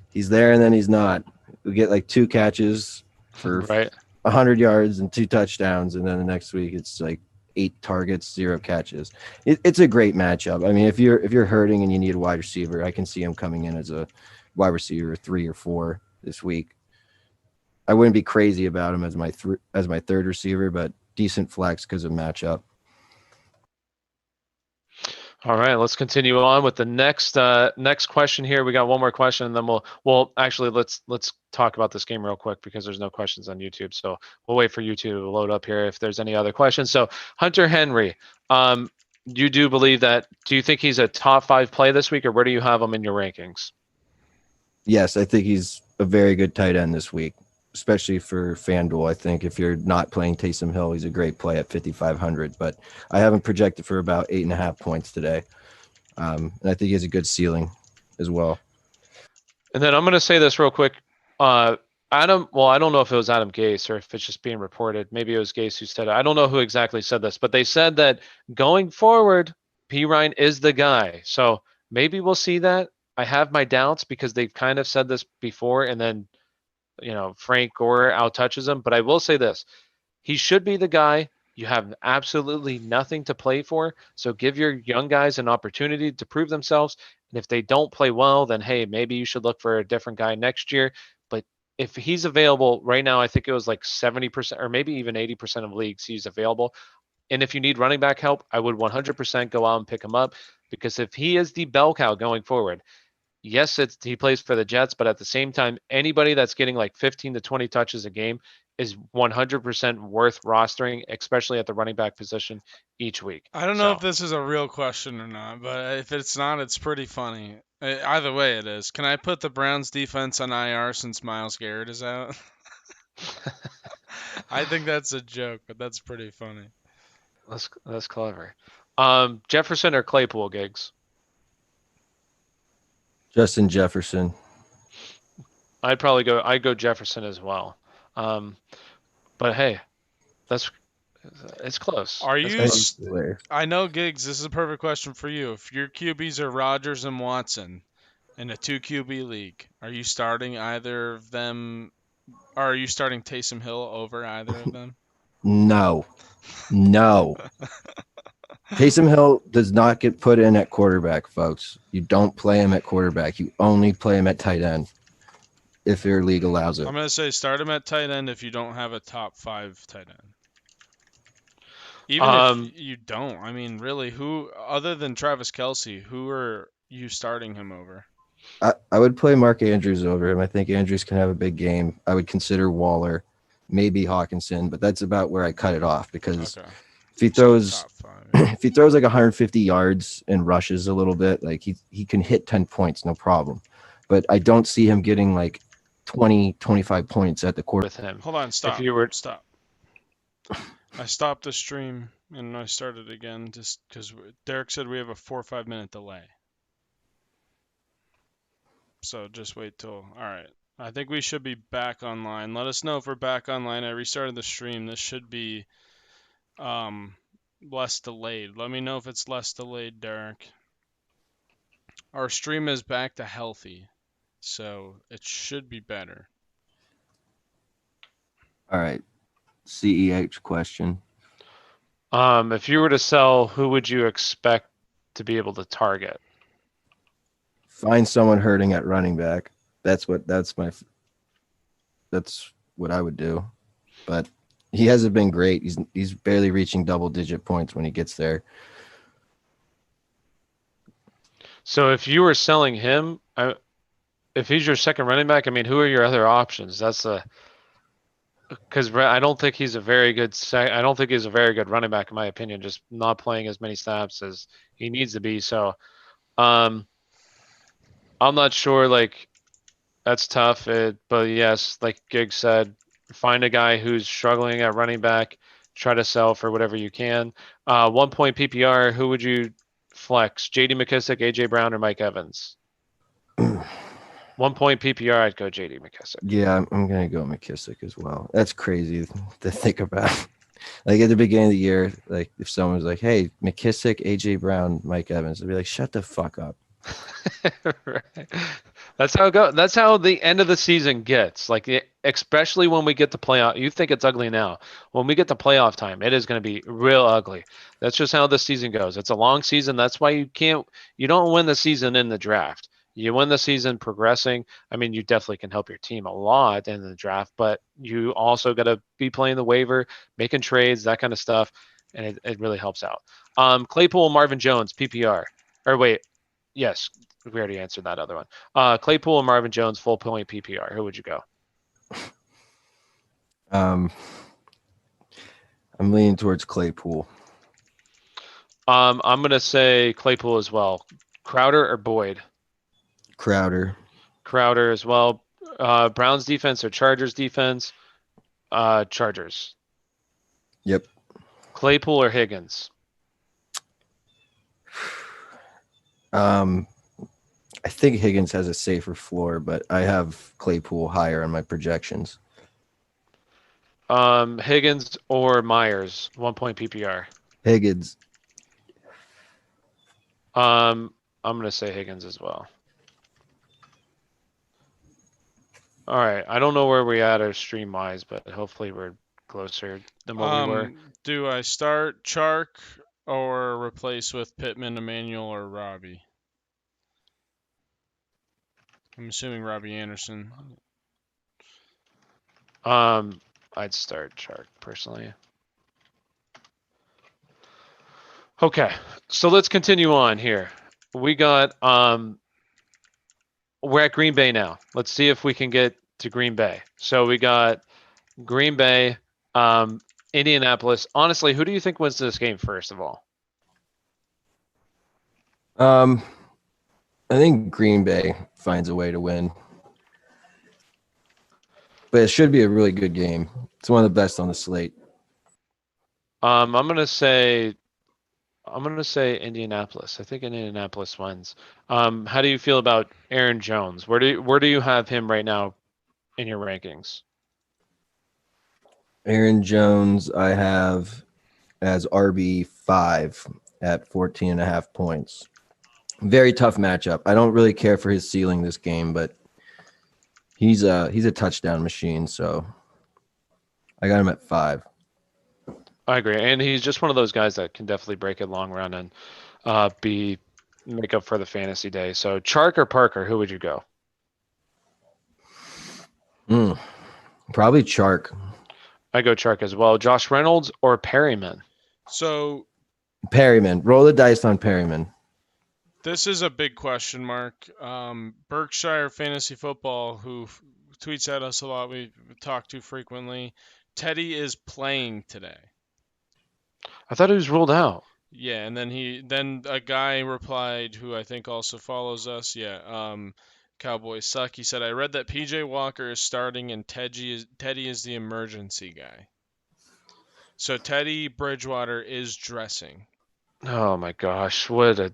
he's there and then he's not. We get like 2 catches for Right. 100 yards and 2 touchdowns, and then the next week it's like 8 targets, 0 catches. It's a great matchup. I mean, if you're hurting and you need a wide receiver, I can see him coming in as a wide receiver 3 or 4 this week. I wouldn't be crazy about him as my 3rd receiver, but decent flex because of matchup. All right, let's continue on with the next question here. We got one more question, and then we'll actually let's talk about this game real quick because there's no questions on YouTube. So we'll wait for you to load up here if there's any other questions. So Hunter Henry, you do believe that? Do you think he's a top 5 play this week, or where do you have him in your rankings? Yes, I think he's a very good tight end this week, especially for FanDuel. I think if you're not playing Taysom Hill, he's a great play at 5,500. But I have him projected for about 8.5 points today, and I think he has a good ceiling as well. And then I'm going to say this real quick. Adam, well, I don't know if it was Adam Gase or if it's just being reported. Maybe it was Gase who said it. I don't know who exactly said this, but they said that going forward, P. Ryan is the guy. So maybe we'll see that. I have my doubts because they've kind of said this before, and then Frank Gore outtouches him. But I will say this: he should be the guy. You have absolutely nothing to play for, so give your young guys an opportunity to prove themselves. And if they don't play well, then hey, maybe you should look for a different guy next year. But if he's available right now, I think it was like 70% or maybe even 80% of leagues he's available. And if you need running back help, I would 100% go out and pick him up, because if he is the bell cow going forward, yes, he plays for the Jets, but at the same time, anybody that's getting like 15 to 20 touches a game is 100% worth rostering, especially at the running back position each week. I don't know if this is a real question or not, but if it's not, it's pretty funny. Either way it is. Can I put the Browns defense on IR since Myles Garrett is out? I think that's a joke, but that's pretty funny. That's clever. Jefferson or Claypool, Giggs? Justin Jefferson. I'd go Jefferson as well. But hey, it's close. Are you? Close. I know, Giggs. This is a perfect question for you. If your QBs are Rodgers and Watson in a 2 QB league, are you starting either of them? Or are you starting Taysom Hill over either of them? No. Taysom Hill does not get put in at quarterback, folks. You don't play him at quarterback. You only play him at tight end if your league allows it. I'm going to say start him at tight end if you don't have a top 5 tight end. Even if you don't, I mean, really, who other than Travis Kelce, who are you starting him over? I would play Mark Andrews over him. I think Andrews can have a big game. I would consider Waller, maybe Hawkinson, but that's about where I cut it off, because if he throws top 5, if he throws like 150 yards and rushes a little bit, like he can hit 10 points, no problem. But I don't see him getting like 20, 25 points at the quarter. with him. Hold on, stop. you were- Stop. I stopped the stream and I started again just because Derek said we have a 4 or 5 minute delay. So just wait till. All right. I think we should be back online. Let us know if we're back online. I restarted the stream. This should be less delayed. Let me know if it's less delayed, Derek. Our stream is back to healthy, so it should be better. All right. CEH question. If you were to sell, who would you expect to be able to target? Find someone hurting at running back. That's what I would do. But he hasn't been great. He's barely reaching double-digit points when he gets there. So if you were selling him, if he's your second running back, I mean, who are your other options? That's because I don't think he's a very good I don't think he's a very good running back in my opinion. Just not playing as many snaps as he needs to be. So, I'm not sure. Like, that's tough. But yes, like Gig said, find a guy who's struggling at running back. Try to sell for whatever you can. 1 point PPR. Who would you flex? J.D. McKissick, AJ Brown, or Mike Evans? 1 point PPR. I'd go J.D. McKissick. Yeah, I'm gonna go McKissick as well. That's crazy to think about. Like at the beginning of the year, like if someone was like, "Hey, McKissick, AJ Brown, Mike Evans," I'd be like, "Shut the fuck up." Right. That's how it goes. That's how the end of the season gets. Like, especially when we get to playoff. You think it's ugly now. When we get to playoff time, it is going to be real ugly. That's just how the season goes. It's a long season. That's why you don't win the season in the draft. You win the season progressing. I mean, you definitely can help your team a lot in the draft, but you also got to be playing the waiver, making trades, that kind of stuff, and it really helps out. Claypool, Marvin Jones, PPR. Or wait, yes, we already answered that other one. Claypool and Marvin Jones, full point PPR. Who would you go? I'm leaning towards Claypool. I'm gonna say Claypool as well. Crowder or Boyd? Crowder. Crowder as well. Browns defense or Chargers defense? Chargers. Yep. Claypool or Higgins? I think Higgins has a safer floor, but I have Claypool higher on my projections. Higgins or Myers? 1 point PPR. Higgins. I'm gonna say Higgins as well. All right. I don't know where we at our stream wise, but hopefully we're closer than what we were. Do I start Chark or replace with Pittman, Emmanuel, or Robbie? I'm assuming Robbie Anderson. I'd start Chark personally. Okay, so let's continue on here. We got we're at Green Bay now. Let's see if we can get to Green Bay. So we got Green Bay, Indianapolis. Honestly, who do you think wins this game first of all? I think Green Bay finds a way to win. But it should be a really good game. It's one of the best on the slate. I'm gonna say Indianapolis. I think Indianapolis wins. How do you feel about Aaron Jones? Where do you have him right now in your rankings? Aaron Jones, I have as RB5 at 14.5 points. Very tough matchup. I don't really care for his ceiling this game, but he's a touchdown machine, so I got him at 5. I agree, and he's just one of those guys that can definitely break it long run and make up for the fantasy day. So Chark or Parker, who would you go? Probably Chark. I go Chark as well. Josh Reynolds or Perryman? So Perryman. Roll the dice on Perryman. this is a big question mark. Berkshire Fantasy Football, who tweets at us a lot, we talk to frequently. Teddy is playing today. I thought he was ruled out. Yeah, and then a guy replied who I think also follows us. Yeah, Cowboys suck. He said, I read that PJ Walker is starting and Teddy is the emergency guy. So Teddy Bridgewater is dressing. Oh my gosh, what a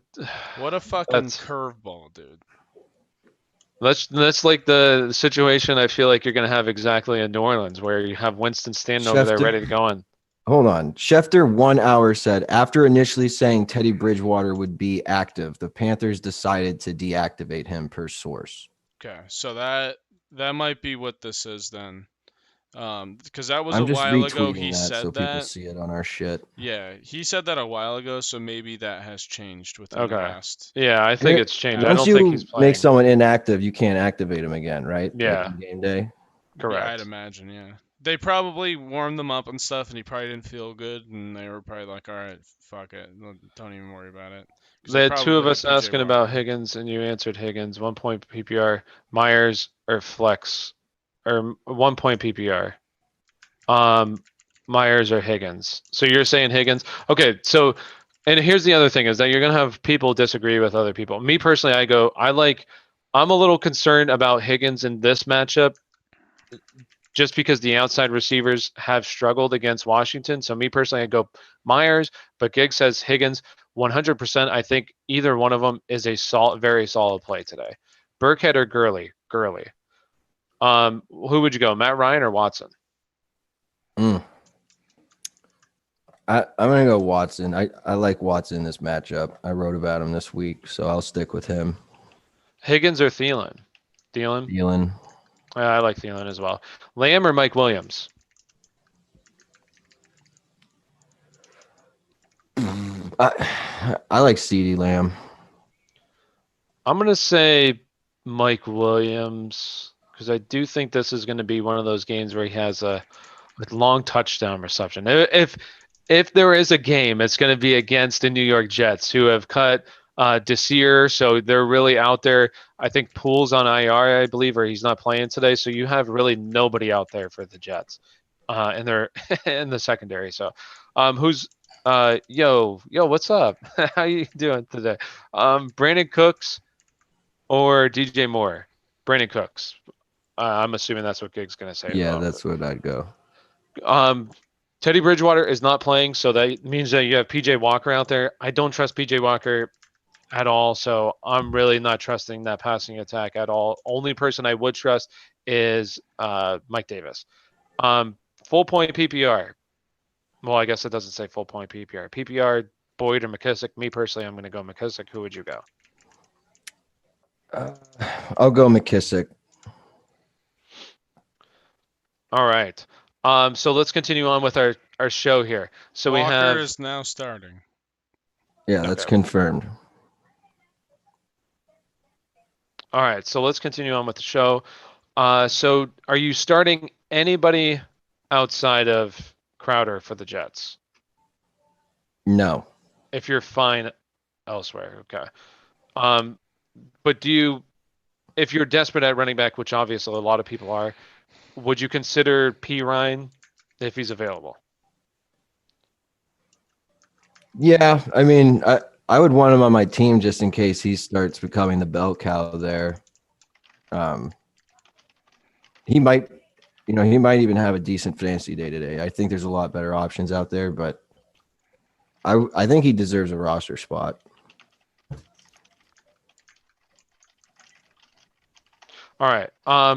What a fucking that's curveball, dude. that's like the situation I feel like you're gonna have exactly in New Orleans, where you have Winston standing over there Schefter, ready to go in. hold on. Schefter 1 hour said after initially saying Teddy Bridgewater would be active, the Panthers decided to deactivate him per source. Okay, so that might be what this is then. Because that was I'm a just while ago retweeting he that so said people that. see it on our shit. Yeah, he said that a while ago, so maybe that has changed within the Okay. past. Yeah, I think it's changed. I Once don't think he's you make playing. someone inactive, you can't activate him again, right? Like Yeah, on game day. Yeah, I'd correct. imagine, yeah. They probably warmed them up and stuff, and he probably didn't feel good, and they were probably like, all right, fuck it. Don't even worry about it. Because They they had two of probably had us PJ asking about Walker. Higgins, and you answered Higgins. 1 point PPR, Myers or flex, or 1 point PPR. Myers or Higgins. So you're saying Higgins? Okay, so and here's the other thing is that you're gonna have people disagree with other people. Me personally, I'm a little concerned about Higgins in this matchup just because the outside receivers have struggled against Washington. So me personally, I go Myers, but Gig says Higgins. 100%. I think either one of them is a very solid play today. Burkhead or Gurley? Gurley. Who would you go? Matt Ryan or Watson? I'm gonna go Watson. I like Watson in this matchup. I wrote about him this week, so I'll stick with him. Higgins or Thielen? Thielen. Thielen. I like Thielen as well. Lamb or Mike Williams? I like CeeDee Lamb. I'm gonna say Mike Williams because I do think this is going to be one of those games where he has a long touchdown reception. If there is a game, it's going to be against the New York Jets, who have cut Desir, so they're really out there. I think Poole's on IR, I believe, or he's not playing today. So you have really nobody out there for the Jets, and they're in the secondary. So, who's yo, what's up? How you doing today? Brandon Cooks or DJ Moore? Brandon Cooks. I'm assuming that's what Gig's going to say as Yeah, well. that's what I'd go. Teddy Bridgewater is not playing, so that means that you have PJ Walker out there. I don't trust PJ Walker at all, so I'm really not trusting that passing attack at all. Only person I would trust is Mike Davis. Full point PPR. Well, I guess it doesn't say full point PPR. PPR, Boyd or McKissick. Me personally, I'm going to go McKissick. Who would you go? I'll go McKissick. All right. So let's continue on with our show here. So we Walker have is now starting. Yeah, that's Okay. confirmed. All right. So let's continue on with the show. So are you starting anybody outside of Crowder for the Jets? No. If you're fine elsewhere, okay. But if you're desperate at running back, which obviously a lot of people are, would you consider P. Ryan if he's available? Yeah, I mean, I would want him on my team just in case he starts becoming the bell cow there. He might, he might even have a decent fantasy day today. I think there's a lot better options out there, but I think he deserves a roster spot. All right.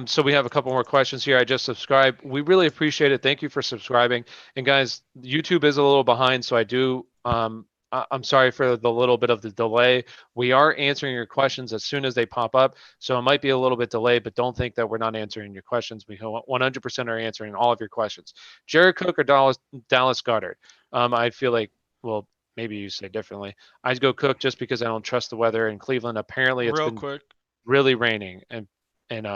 So we have a couple more questions here. I just subscribed. We really appreciate it. Thank you for subscribing. And guys, YouTube is a little behind, so I'm sorry for the little bit of the delay. We are answering your questions as soon as they pop up, so it might be a little bit delayed, but don't think that we're not answering your questions. We 100% are answering all of your questions. Jared Cook or Dallas Goedert? I feel like, well, maybe you say differently. I'd go Cook just because I don't trust the weather in Cleveland. Apparently, it's Real been quick, really raining in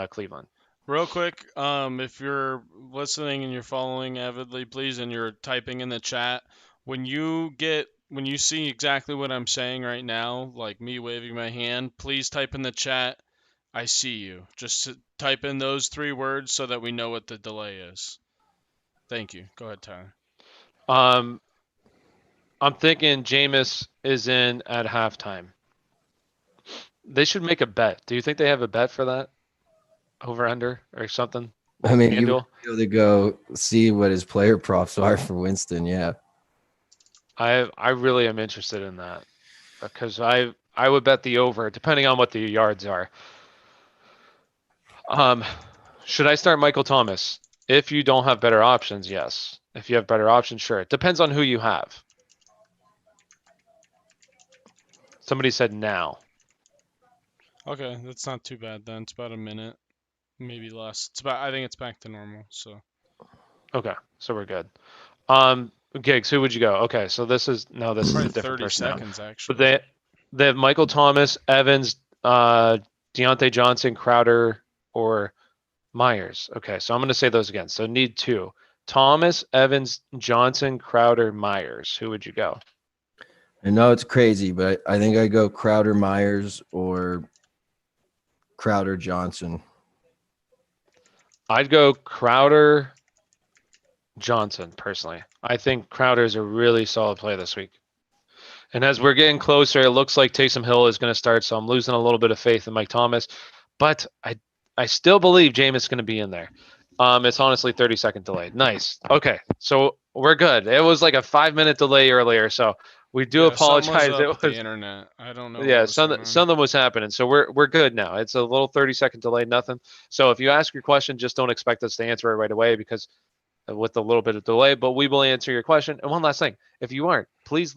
Cleveland. if you're listening and you're following avidly, please, and you're typing in the chat, when you see exactly what I'm saying right now, like me waving my hand, please type in the chat, I see you. Just type in those 3 words so that we know what the delay is. Thank you. Go ahead, Tyler. Um, I'm thinking Jameis is in at halftime. They should make a bet. Do you think they have a bet for that? Over under or something? I mean, you FanDuel? would be able to go see what his player props are for Winston. Yeah. I really am interested in that because I would bet the over depending on what the yards are. Should I start Michael Thomas? If you don't have better options, yes. If you have better options, sure. It depends on who you have. Somebody said now. Okay, that's not too bad then. It's about a minute, maybe less. I think it's back to normal. So Okay, so we're good. Gigs, who would you go? Okay, so this is a probably different 30 person now. seconds But actually. they have Michael Thomas, Evans, Deontay Johnson, Crowder, or Myers. Okay, so I'm going to say those again. So need 2. Thomas, Evans, Johnson, Crowder, Myers. Who would you go? I know it's crazy, but I think I go Crowder Myers or Crowder Johnson. I'd go Crowder, Johnson, personally. I think Crowder's a really solid play this week. And as we're getting closer, it looks like Taysom Hill is going to start, so I'm losing a little bit of faith in Mike Thomas. But I still believe Jameis is going to be in there. It's honestly 30-second delay. Nice. Okay, so we're good. It was like a 5-minute delay earlier, so we do Something was apologize. up It with the was internet. I don't know what yeah, was going on. something was happening. So we're good now. It's a little 30-second delay, nothing. So if you ask your question, just don't expect us to answer it right away because with a little bit of delay, but we will answer your question. And one last thing, if you aren't, please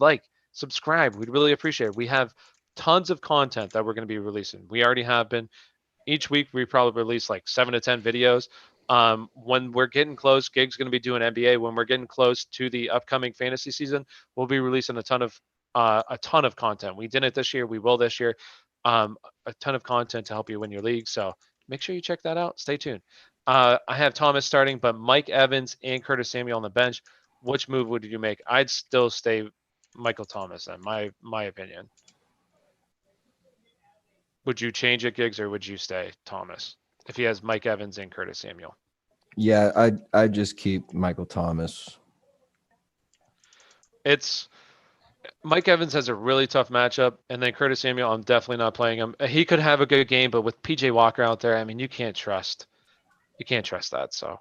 subscribe. We'd really appreciate it. We have tons of content that we're going to be releasing. We already have been. Each week we probably release like 7 to 10 videos. When we're getting close, Gig's going to be doing NBA. When we're getting close to the upcoming fantasy season, we'll be releasing a ton of content. We did it this year. We will this year. A ton of content to help you win your league. So make sure you check that out. Stay tuned. I have Thomas starting, but Mike Evans and Curtis Samuel on the bench. Which move would you make? I'd still stay Michael Thomas then, my opinion. Would you change it, Giggs, or would you stay Thomas if he has Mike Evans and Curtis Samuel? Yeah, I'd just keep Michael Thomas. It's Mike Evans has a really tough matchup, and then Curtis Samuel, I'm definitely not playing him. He could have a good game, but with PJ Walker out there, I mean, you can't trust that. So,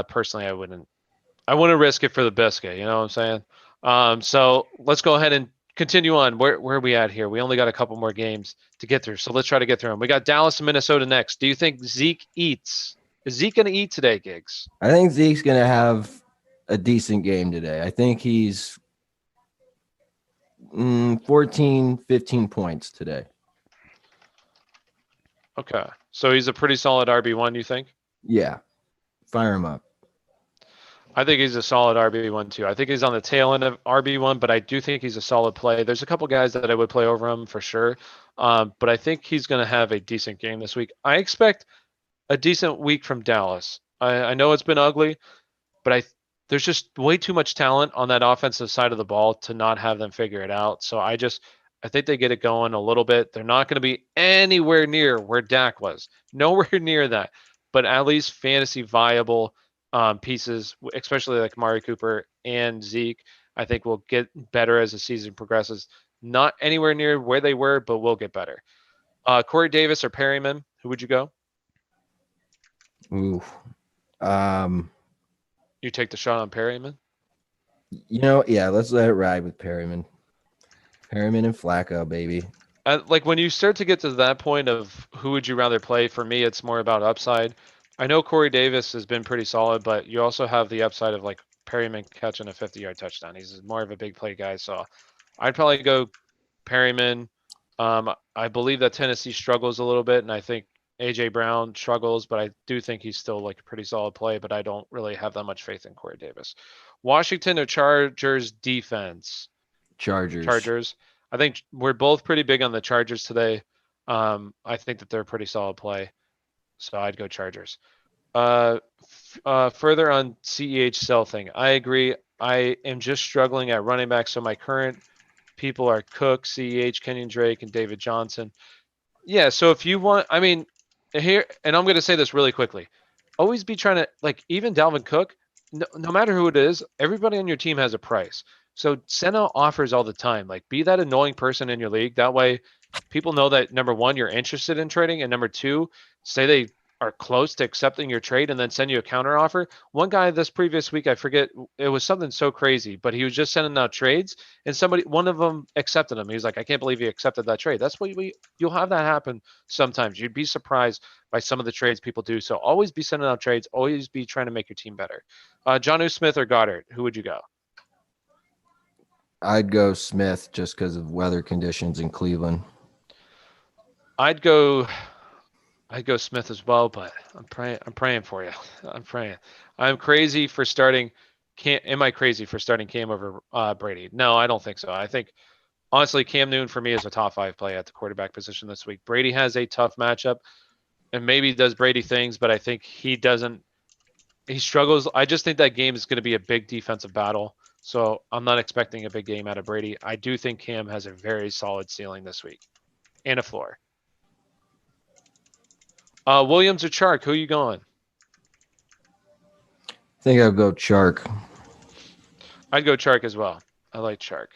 personally, I wouldn't risk it for the biscuit. You know what I'm saying? So let's go ahead and continue on. Where are we at here? We only got a couple more games to get through, so let's try to get through them. We got Dallas and Minnesota next. Do you think Zeke eats? Is Zeke going to eat today, Giggs? I think Zeke's going to have a decent game today. I think he's 14, 15 points today. Okay. So he's a pretty solid RB1, you think? Yeah. Fire him up. I think he's a solid RB1 too. I think he's on the tail end of RB1, but I do think he's a solid play. There's a couple guys that I would play over him for sure. But I think he's going to have a decent game this week. I expect a decent week from Dallas. I know it's been ugly, but there's just way too much talent on that offensive side of the ball to not have them figure it out. So I think they get it going a little bit. They're not going to be anywhere near where Dak was. Nowhere near that, but at least fantasy viable pieces, especially like Amari Cooper and Zeke, I think will get better as the season progresses. Not anywhere near where they were, but will get better. Corey Davis or Perryman, who would you go? Ooh. You take the shot on Perryman? Yeah, let's let it ride with Perryman. Perryman and Flacco, baby. Like when you start to get to that point of who would you rather play, for me, it's more about upside. I know Corey Davis has been pretty solid, but you also have the upside of like Perryman catching a 50-yard touchdown. He's more of a big play guy, so I'd probably go Perryman. I believe that Tennessee struggles a little bit, and I think AJ Brown struggles, but I do think he's still like a pretty solid play, but I don't really have that much faith in Corey Davis. Washington or Chargers defense? Chargers. I think we're both pretty big on the Chargers today. I think that they're a pretty solid play, so I'd go Chargers. Further on CEH sell thing, I agree. I am just struggling at running back, so my current people are Cook, CEH, Kenyon Drake, and David Johnson. Yeah, so if you want, I mean, here, and I'm going to say this really quickly. Always be trying to, like, even Dalvin Cook, no matter who it is, everybody on your team has a price. So send out offers all the time. Like, be that annoying person in your league. That way, people know that number one, you're interested in trading, and number two, say they are close to accepting your trade, and then send you a counter offer. One guy this previous week, I forget, it was something so crazy, but he was just sending out trades, and one of them accepted him. He was like, "I can't believe you accepted that trade." That's what you'll have that happen sometimes. You'd be surprised by some of the trades people do. So always be sending out trades. Always be trying to make your team better. Jonnu Smith or Goddard, who would you go? I'd go Smith just because of weather conditions in Cleveland. I'd go Smith as well, but I'm praying for you. I'm praying. I'm crazy for starting am I crazy for starting Cam over Brady? No, I don't think so. I think honestly Cam Newton for me is a top 5 play at the quarterback position this week. Brady has a tough matchup and maybe does Brady things, but I think he struggles. I just think that game is going to be a big defensive battle. So I'm not expecting a big game out of Brady. I do think Cam has a very solid ceiling this week and a floor. Williams or Chark, who are you going? I think I'll go Chark. I'd go Chark as well. I like Chark.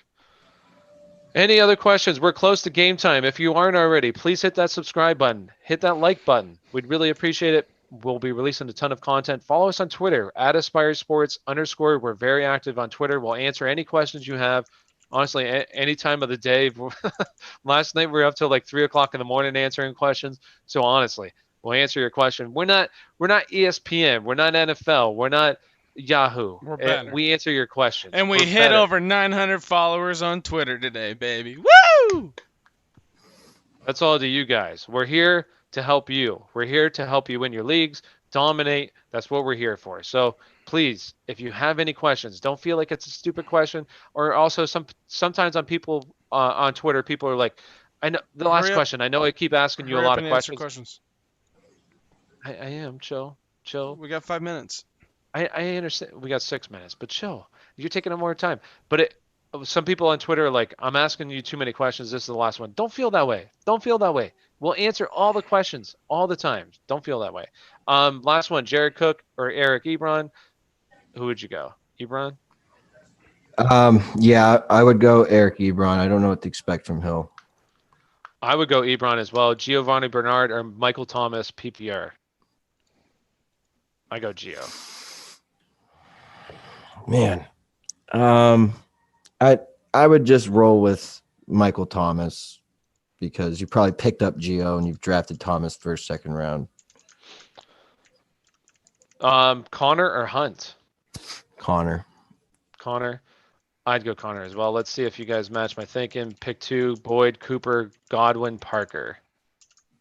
Any other questions? We're close to game time. If you aren't already, please hit that subscribe button. Hit that like button. We'd really appreciate it. We'll be releasing a ton of content. Follow us on Twitter @AspireSports_. We're very active on Twitter. We'll answer any questions you have. Honestly, any time of the day. Last night we were up till like 3 o'clock in the morning answering questions. So honestly, we'll answer your question. We're not ESPN. We're not NFL. We're not Yahoo. We're better. We answer your questions. And we We're hit better. over 900 followers on Twitter today, baby. Woo! That's all to you guys. We're here to help you. We're here to help you win your leagues, dominate. That's what we're here for. So please, if you have any questions, don't feel like it's a stupid question. Or also sometimes on people on Twitter, people are like, I know the last question. I know I keep asking you a lot of questions. I am chill. We got 5 minutes. I understand. We got 6 minutes, but chill. You're taking up more time. But some people on Twitter are like, I'm asking you too many questions. This is the last one. Don't feel that way. Don't feel that way. We'll answer all the questions all the time. Don't feel that way. Last one, Jared Cook or Eric Ebron. Who would you go? Ebron? Yeah, I would go Eric Ebron. I don't know what to expect from Hill. I would go Ebron as well. Giovanni Bernard or Michael Thomas, PPR. I go Gio. Man, I would just roll with Michael Thomas because you probably picked up Gio and you've drafted Thomas first, second round. Connor or Hunt? Connor. I'd go Connor as well. Let's see if you guys match my thinking. Pick 2, Boyd, Cooper, Godwin, Parker.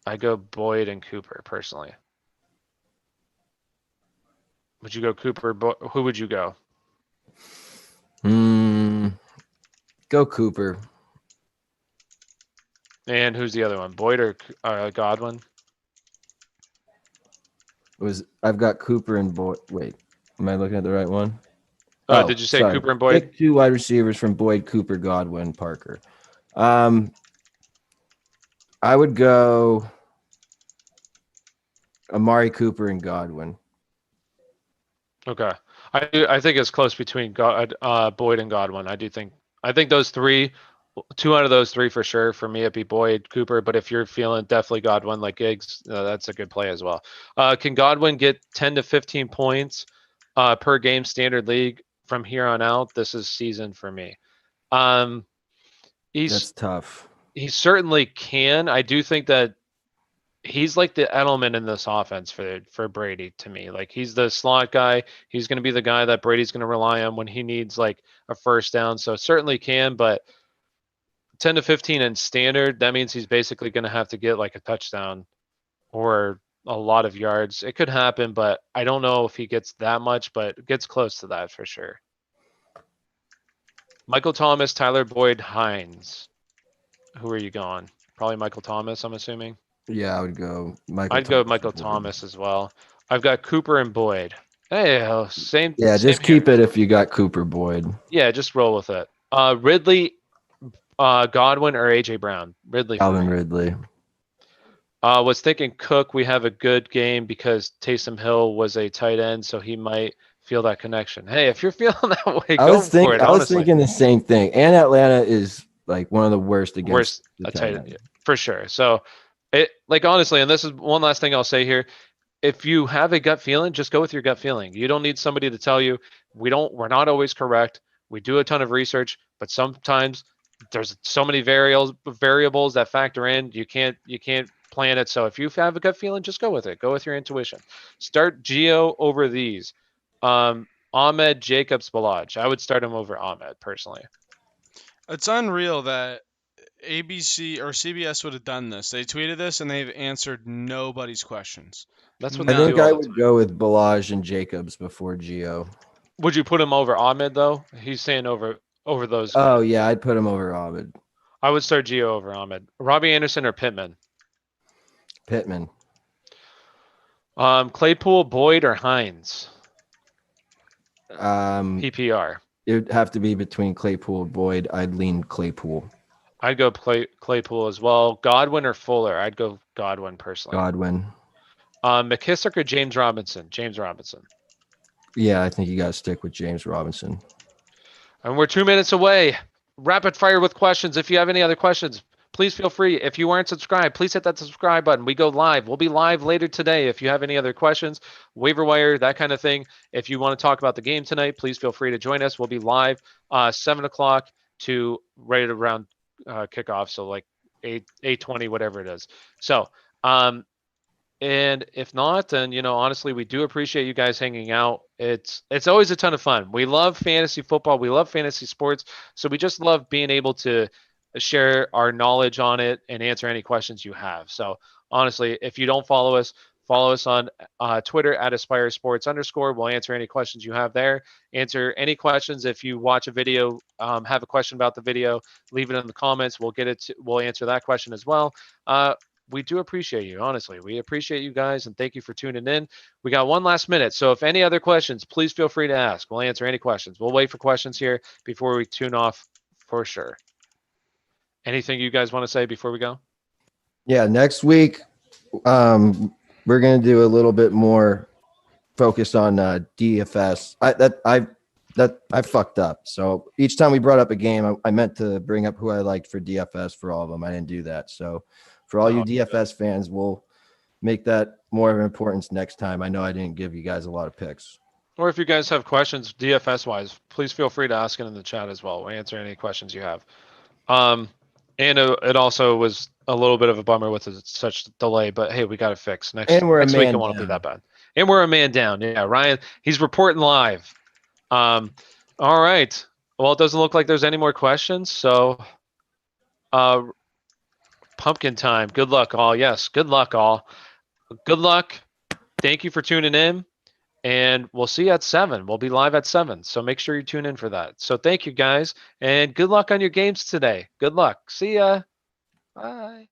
I go Boyd and Cooper personally. Would you go Cooper? Who would you go? Go Cooper. And who's the other one? Boyd or Godwin? I've got Cooper and Boyd. Wait, am I looking at the right one? Did you say sorry. Cooper and Boyd? Pick 2 wide receivers from Boyd, Cooper, Godwin, Parker. I would go Amari Cooper and Godwin. Okay. I think it's close between Boyd and Godwin. I think those 3, 2 out of those 3 for sure. For me, it'd be Boyd, Cooper. But if you're feeling definitely Godwin like Giggs, that's a good play as well. Can Godwin get 10 to 15 points per game standard league from here on out? This is season for me. That's tough. He certainly can. I do think that he's like the Edelman in this offense for Brady to me. Like, he's the slot guy. He's going to be the guy that Brady's going to rely on when he needs like a first down. So certainly can, but 10 to 15 in standard, that means he's basically going to have to get like a touchdown or a lot of yards. It could happen, but I don't know if he gets that much, but gets close to that for sure. Michael Thomas, Tyler Boyd, Hines. Who are you going? Probably Michael Thomas, I'm assuming. Yeah, I would go Michael. I'd go Michael Thomas as well. I've got Cooper and Boyd. Hey, same. Yeah, same just keep it if you got Cooper, Boyd. Yeah, just roll with it. Ridley, Godwin, or AJ Brown? Ridley. Calvin Ridley. Was thinking Cook. We have a good game because Taysom Hill was a tight end, so he might Feel that connection. Hey, if you're feeling that way, I go was for it. I was Honestly, thinking the same thing. And Atlanta is like one of the worst against worst the I tight tell you, end. for sure. So, it like honestly, and this is one last thing I'll say here. If you have a gut feeling, just go with your gut feeling. You don't need somebody to tell you. We're not always correct. We do a ton of research, but sometimes there's so many variables that factor in. You can't plan it. So if you have a gut feeling, just go with it. Go with your intuition. Start Geo over these. Ahmed Jacobs Balaj. I would start him over Ahmed personally. It's unreal that ABC or CBS would have done this. They tweeted this and they've answered nobody's questions. That's what I they None. think do all I the would time. go with Balaj and Jacobs before Gio. Would you put him over Ahmed though? He's saying over those Oh guys. yeah, I'd put him over Ahmed. I would start Gio over Ahmed. Robbie Anderson or Pittman. Pittman. Claypool, Boyd, or Hines. It PPR. would have to be between Claypool and Boyd. I'd lean Claypool. I'd go Claypool as well. Godwin or Fuller. I'd go Godwin personally. Godwin. McKissick or James Robinson. James Robinson. Yeah, I think you got to stick with James Robinson. And we're 2 minutes away. Rapid fire with questions. If you have any other questions, please feel free. If you aren't subscribed, please hit that subscribe button. We go live. We'll be live later today. If you have any other questions, waiver wire, that kind of thing. If you want to talk about the game tonight, please feel free to join us. We'll be live 7 o'clock to right around kickoff. So like 8:20, whatever it is. So, and if not, then honestly, we do appreciate you guys hanging out. It's always a ton of fun. We love fantasy football. We love fantasy sports. So we just love being able to share our knowledge on it and answer any questions you have. So honestly, if you don't follow us on Twitter at Aspire Sports _. We'll answer any questions you have there. Answer any questions if you watch a video, have a question about the video, leave it in the comments. We'll answer that question as well. We do appreciate you. Honestly, we appreciate you guys, and thank you for tuning in. We got one last minute, so if any other questions, please feel free to ask. We'll answer any questions. We'll wait for questions here before we tune off for sure. Anything you guys want to say before we go? Yeah, next week we're gonna do a little bit more focused on DFS. I fucked up. So each time we brought up a game, I meant to bring up who I liked for DFS for all of them. I didn't do that. So for all you DFS fans, we'll make that more of an importance next time. I know I didn't give you guys a lot of picks. Or if you guys have questions DFS wise, please feel free to ask it in the chat as well. We'll answer any questions you have. And it also was a little bit of a bummer with such delay, but hey, we got it fixed. Next week it won't be that bad. And we're a man down. Yeah, Ryan, he's reporting live. All right. Well, it doesn't look like there's any more questions. So, pumpkin time. Good luck, all. Yes, good luck, all. Good luck. Thank you for tuning in. And we'll see you at 7. We'll be live at 7. So make sure you tune in for that. So thank you, guys. And good luck on your games today. Good luck. See ya. Bye.